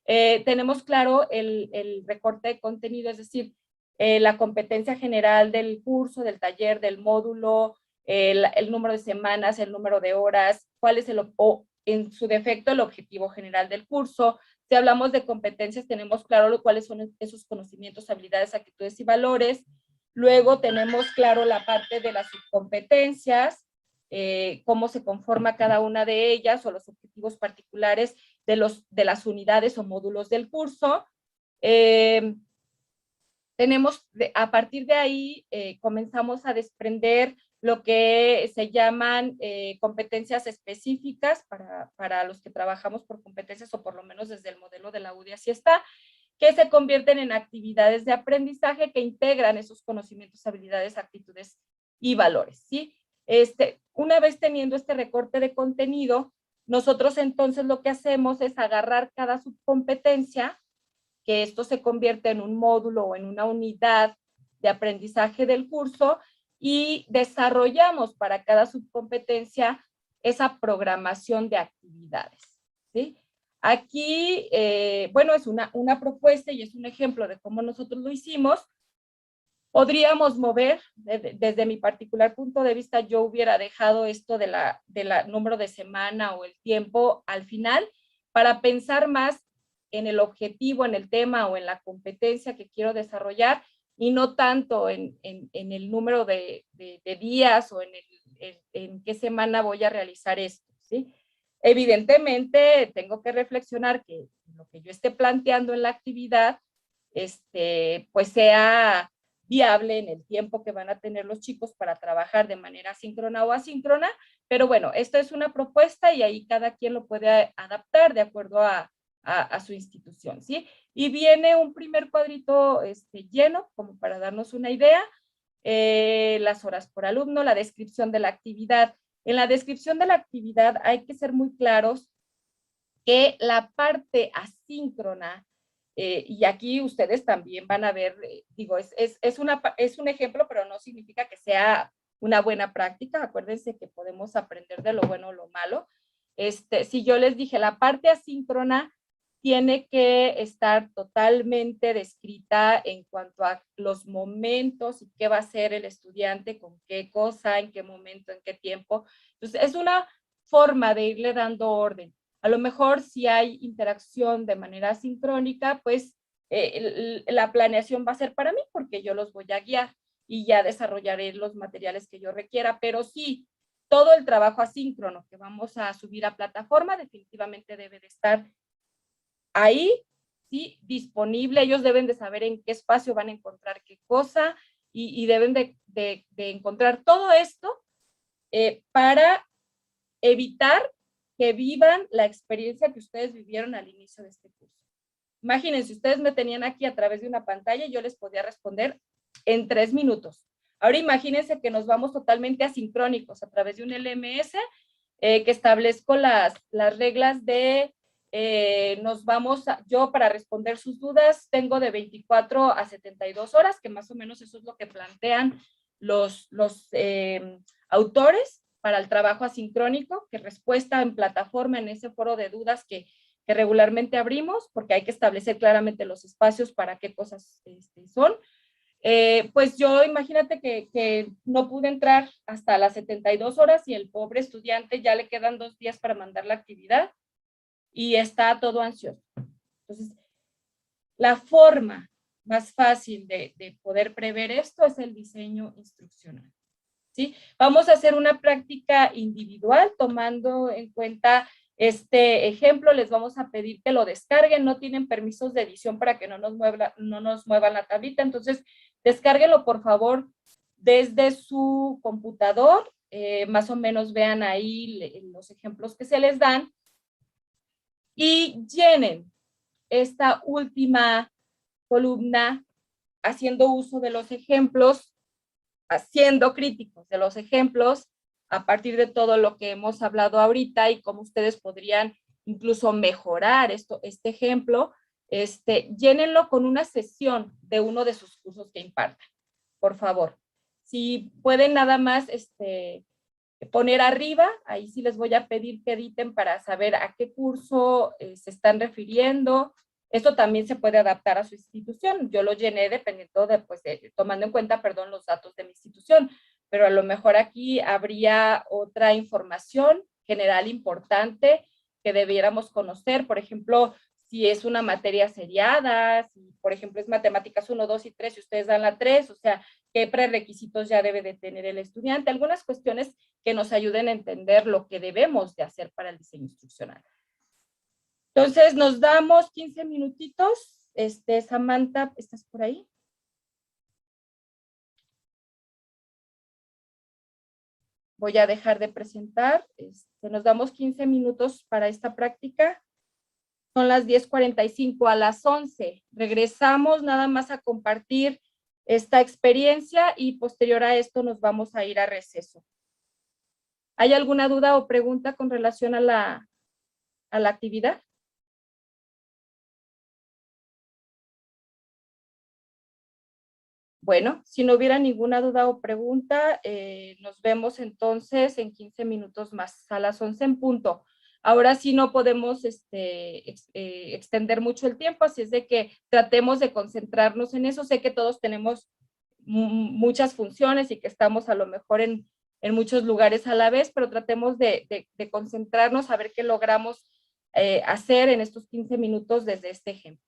Tenemos claro el recorte de contenido, es decir, la competencia general del curso, del taller, del módulo, el número de semanas, el número de horas, cuál es o en su defecto el objetivo general del curso. Si hablamos de competencias, tenemos claro cuáles son esos conocimientos, habilidades, actitudes y valores. Luego tenemos claro la parte de las subcompetencias, cómo se conforma cada una de ellas o los objetivos particulares de las unidades o módulos del curso. A partir de ahí comenzamos a desprender lo que se llaman competencias específicas para los que trabajamos por competencias o por lo menos desde el modelo de la UDI así está, que se convierten en actividades de aprendizaje que integran esos conocimientos, habilidades, actitudes y valores, ¿sí? Una vez teniendo este recorte de contenido, nosotros entonces lo que hacemos es agarrar cada subcompetencia, que esto se convierte en un módulo o en una unidad de aprendizaje del curso y desarrollamos para cada subcompetencia esa programación de actividades, ¿sí? Aquí, bueno, es una propuesta y es un ejemplo de cómo nosotros lo hicimos. Podríamos mover, desde mi particular punto de vista, yo hubiera dejado esto de la número de semana o el tiempo al final para pensar más en el objetivo, en el tema o en la competencia que quiero desarrollar y no tanto en el número de días o en qué semana voy a realizar esto, ¿sí? Evidentemente, tengo que reflexionar que lo que yo esté planteando en la actividad, pues sea viable en el tiempo que van a tener los chicos para trabajar de manera síncrona o asíncrona, pero bueno, esto es una propuesta y ahí cada quien lo puede adaptar de acuerdo a a su institución, ¿sí? Y viene un primer cuadrito lleno, como para darnos una idea, las horas por alumno, la descripción de la actividad. En la descripción de la actividad hay que ser muy claros que la parte asíncrona, y aquí ustedes también van a ver, digo, es un ejemplo, pero no significa que sea una buena práctica. Acuérdense que podemos aprender de lo bueno o lo malo. Si yo les dije, la parte asíncrona tiene que estar totalmente descrita en cuanto a los momentos y qué va a hacer el estudiante, con qué cosa, en qué momento, en qué tiempo. Entonces, es una forma de irle dando orden. A lo mejor si hay interacción de manera sincrónica, pues la planeación va a ser para mí porque yo los voy a guiar y ya desarrollaré los materiales que yo requiera, pero sí, todo el trabajo asíncrono que vamos a subir a plataforma definitivamente debe de estar ahí, sí, disponible. Ellos deben de saber en qué espacio van a encontrar qué cosa y deben de encontrar todo esto para evitar que vivan la experiencia que ustedes vivieron al inicio de este curso. Imagínense, ustedes me tenían aquí a través de una pantalla y yo les podía responder en 3 minutos. Ahora imagínense que nos vamos totalmente asincrónicos a través de un LMS que establezco las reglas de yo para responder sus dudas tengo de 24 a 72 horas, que más o menos eso es lo que plantean los autores para el trabajo asincrónico, que respuesta en plataforma en ese foro de dudas que regularmente abrimos, porque hay que establecer claramente los espacios para qué cosas son. Pues yo imagínate que no pude entrar hasta las 72 horas y el pobre estudiante ya le quedan 2 días para mandar la actividad y está todo ansioso. Entonces, la forma más fácil de poder prever esto es el diseño instruccional, ¿sí? Vamos a hacer una práctica individual tomando en cuenta este ejemplo. Les vamos a pedir que lo descarguen. No tienen permisos de edición para que no nos muevan la tablita. Entonces, descárguenlo, por favor, desde su computador. Más o menos vean ahí los ejemplos que se les dan. Y llenen esta última columna haciendo uso de los ejemplos, siendo críticos de los ejemplos a partir de todo lo que hemos hablado ahorita y cómo ustedes podrían incluso mejorar este ejemplo. Llénenlo con una sesión de uno de sus cursos que impartan, por favor. Si pueden nada más poner arriba, ahí sí les voy a pedir que editen para saber a qué curso se están refiriendo. Esto también se puede adaptar a su institución. Yo lo llené dependiendo tomando en cuenta, los datos de mi institución, pero a lo mejor aquí habría otra información general importante que debiéramos conocer. Por ejemplo, si es una materia seriada, si por ejemplo es matemáticas 1, 2 y 3 y ustedes dan la 3, o sea, qué prerequisitos ya debe de tener el estudiante, algunas cuestiones que nos ayuden a entender lo que debemos de hacer para el diseño instruccional. Entonces, nos damos 15 minutitos. Samantha, ¿estás por ahí? Voy a dejar de presentar. Nos damos 15 minutos para esta práctica. Son las 10:45. A las 11 regresamos nada más a compartir esta experiencia y posterior a esto nos vamos a ir a receso. ¿Hay alguna duda o pregunta con relación a la actividad? Bueno, si no hubiera ninguna duda o pregunta, nos vemos entonces en 15 minutos más, a las 11 en punto. Ahora sí no podemos extender mucho el tiempo, así es de que tratemos de concentrarnos en eso. Sé que todos tenemos muchas funciones y que estamos a lo mejor en muchos lugares a la vez, pero tratemos de concentrarnos a ver qué logramos hacer en estos 15 minutos desde este ejemplo.